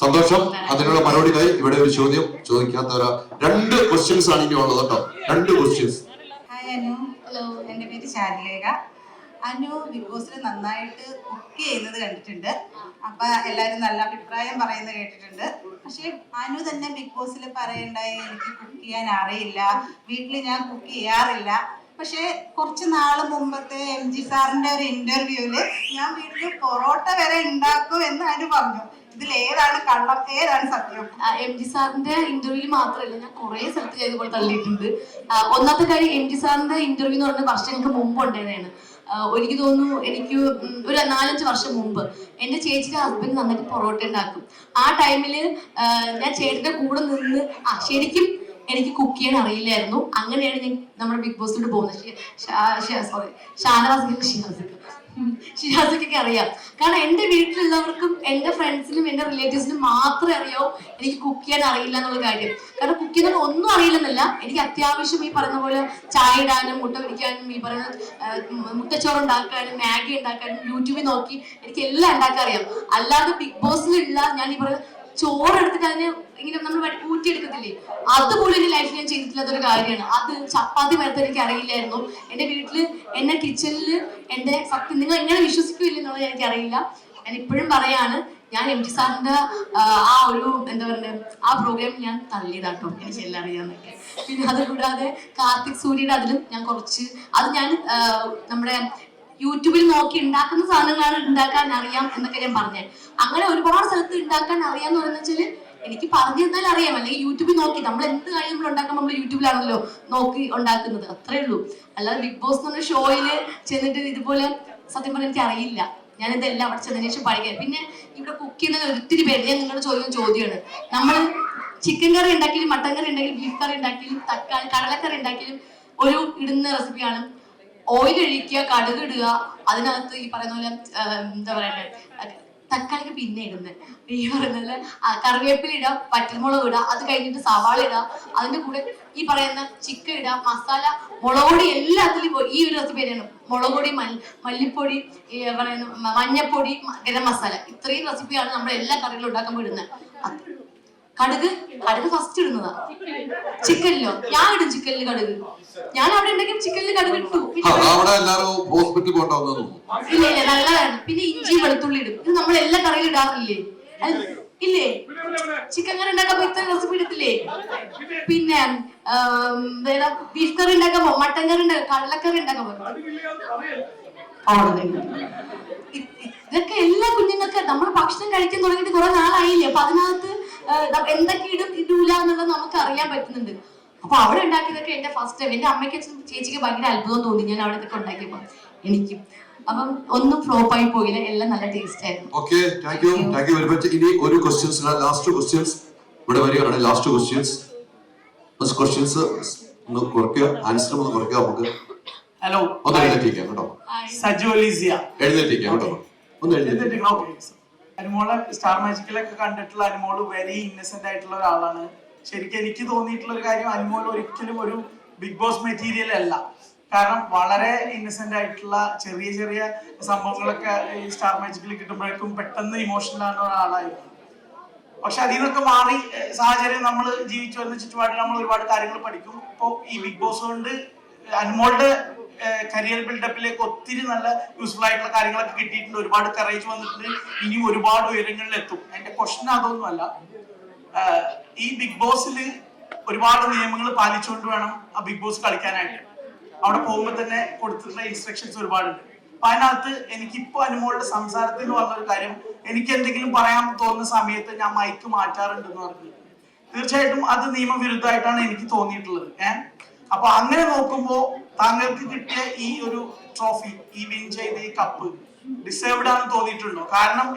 സന്തോഷം. അതിനുള്ള മറുപടിയായി ഇവിടെ ഒരു ചോദ്യം ചോദിക്കാത്ത 2 ക്വസ്റ്റ്യൻസ് ആണ് ഇനി ഉള്ളത് കേട്ടോ. 2 ക്വസ്റ്റ്യൻസ്. ഹായ് അനു, ഹലോ, എൻ്റെ പേര് ശാരിലേഖ. അനു ബിഗ് ബോസിൽ നന്നായിട്ട് കുക്ക് ചെയ്യുന്നത് കണ്ടിട്ടുണ്ട്. അപ്പൊ എല്ലാരും നല്ല അഭിപ്രായം പറയുന്നത് കേട്ടിട്ടുണ്ട്. പക്ഷെ അനു തന്നെ ബിഗ് ബോസിൽ പറയണ്ടായി എനിക്ക് കുക്ക് ചെയ്യാൻ അറിയില്ല, വീട്ടിൽ ഞാൻ കുക്ക് ചെയ്യാറില്ല. പക്ഷെ കുറച്ച് നാള് മുമ്പത്തെ MG സാറിന്റെ ഒരു ഇന്റർവ്യൂല് ഞാൻ വീട്ടിൽ പൊറോട്ട വരെ ഉണ്ടാക്കും എന്ന് അനു പറഞ്ഞു. ഇതിൽ ഏതാണ് കള്ളം, ഏതാണ് സത്യം? MG സാറിന്റെ ഇന്റർവ്യൂവിൽ മാത്രമല്ല, ഞാൻ കുറെ സ്ഥലത്ത് ചെയ്തപ്പോൾ തള്ളിയിട്ടുണ്ട്. ഒന്നാമത്തെ കാര്യം, MG സാറിന്റെ ഇന്റർവ്യൂ എന്ന് പറഞ്ഞ വർഷങ്ങൾക്ക് മുമ്പ് ഉണ്ടായതാണ്. എനിക്ക് തോന്നുന്നു, എനിക്ക് ഒരു 4-5 വർഷം മുമ്പ് എൻ്റെ ചേച്ചിയുടെ ഹസ്ബൻഡ് നന്നായിട്ട് പൊറോട്ട ഉണ്ടാക്കും. ആ ടൈമില് ഞാൻ ചേച്ചിയുടെ കൂടെ നിന്ന് ശരിക്കും എനിക്ക് കുക്ക് ചെയ്യാൻ അറിയില്ലായിരുന്നു. അങ്ങനെയാണ് ഞാൻ നമ്മുടെ ബിഗ് ബോസിലോട്ട് പോകുന്നത്. ഷിയാസക്കൊക്കെ അറിയാം. കാരണം എൻ്റെ വീട്ടിലുള്ളവർക്കും എൻ്റെ ഫ്രണ്ട്സിനും എൻ്റെ റിലേറ്റീവ്സിനും മാത്രമേ അറിയാവൂ എനിക്ക് കുക്ക് ചെയ്യാൻ അറിയില്ല എന്നുള്ള കാര്യം. കാരണം കുക്ക് ചെയ്യുന്നത് ഒന്നും അറിയില്ലെന്നല്ല, എനിക്ക് അത്യാവശ്യം ഈ പറയുന്ന പോലെ ചായ ഇടാനും മുട്ട പിടിക്കാനും ഈ പറയുന്ന മുട്ടച്ചോറ് ഉണ്ടാക്കാനും മാഗി ഉണ്ടാക്കാനും യൂട്യൂബിൽ നോക്കി എനിക്ക് എല്ലാം ഉണ്ടാക്കാൻ അറിയാം. അല്ലാതെ ബിഗ് ബോസിലുള്ള ഞാൻ ഈ പറയുന്ന ചോറ് എടുത്തിട്ട് അതിന് ഇങ്ങനെ നമ്മൾ ഊറ്റിയെടുക്കത്തില്ലേ, അതുപോലും എൻ്റെ ലൈഫിൽ ഞാൻ ചെയ്തിട്ടില്ലാത്തൊരു കാര്യമാണ്. അത് ചപ്പാത്തി വരത്ത് എനിക്ക് അറിയില്ലായിരുന്നു. എൻ്റെ വീട്ടില് എന്നെ കിച്ചണിൽ എൻ്റെ സത്യം നിങ്ങൾ എങ്ങനെ വിശ്വസിക്കില്ല എന്നുള്ളത് എനിക്കറിയില്ല. ഞാൻ ഇപ്പോഴും പറയാണ്, ഞാൻ MG സാറിന്റെ ആ ഒരു എന്താ പറയുക ആ പ്രോഗ്രാം ഞാൻ തള്ളിയതാട്ടോ, എനിക്ക് എല്ലാം അറിയാമെന്നൊക്കെ. പിന്നെ അത് കൂടാതെ കാർത്തിക് സൂര്യയുടെ അതിലും ഞാൻ കുറച്ച് അത് ഞാൻ നമ്മുടെ യൂട്യൂബിൽ നോക്കി ഉണ്ടാക്കുന്ന സാധനങ്ങളാണ് ഉണ്ടാക്കാൻ അറിയാം എന്നൊക്കെ ഞാൻ പറഞ്ഞേ. അങ്ങനെ ഒരുപാട് സ്ഥലത്ത് ഉണ്ടാക്കാൻ അറിയാന്ന് പറയുന്ന വെച്ചാല് എനിക്ക് പറഞ്ഞു തന്നാൽ അറിയാം, അല്ലെങ്കിൽ യൂട്യൂബിൽ നോക്കി നമ്മൾ എന്ത് കാര്യം നമ്മൾ ഉണ്ടാക്കുമ്പോൾ നമ്മൾ യൂട്യൂബിലാണല്ലോ നോക്കി ഉണ്ടാക്കുന്നത്, അത്രേ ഉള്ളൂ. അല്ലാതെ ബിഗ് ബോസ് എന്ന് പറഞ്ഞ ഷോയില് ചെന്നിട്ട് ഇതുപോലെ സത്യം പറഞ്ഞാൽ എനിക്ക് അറിയില്ല. ഞാനിതെല്ലാം അവിടെ ചെന്നതിന് ശേഷം പഠിക്കാൻ. പിന്നെ ഇവിടെ കുക്ക് ചെയ്യുന്ന ഒത്തിരി പേര് ഞാൻ നിങ്ങളുടെ ചോദ്യമാണ്. നമ്മൾ ചിക്കൻ കറി ഉണ്ടാക്കിയാലും മട്ടൻ കറി ഉണ്ടാക്കിയാലും ബീഫ് കറി ഉണ്ടാക്കിയാലും തക്കാളി കടലക്കറി ഉണ്ടാക്കിയാലും ഒരു ഇടുന്ന റെസിപ്പിയാണ് ഓയിൽ ഒഴിക്കുക, കടുക് ഇടുക, അതിനകത്ത് ഈ പറയുന്ന പോലെ എന്താ പറയണ്ടേ തക്കാളിക്ക് പിന്നെ ഇടുന്നത് ഈ പറയുന്നത് കറിവേപ്പില ഇടുക, പച്ചമുളക് ഇടുക, അത് കഴിഞ്ഞിട്ട് സവാള ഇടുക, അതിന്റെ കൂടെ ഈ പറയുന്ന ചിക്കൻ ഇടുക, മസാല മുളക് പൊടി എല്ലാത്തിലും ഈ ഒരു റെസിപ്പി തന്നെയാണ്. മുളക് പൊടി, മല്ലിപ്പൊടി, ഈ പറയുന്ന മഞ്ഞപ്പൊടി, ഗരം മസാല, ഇത്രയും റെസിപ്പിയാണ് നമ്മൾ എല്ലാ കറികളും ഉണ്ടാക്കുമ്പോൾ ഇടുന്നത്. കടുക് ഫസ്റ്റ് ഇടുന്നതാ. ചിക്കനിലോ ഞാൻ ഇടും, ചിക്കനിൽ കടുക് ഞാൻ അവിടെ ഉണ്ടെങ്കിൽ ചിക്കനിൽ കടുക് ഇട്ടു. ഇല്ല നല്ലതാണ്. പിന്നെ ഇഞ്ചി വെളുത്തുള്ളി ഇടും. ഇത് നമ്മൾ എല്ലാ കറിയിലും ഇടാറില്ലേ? ഇല്ലേ? ചിക്കൻ കറി ഉണ്ടാക്കുമ്പോ ഇത്ര റെസിപ്പി ഇടത്തില്ലേ? പിന്നെ ബീഫ് കറി ഉണ്ടാക്കുമ്പോ, മട്ടൻ കറി ഉണ്ടാക്കും, കടലക്കറി ഉണ്ടാക്കുമ്പോ ഇതൊക്കെ എല്ലാ കുഞ്ഞുങ്ങൾക്ക് നമ്മൾ ഭക്ഷണം കഴിക്കാൻ തുടങ്ങിയിട്ട് കുറെ നാളായില്ലേ, അപ്പൊ അതിനകത്ത് എന്തൊക്കെ ഇടൂല എന്നുള്ളത് നമുക്ക് അറിയാൻ പറ്റുന്നുണ്ട്. അപ്പൊ അവിടെ ഉണ്ടാക്കിയതൊക്കെ എന്റെ ഫസ്റ്റ് ടൈം. എന്റെ അമ്മയ്ക്ക് ചേച്ചിക്ക് ഭയങ്കര അത്ഭുതം തോന്നി ഞാൻ അവിടെ ഇതൊക്കെ ഉണ്ടാക്കിയപ്പോ എനിക്കും. അപ്പം ഒന്നും ഫ്ലോപ്പ് ആയി പോയില്ല, എല്ലാം നല്ല ടേസ്റ്റ് ആയിരുന്നു. Okay, thank you very much. ഇനി ഒരു ക്വസ്റ്റ്യൻസ്, ലാസ്റ്റ് ക്വസ്റ്റ്യൻസ് ഇവിടെ വരികയാണ്. ലാസ്റ്റ് ക്വസ്റ്റ്യൻസ് ഒന്ന് കുറയ്ക്കുക, ആൻസർ ഒന്ന് കുറയ്ക്കുക. നമുക്ക് ഹലോ ഒന്ന് എഴുന്നേറ്റിരിക്കാം കേട്ടോ. സജു അലീസിയ എഴുന്നേറ്റിരിക്കാം കേട്ടോ, ഒന്ന് എഴുന്നേറ്റിരിക്കാം. അനുമോളെ സ്റ്റാർ മാജിക്കിലൊക്കെ കണ്ടിട്ടുള്ള അനുമോള് വെരി ഇന്നസെന്റ് ആയിട്ടുള്ള ഒരാളാണ്. ശരിക്കും എനിക്ക് തോന്നിയിട്ടുള്ള ഒരു കാര്യം, അനുമോൾ ഒരിക്കലും ഒരു ബിഗ് ബോസ് മെറ്റീരിയൽ അല്ല. കാരണം വളരെ ഇന്നസെന്റ് ആയിട്ടുള്ള ചെറിയ ചെറിയ സംഭവങ്ങളൊക്കെ ഈ സ്റ്റാർ മാജിക്കിൽ കിട്ടുമ്പോഴേക്കും പെട്ടെന്ന് ഇമോഷണൽ ആകുന്ന ഒരാളായിരുന്നു. പക്ഷെ അതിൽ നിന്നൊക്കെ മാറി സാഹചര്യം നമ്മൾ ജീവിച്ചു വരുന്ന ചുറ്റുപാടിൽ നമ്മൾ ഒരുപാട് കാര്യങ്ങൾ പഠിക്കും. ഇപ്പോൾ ഈ ബിഗ് ബോസ് കൊണ്ട് അനുമോളുടെ കരിയർ ബിൽഡപ്പിലേക്ക് ഒത്തിരി നല്ല യൂസ്ഫുൾ ആയിട്ടുള്ള കാര്യങ്ങളൊക്കെ കിട്ടിയിട്ടുണ്ട്. ഒരുപാട് കറേജ് വന്നിട്ടുണ്ട്. ഇനിയും ഒരുപാട് ഉയരങ്ങളിൽ എത്തും. എന്റെ ക്വസ്റ്റ്യൻ അതൊന്നുമല്ല. ഈ ബിഗ് ബോസിൽ ഒരുപാട് നിയമങ്ങൾ പാലിച്ചുകൊണ്ട് വേണം ആ ബിഗ് ബോസ് കളിക്കാനായിട്ട്. അവിടെ പോകുമ്പോൾ തന്നെ കൊടുത്തിട്ടുള്ള ഇൻസ്ട്രക്ഷൻസ് ഒരുപാടുണ്ട്. അപ്പൊ അതിനകത്ത് എനിക്കിപ്പോ അനുമോളുടെ സംസാരത്തിൽ വന്നൊരു കാര്യം, എനിക്ക് എന്തെങ്കിലും പറയാൻ തോന്നുന്ന സമയത്ത് ഞാൻ മൈക്ക് മാറ്റാറുണ്ടെന്ന് പറഞ്ഞു. തീർച്ചയായിട്ടും അത് നിയമവിരുദ്ധമായിട്ടാണ് എനിക്ക് തോന്നിയിട്ടുള്ളത്. അപ്പൊ അങ്ങനെ നോക്കുമ്പോ താങ്കൾക്ക് കിട്ടിയ ഈ ഒരു ട്രോഫി, ഈ വിൻ ചെയ്ത ഈ കപ്പ് ഡിസേർവ്ഡ് ആണെന്ന് തോന്നിയിട്ടുണ്ടോ? കാരണം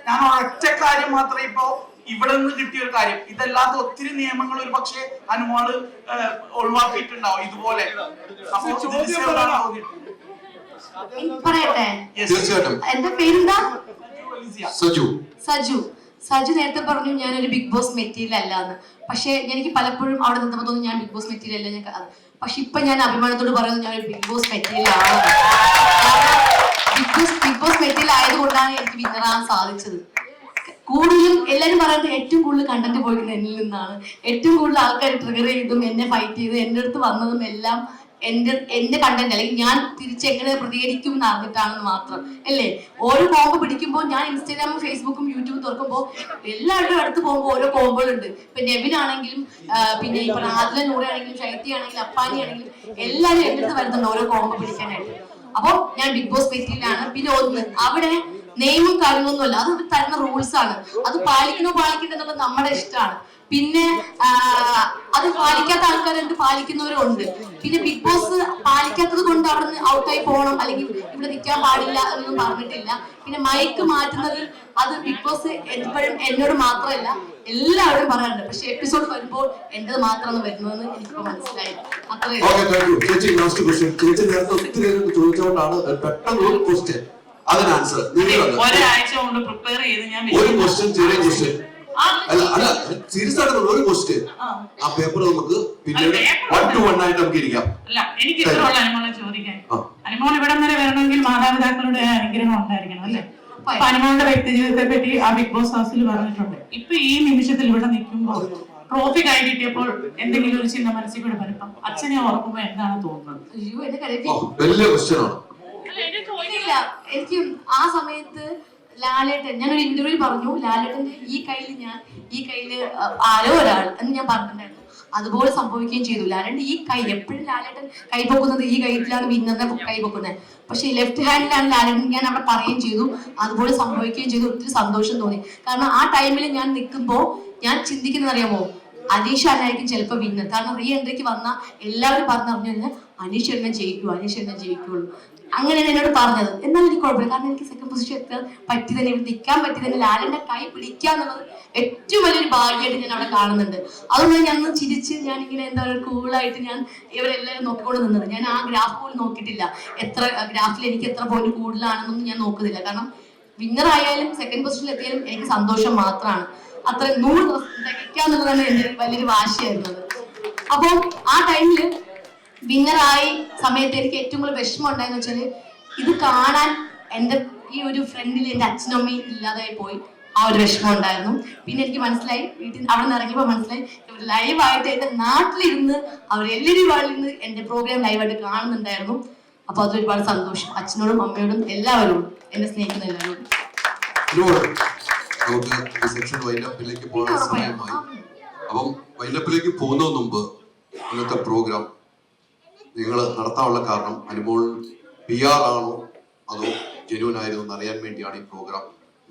ഞാൻ ഒറ്റ കാര്യം മാത്രമേ ഇപ്പോ ഇവിടെ നിന്ന് കിട്ടിയ ഒരു കാര്യം, ഇതല്ലാത്ത ഒത്തിരി നിയമങ്ങൾ ഒരു പക്ഷേ അനുമോള് ഒഴിവാക്കിയിട്ടുണ്ടാവും ഇതുപോലെ. അപ്പൊ പറയട്ടെ, എന്റെ പേരെന്താ? സജു നേരത്തെ പറഞ്ഞു ഞാനൊരു ബിഗ് ബോസ് മെറ്റീരിയൽ അല്ല എന്ന്. പക്ഷെ എനിക്ക് പലപ്പോഴും അവിടെ നിന്നപ്പോൾ തോന്നുന്നു ഞാൻ ബിഗ് ബോസ് മെറ്റീരിയൽ അല്ല. ഞാൻ പക്ഷെ ഇപ്പൊ ഞാൻ അഭിമാനത്തോട് പറയുന്നത് ഞാനൊരു ബിഗ് ബോസ് മെറ്റീരിയൽ ആണ്. ബിഗ് ബോസ് മെറ്റീരിയൽ ആയതുകൊണ്ടാണ് എനിക്ക് വിന്നറാൻ സാധിച്ചത്. കൂടുതലും എല്ലാരും പറയുന്നത് ഏറ്റവും കൂടുതൽ കണ്ടന്റ് പോയിരിക്കുന്നത് എന്നിൽ നിന്നാണ്. ഏറ്റവും കൂടുതൽ ആൾക്കാർ ട്രിഗർ ചെയ്തും എന്നെ ഫൈറ്റ് ചെയ്തും എന്റെ അടുത്ത് വന്നതും എല്ലാം എന്റെ കണ്ടന്റ് അല്ലെങ്കിൽ ഞാൻ തിരിച്ചെങ്ങനെ പ്രതികരിക്കും എന്ന് അറിഞ്ഞിട്ടാണെന്ന് മാത്രം അല്ലേ. ഓരോ കോമ്പ് പിടിക്കുമ്പോൾ ഞാൻ ഇൻസ്റ്റാഗ്രാമും ഫേസ്ബുക്കും യൂട്യൂബും തുറക്കുമ്പോൾ എല്ലാവരുടെയും അടുത്ത് പോകുമ്പോൾ ഓരോ കോമ്പുകളുണ്ട്. ഇപ്പൊ നെവിൻ ആണെങ്കിലും പിന്നെ ഇപ്പൊ ആദില നൂറ ആണെങ്കിലും ശൈത്യ ആണെങ്കിലും അപ്പാനി ആണെങ്കിലും എല്ലാവരും എന്റെ അടുത്ത് വരുന്നുണ്ട് ഓരോ കോമ്പ് പിടിക്കാനായിട്ട്. അപ്പൊ ഞാൻ ബിഗ് ബോസ് മെറ്റീരിയലാണ്. പിന്നെ ഒന്ന് അവിടെ നെയിമും കാര്യങ്ങളൊന്നും അല്ല, അത് തരുന്ന റൂൾസ് ആണ്. അത് പാലിക്കണോ പാലിക്കണ്ടെന്നുള്ളത് നമ്മുടെ ഇഷ്ടമാണ്. പിന്നെ അത് പാലിക്കാത്ത ആൾക്കാരുണ്ട്, പാലിക്കുന്നവരും ഉണ്ട്. പിന്നെ ബിഗ് ബോസ് പാലിക്കാത്തത് കൊണ്ട് അവിടെ നിന്ന് ഔട്ടായി പോകണം അല്ലെങ്കിൽ ഇവിടെ നിൽക്കാൻ പാടില്ല എന്നൊന്നും പറഞ്ഞിട്ടില്ല. പിന്നെ മൈക്ക് മാറ്റുന്നത് അത് ബിഗ് ബോസ് എപ്പോഴും എന്നോട് മാത്രമല്ല എല്ലാവരും പറയാറുണ്ട്. പക്ഷെ എപ്പിസോഡ് വരുമ്പോൾ എന്റേത് മാത്രമാണ് വരുന്നതെന്ന് എനിക്കിപ്പോ മനസ്സിലായി. അത്രയും ഒരാഴ്ച കൊണ്ട് പ്രിപ്പയർ ചെയ്ത് ഞാൻ അല്ല സീരിയസ് ആയിട്ട് ഒരു ക്വസ്റ്റ്യൻ ആ പേപ്പർ നമുക്ക് പിന്നീട് 1 to 1 ആയിട്ട് നമുക്ക് ഇരിക്കാം. അല്ല എനിക്ക് ഇത്രയുള്ള അനുമോളെ ചോദിക്കാൻ, അനുമോൾ ഇവിടം വരെ വരണമെങ്കിൽ മാതാപിതാക്കളുടെ അനുഗ്രഹം ഉണ്ടായിരിക്കണം അല്ലെ. അപ്പൊ അനുമോളുടെ വ്യക്തി ജീവിതത്തെ പറ്റി ആ ബിഗ് ബോസ് ഹൗസിൽ പറഞ്ഞിട്ടുണ്ട്. ഇപ്പൊ ഈ നിമിഷത്തിൽ ഇവിടെ നിൽക്കുമ്പോൾ ട്രോഫി കൈ കിട്ടിയപ്പോൾ എന്തെങ്കിലും ഒരു ചിന്ത മനസ്സിൽ കൂടെ വരുമ്പം അച്ഛനെ ഓർക്കുമ്പോ എന്താണ് തോന്നുന്നത്? വലിയ ക്വസ്റ്റ്യൻ ആണ്. എനിക്ക് ആ സമയത്ത് ലാലേട്ടൻ, ഞാനൊരു ഇന്റർവ്യൂ പറഞ്ഞു, ലാലേട്ടന്റെ ഈ കയ്യില് ആരോ ഒരാൾ എന്ന് ഞാൻ പറഞ്ഞിട്ടുണ്ടായിരുന്നു. അതുപോലെ സംഭവിക്കുകയും ചെയ്തു. ലാലേട്ടൻ ഈ കൈ എപ്പോഴും ലാലേട്ടൻ കൈ പൊക്കുന്നത് ഈ കൈയിലാണ് വിന്നറിനെ കൈ പൊക്കുന്നത്. പക്ഷെ ലെഫ്റ്റ് ഹാൻഡിലാണ് ലാലേട്ടൻ. ഞാൻ അവിടെ പറയുകയും ചെയ്തു, അതുപോലെ സംഭവിക്കുകയും ചെയ്തു. ഒത്തിരി സന്തോഷം തോന്നി. കാരണം ആ ടൈമിൽ ഞാൻ നിൽക്കുമ്പോൾ ഞാൻ ചിന്തിക്കുന്നത് അറിയാമോ, അനീഷ് ആയിരിക്കും ചിലപ്പോൾ വിന്നർ. കാരണം റീ എൻട്രിക്ക് വന്ന എല്ലാവരും പറഞ്ഞറിഞ്ഞു കഴിഞ്ഞാൽ അനീഷ് എന്നെ ജയിക്കുള്ളൂ. അങ്ങനെയാണ് എന്നോട് പറഞ്ഞത്. എന്നാലും എനിക്ക് കുഴപ്പമില്ല, കാരണം എനിക്ക് സെക്കൻഡ് പൊസിഷൻ എത്താൻ പറ്റി തന്നെ, ഇവിടെ നിൽക്കാൻ പറ്റി തന്നെ, ലാലിന്റെ കൈ പിടിക്കുക എന്നുള്ളത് ഏറ്റവും വലിയൊരു ഭാഗ്യമായിട്ട് ഞാൻ അവിടെ കാണുന്നുണ്ട്. അതുകൊണ്ട് ഞാൻ ചിരിച്ച് ഞാൻ ഇങ്ങനെ എന്താ പറയുക കൂളായിട്ട് ഞാൻ ഇവരെല്ലാവരും നോക്കിക്കൊണ്ട് നിന്നത്. ഞാൻ ആ ഗ്രാഫ് പോലും നോക്കിയിട്ടില്ല, എത്ര ഗ്രാഫിൽ എനിക്ക് എത്ര പോയിന്റ് കൂടുതലാണെന്നൊന്നും ഞാൻ നോക്കുന്നില്ല. കാരണം വിന്നർ ആയാലും സെക്കൻഡ് പൊസിഷനിൽ എത്തിയാലും എനിക്ക് സന്തോഷം മാത്രമാണ്. അത്ര 100 ദിവസം തികയ്ക്കാന്നുള്ളതാണ് എന്റെ വലിയൊരു വാശിയായിരുന്നത്. അപ്പം ആ ടൈമില് വിന്നറായി സമയത്ത് എനിക്ക് ഏറ്റവും കൂടുതൽ വിഷമം ഉണ്ടായെന്ന് വെച്ചാല് ഇത് കാണാൻ എന്റെ ഈ ഒരു ഫ്രണ്ടിൽ എന്റെ അച്ഛനും അമ്മയും ഇല്ലാതായി പോയി. ആ ഒരു വിഷമം ഉണ്ടായിരുന്നു. പിന്നെ എനിക്ക് മനസ്സിലായി, വീട്ടിൽ അവിടെ നിന്ന് ഇറങ്ങിയപ്പോൾ മനസ്സിലായി ലൈവായിട്ട് എന്റെ നാട്ടിലിരുന്ന് അവർ LED വാളിലിരുന്ന് എന്റെ പ്രോഗ്രാം ലൈവായിട്ട് കാണുന്നുണ്ടായിരുന്നു. അപ്പൊ അത് ഒരുപാട് സന്തോഷം. അച്ഛനോടും അമ്മയോടും എല്ലാവരോടും, എന്നെ സ്നേഹിക്കുന്ന എല്ലാവരോടും. നമുക്ക് സെക്ഷൻ വൈൻഡപ്പിലേക്ക് പോകാൻ സമയമായി. അപ്പം വൈൻഡപ്പിലേക്ക് പോകുന്നതിന് മുമ്പ് ഇന്നത്തെ പ്രോഗ്രാം നിങ്ങൾ നടത്താനുള്ള കാരണം അനുമോൾ PR ആണോ അതോ ജെന്യൂൻ ആയിരുന്നു എന്ന് അറിയാൻ വേണ്ടിയാണ് ഈ പ്രോഗ്രാം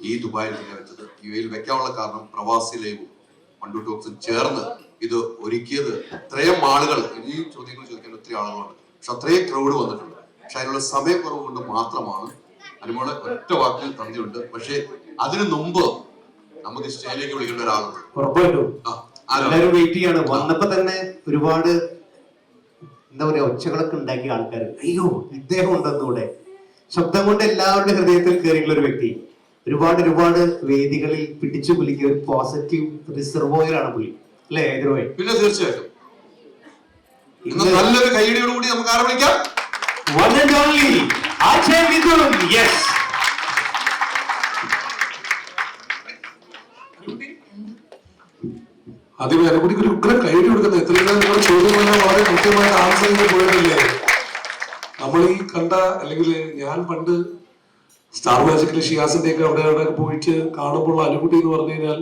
ഈ ദുബായിൽ തന്നെ വെച്ചത്. UAE വെക്കാനുള്ള കാരണം പ്രവാസി ലൈവും മണ്ടു ടോക്സും ചേർന്ന് ഇത് ഒരുക്കിയത്. ഇത്രയും ആളുകൾ, ഈ ചോദ്യങ്ങൾ ചോദിക്കാൻ ഒത്തിരി ആളുകളുണ്ട്, പക്ഷെ അത്രയും ക്രൗഡ് വന്നിട്ടുണ്ട്. പക്ഷെ അതിനുള്ള സമയക്കുറവ് കൊണ്ട് മാത്രമാണ് അനുമോളെ ഒറ്റ വാക്കിൽ തന്നിട്ടുണ്ട്. പക്ഷെ അതിനു മുമ്പ് നമുക്ക് സ്റ്റേജിലേക്ക് വിളിക്കേണ്ട ഒരാളുണ്ട്. ഉറപ്പായിട്ടും എല്ലാവരും വെയിറ്റ് ചെയ്യാണ്. വന്നപ്പോ തന്നെ ഒരുപാട് എന്താ പറയാ ഒച്ചകളൊക്കെ ഉണ്ടാക്കിയ ആൾക്കാർ, അയ്യോ ഇദ്ദേഹം ഉണ്ടെന്നൂടെ, ശബ്ദം കൊണ്ട് എല്ലാവരുടെ ഹൃദയത്തിൽ കയറിയിട്ടുള്ള ഒരു വ്യക്തി. ഒരുപാട് വേദികളിൽ പിടിച്ചു കുലിക്കിയ ഒരു പോസിറ്റീവ് റിസർവോയർ ആണ് പുള്ളി, അല്ലേ ഹൈദരാബാദ്? പിന്നെ തീർച്ചയായിട്ടും നല്ലൊരു കൈയടിയോടുകൂടി നമുക്ക് ആരെ വിളിക്കാം? One and only Ajay Vidun. Yes. ആദ്യമേ അനുകൂടിക്ക് ഒരു ഉഗ്രം കൈയടി കൊടുക്കുന്നത്. എത്രയും നിങ്ങളുടെ ചോദ്യമെല്ലാം വളരെ കൃത്യമായിട്ട് ആൻസർ ചെയ്ത് പോയതല്ലേ. നമ്മൾ ഈ കണ്ട, അല്ലെങ്കിൽ ഞാൻ പണ്ട് സ്റ്റാർ മാജിക്കില് ഷിയാസിന്റെ ഒക്കെ അവിടെ പോയിട്ട് കാണുമ്പോൾ അനുകുട്ടി എന്ന് പറഞ്ഞു കഴിഞ്ഞാൽ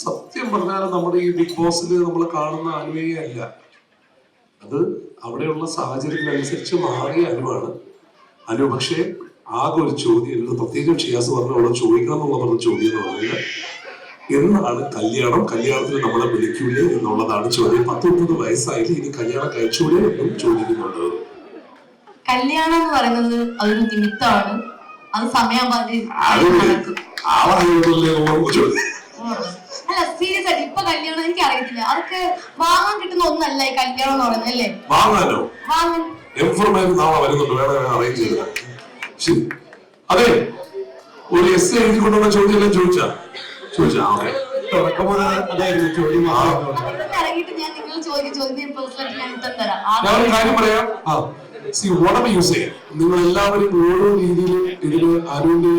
സത്യം പറഞ്ഞാൽ നമ്മുടെ ഈ ബിഗ് ബോസിൽ നമ്മൾ കാണുന്ന അനുവയെ അല്ല. അത് അവിടെയുള്ള സാഹചര്യത്തിനനുസരിച്ച് മാറിയ അനുവാണ് അനു. പക്ഷേ ആകെ ഒരു ചോദ്യം എന്നോട് പ്രത്യേകം ഷിയാസ് പറഞ്ഞു അവിടെ ചോദിക്കണം എന്നുള്ള പറഞ്ഞ ചോദ്യം എന്ന് പറയുന്നത് എന്നാണ് കല്യാണം, കല്യാണത്തിന് നമ്മളെ വിളിക്കൂലേ എന്നുള്ളതാണ് ചോദ്യം. 19 വയസ്സായില്ലേ, ഇനി കല്യാണം കഴിച്ചൂലേ എന്നും ചോദിക്കുന്നുണ്ട്. കല്യാണം എന്ന് പറയുന്നത് അതൊരു നിമിത്തമാണ്, അത് സമയം അല്ല. സീരിയസ് ആയിട്ട് ഇപ്പൊ കല്യാണം എനിക്ക് അറിയത്തില്ല, അതൊക്കെ വാങ്ങാൻ കിട്ടുന്ന ഒന്നല്ല ഈ കല്യാണം എന്ന് പറയുന്നത് അല്ലേ. വാങ്ങാനോ? വാങ്ങാൻ നാളെ വരുന്നുണ്ട്, വേറെ അറേഞ്ച് ചെയ്ത. അതെ, ഒരു എസ് എഴുതി കൊണ്ടുള്ള ചോദ്യം എല്ലാം ചോദിച്ചാ ഇറങ്ങിയിട്ട് ഞാൻ നിങ്ങൾ ചോദിക്കുന്ന പേഴ്സണലായിട്ട് ഞാൻ ഉത്തരം തരാം. ഞാനൊരു കാര്യം പറയാം. യൂസ് ചെയ്യാം. നിങ്ങൾ എല്ലാവരും ഓരോ രീതിയിലും ഇതിന് അനുവിന്റെ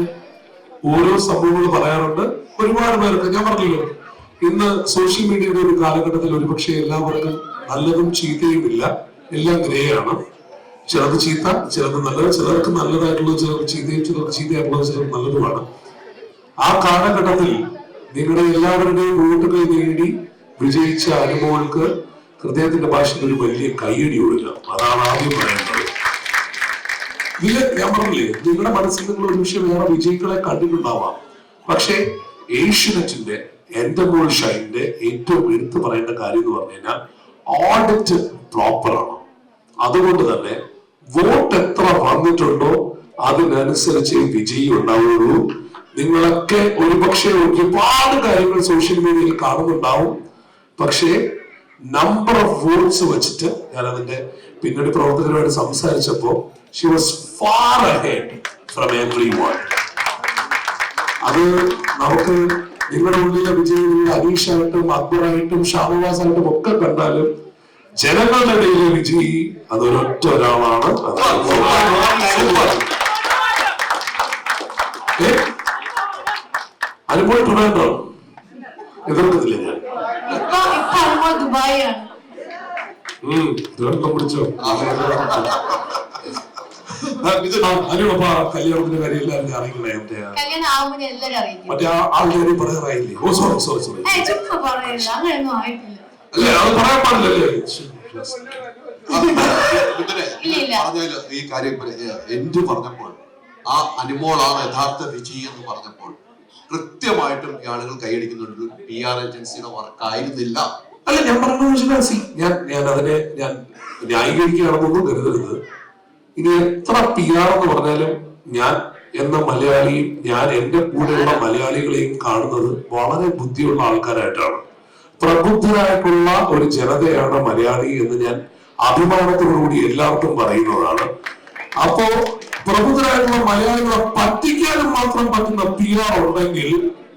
ഓരോ സംഭവങ്ങൾ പറയാറുണ്ട്. ഒരുപാട് പേർക്ക് ഞാൻ പറഞ്ഞല്ലോ, ഇന്ന് സോഷ്യൽ മീഡിയയുടെ ഒരു കാലഘട്ടത്തിൽ ഒരുപക്ഷെ എല്ലാവർക്കും നല്ലതും ചീത്തയും ഇല്ല, എല്ലാം ഗ്രേ ആണ്. ചിലത് ചീത്ത, ചിലത് നല്ലത്, ചിലർക്ക് നല്ലതായിട്ടുള്ളത്, ചിലർക്ക് ചീത്തയും, ചിലർക്ക് ചീത്തയായിട്ടുള്ളത്, ചിലർക്ക് നല്ലതുമാണ്. ആ കാലഘട്ടത്തിൽ നിങ്ങളുടെ എല്ലാവരുടെയും വോട്ടുകൾ നേടി വിജയിച്ച അനുമോൾക്ക് ഹൃദയത്തിന്റെ ഭാഷയിൽ ഒരു വലിയ കൈയടി കൊടുക്കുക. അതാണ് ആദ്യം പറയുന്നത്. ഇതില് ഞാൻ പറഞ്ഞില്ലേ, നിങ്ങളുടെ മനസ്സിൽ നിങ്ങൾ ഒരു പക്ഷേ വേറെ വിജയികളെ കണ്ടിട്ടുണ്ടാവാം. പക്ഷേ ഏഷ്യനെറ്റിന്റെ എന്റെ മോൾ ഷൈന്റെ ഏറ്റവും എടുത്തു പറയേണ്ട കാര്യം എന്ന് പറഞ്ഞു കഴിഞ്ഞാൽ ഓഡിറ്റ് പ്രോപ്പർ ആണ്. അതുകൊണ്ട് തന്നെ വോട്ട് എത്ര വന്നിട്ടുണ്ടോ അതിനനുസരിച്ച് വിജയി ഉണ്ടാവുള്ളൂ. നിങ്ങളൊക്കെ ഒരുപക്ഷെ ഒരുപാട് കാര്യങ്ങൾ സോഷ്യൽ മീഡിയയിൽ കാണുന്നുണ്ടാവും. പക്ഷേ നമ്പർ ഓഫ് വോട്ട്സ് വെച്ചിട്ട് ഞാൻ അതിന്റെ പിന്നീട് പ്രവർത്തകരുമായിട്ട് സംസാരിച്ചപ്പോ she was far ahead from everyone. അത് നമുക്ക് നിങ്ങളുടെ ഉള്ളിലെ വിജയികൾ അനീഷായിട്ടും അക്ബറായിട്ടും ഷാനവാസായിട്ടും ഒക്കെ കണ്ടാലും ജനങ്ങളുടെ ഇടയിലെ വിജയി അതൊരൊറ്റ ഒരാളാണ്. അനുമോൾ തുടങ്ങോ? എതിർക്കുന്നില്ല ഞാൻ. ദുരന്തം പിടിച്ചോ? അനുപ കല്യാണത്തിന്റെ കാര്യം എല്ലാവരും അറിയിക്കണേ. മറ്റേ ആൾക്കാരും പറയാറായില്ലേ? ഓ സോറി സോറി സോറി. അല്ലേ അത് പറയാൻ പാടില്ലല്ലേ? പറഞ്ഞല്ലോ ഈ കാര്യം എന്ത് പറഞ്ഞപ്പോൾ ആ അനുമോളാണ് യഥാർത്ഥ വിജയി എന്ന് പറഞ്ഞപ്പോൾ കൃത്യമായിട്ടും ഈ ആളുകൾ കൈയടിക്കുന്നുണ്ട്. PR ഏജൻസിയുടെ വർക്ക് ആയിരുന്നില്ല. അല്ല ഞാൻ പറഞ്ഞു, ഞാൻ അതിനെ ഞാൻ ന്യായീകരിക്കുകയാണെന്നൊന്നും കരുതരുത്. ഇനി എത്ര PR എന്ന് പറഞ്ഞാലും ഞാൻ എന്ന മലയാളിയും ഞാൻ എന്റെ കൂടെയുള്ള മലയാളികളെയും കാണുന്നത് വളരെ ബുദ്ധിയുള്ള ആൾക്കാരായിട്ടാണ്. പ്രബുദ്ധരായിട്ടുള്ള ഒരു ജനതയാണ് മലയാളി എന്ന് ഞാൻ അഭിമാനത്തോടുകൂടി എല്ലാവർക്കും പറയുന്നതാണ്. അപ്പോ പ്രബുദ്ധരായിട്ടുള്ള മലയാളികളെ പറ്റിക്കാനും മാത്രം പറ്റുന്ന PR ഉണ്ടെങ്കിൽ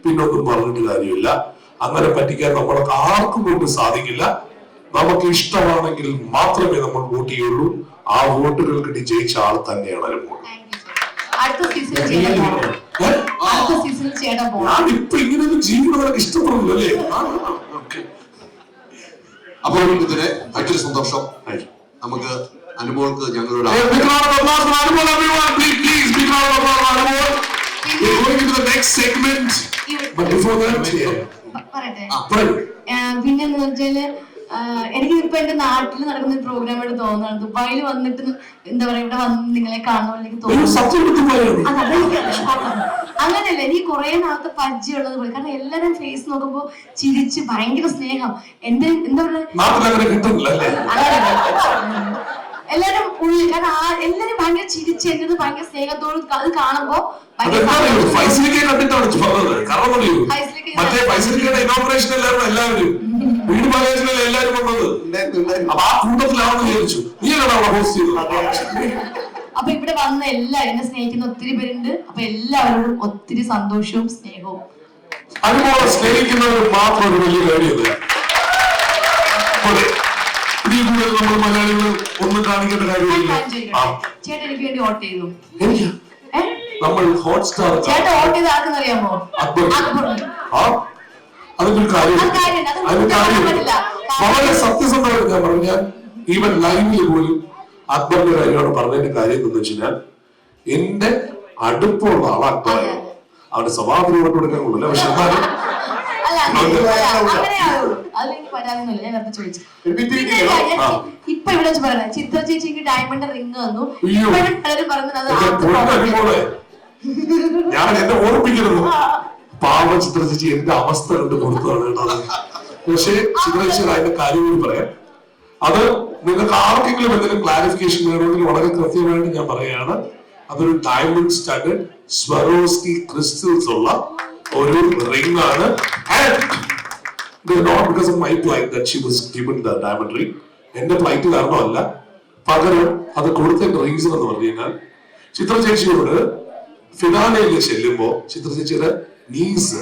പിന്നൊന്നും പറഞ്ഞിട്ട് കാര്യമില്ല. അങ്ങനെ പറ്റിക്കാൻ നമ്മൾക്ക് ആർക്കും കൊണ്ട് സാധിക്കില്ല. നമുക്ക് ഇഷ്ടമാണെങ്കിൽ മാത്രമേ നമ്മൾ വോട്ട് ചെയ്യുള്ളൂ. ആ വോട്ടുകൾ കിട്ടി ജയിച്ച ആൾ തന്നെയാണ് അനുമോൾ. ഞാൻ ഇപ്പൊ ഇങ്ങനെയൊന്നും ജീവിതം ഇഷ്ടപ്പെടുന്നില്ലല്ലേ? അപ്പോൾ ഇതിന് ഭയങ്കര സന്തോഷം. നമുക്ക് അനുമോൾക്ക് ഞങ്ങളുടെ പിന്നെന്ന് വെച്ചാല് എനിക്കിപ്പോ എന്റെ നാട്ടിൽ നടക്കുന്ന ഒരു പ്രോഗ്രാം ആയിട്ട് തോന്നുന്നത് ദുബായിൽ വന്നിട്ട് എന്താ പറയാ ഇവിടെ വന്ന് നിങ്ങളെ കാണുമ്പോൾ എനിക്ക് തോന്നുന്നു അങ്ങനെയല്ല. എനിക്ക് കുറെ നാളത്തെ പരിചയമുള്ളത് പോലെ, കാരണം എല്ലാരും ഫേസ് നോക്കുമ്പോ ചിരിച്ച് ഭയങ്കര സ്നേഹം. എന്റെ എന്താ പറയാ എല്ലാരും ഉള്ളിൽ, കാരണം എല്ലാരും ഭയങ്കര ചിരിച്ച് എന്നത് ഭയങ്കര സ്നേഹത്തോട് അത് കാണുമ്പോ വീട് പാലേഷനിൽ എല്ലാവരും വന്നത്. അപ്പൊ ആ കൂട്ടത്തിലാണെന്ന് വിചാരിച്ചു. നീ എല്ലാം ഹോസ്റ്റ് ചെയ്തത്. അപ്പൊ ഇവിടെ വന്ന എല്ലാവരും എന്നെ സ്നേഹിക്കുന്ന ഒത്തിരി പേരുണ്ട്. അപ്പൊ എല്ലാവരോടും ഒത്തിരി സന്തോഷവും സ്നേഹവും. അനുമോളെ സ്നേഹിക്കുന്നവർ മാത്രം ഒരു വലിയ കാര്യമില്ല. ഇതിൽ കൂടുതൽ നമ്മൾ മലയാളികൾ ഒന്നും കാണിക്കേണ്ട കാര്യമില്ല. ചേട്ടൻ എനിക്ക് വേണ്ടി വോട്ട് ചെയ്തു. എനിക്ക് നമ്മൾ ഹോട്ട്സ്റ്റാർ ചേട്ടൻ വോട്ട് ചെയ്ത് ആർക്കെന്നറിയാമോ? അതിന്റെ ഒരു കാര്യം വളരെ സത്യസന്ധമായിട്ട് ഞാൻ പറഞ്ഞു. ഞാൻ ഈവൻ ലൈവിൽ പോലും അക്ബറിന്റെ കാര്യമാണ് പറഞ്ഞതിന്റെ കാര്യം എന്ന് വെച്ച് കഴിഞ്ഞാൽ എന്റെ അടുപ്പമുള്ള ആൾ അക്ബറാണ്. അവന്റെ സ്വഭാവത്തിന് വോട്ട് കൊടുക്കാൻ കൊള്ളില്ല. പക്ഷെ ഇപ്പൊ ഇവിടെ പറയാം ചിത്ര ചേച്ചിക്ക് ഡയമണ്ട് റിംഗ് വന്നു. ഞാൻ എന്നെ ഓർപ്പിക്കരുത്. പാവ ചിത്ര ചേച്ചി എന്റെ അവസ്ഥ കണ്ട് കൊടുത്തതാണ് കേട്ടോ. പക്ഷേ ചിത്ര ചേച്ചി അതിന്റെ കാര്യം കൂടി പറയാം. അത് നിങ്ങൾക്ക് ആർക്കെങ്കിലും എന്തെങ്കിലും ക്ലാരിഫിക്കേഷൻ വേണമെങ്കിൽ വളരെ കൃത്യമായിട്ട് ഞാൻ പറയുകയാണ്. അതൊരു ഡയമണ്ട് സ്റ്റഡഡ് സ്വരോസ്കി ക്രിസ്റ്റൽസ് ഉള്ള ഒരു റിംഗ് ആണ്. Not because of my plight that she was given the diamond ring. എന്റെ പ്ലൈറ്റ് കാരണമല്ല, പകരം അത് കൊടുത്തതിന്റെ റീസൺ എന്ന് പറഞ്ഞു കഴിഞ്ഞാൽ ചിത്ര ചേച്ചിയോട് ഫിനാലയിൽ ചെല്ലുമ്പോ ചിത്ര ചേച്ചിയുടെ നീസ്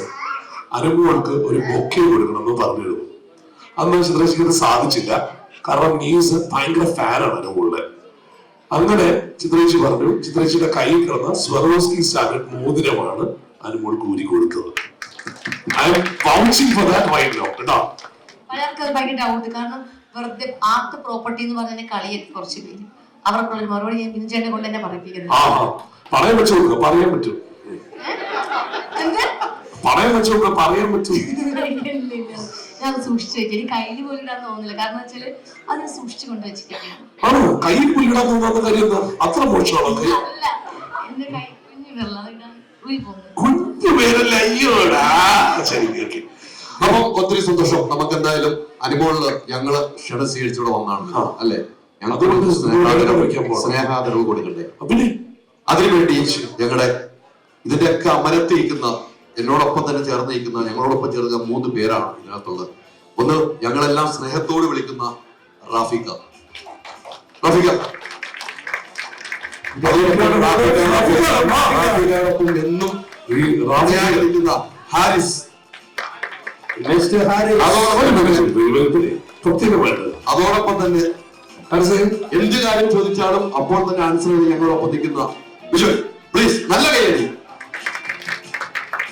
അനുമോൾക്ക് ഒരു ബൊക്കെ കൊടുക്കണമെന്ന് പറഞ്ഞിരുന്നു. അന്ന് ചിത്ര ചേച്ചിക്ക് സാധിച്ചില്ല, കാരണം നീസ് ഭയങ്കര ഫാനാണ് അനുമോളുടെ. അങ്ങനെ ചിത്ര ചേച്ചി പറഞ്ഞു ചിത്ര ചേച്ചിയുടെ കയ്യിൽ കിടന്ന സ്വരോസ്കി സ്റ്റാൻഡേർഡ് മോതിരമാണ് അനുമോൾക്ക് ഊരി കൊടുത്തത്. I am vouching for that right now. പലർക്കും അത് ഭയങ്കര ഡൗട്ട്, കാരണം വെറുതെ ആർട്ട് പ്രോപ്പർട്ടി എന്ന് പറഞ്ഞ കളിയൊക്കെ കുറച്ച് പേര് അവർക്കുള്ള മറുപടി ഞാൻ ബിനുചേട്ടനെ കൊണ്ട് തന്നെ പറയിപ്പിക്കുന്നത്. പറയാൻ പറ്റുമോ? പറയാൻ പറ്റും. പറയാൻ പറ്റുമോ? പറയാൻ പറ്റും. ഞാൻ സൂക്ഷിച്ചു വെച്ചു. എനിക്ക് കയ്യിൽ പോലും ഇടാൻ തോന്നുന്നില്ല. കാരണം വെച്ചാല് അത് സൂക്ഷിച്ചു കൊണ്ട് വെച്ചിട്ടൊക്കെയാണ്. കയ്യിൽ പുല്ലിടാൻ തോന്നാത്ത കാര്യം എന്താ? അത്ര മോശമാണോ? അല്ല, എന്റെ കൈ കുഞ്ഞു വിരലാണ് ഇടാൻ ഊരി പോകുന്നത്. കുഞ്ഞു പേരല്ല, അയ്യോടാ. ശരി, ഓക്കെ. അപ്പൊ ഒത്തിരി സന്തോഷം. നമുക്ക് എന്തായാലും അനുമോളില് ഞങ്ങള് ക്ഷണം സ്വീകരിച്ചൂടെ വന്നാണ് അല്ലെ? ഞങ്ങൾക്ക് സ്നേഹാദരവ് കൊടുക്കണ്ടേ? അതിനുവേണ്ടി ഞങ്ങളുടെ ഇതിന്റെയൊക്കെ അമരത്തിരിക്കുന്ന എന്നോടൊപ്പം തന്നെ ചേർന്നിരിക്കുന്ന ഞങ്ങളോടൊപ്പം ചേർന്ന 3 പേരാണ് ഇതിനകത്തുള്ളത്. ഒന്ന് ഞങ്ങളെല്ലാം സ്നേഹത്തോട് വിളിക്കുന്ന റാഫിക്ക. എന്നും വിളിക്കുന്ന ഹാരിസ്. അതോടൊപ്പം തന്നെ എന്ത് കാര്യം ചോദിച്ചാലും അപ്പോൾ തന്നെ ആൻസർ ചെയ്ത് ഞങ്ങളോടൊപ്പം നിൽക്കുന്ന വിഷ്വൽ. പ്ലീസ് നല്ല കൈയടി.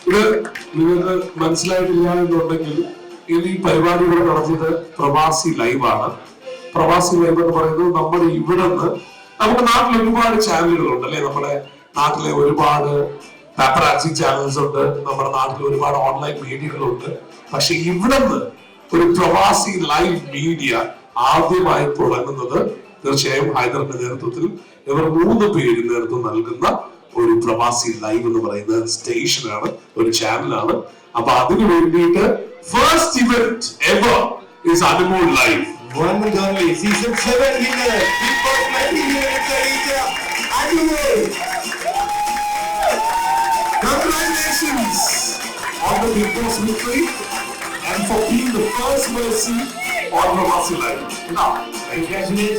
ഇത് നിങ്ങൾക്ക് മനസ്സിലായിട്ടില്ല എന്നുണ്ടെങ്കിൽ ഈ പരിപാടി ഇവിടെ നടത്തിയത് പ്രവാസി ലൈവാണ്. പ്രവാസി ലൈവ് എന്ന് പറയുന്നത് നമ്മുടെ ഇവിടെ നിന്ന് നമ്മുടെ നാട്ടിൽ ഒരുപാട് ചാനലുകളുണ്ട് അല്ലെ? നമ്മുടെ നാട്ടിലെ ഒരുപാട് പാപ്പറാസി ചാനൽസ് ഉണ്ട്, നമ്മുടെ നാട്ടിൽ ഒരുപാട് ഓൺലൈൻ മീഡിയകളുണ്ട്. പക്ഷെ ഇവിടെ നിന്ന് ഒരു പ്രവാസി ലൈവ് മീഡിയ ആദ്യമായി തുടങ്ങുന്നത് തീർച്ചയായും ഹൈദറിന്റെ നേതൃത്വത്തിൽ ഇവർ 3 പേര് നേതൃത്വം നൽകുന്ന ഒരു പ്രവാസി ലൈവ് എന്ന് പറയുന്ന സ്റ്റേഷനാണ്, ഒരു ചാനലാണ്. അപ്പൊ അതിനു വേണ്ടിയിട്ട് first event ever is Anumol live. Season 7 winner, Big Boss material Anumol. Congratulations on the Big Boss victory and for being the first person on Pravasi Live. Now, congratulations.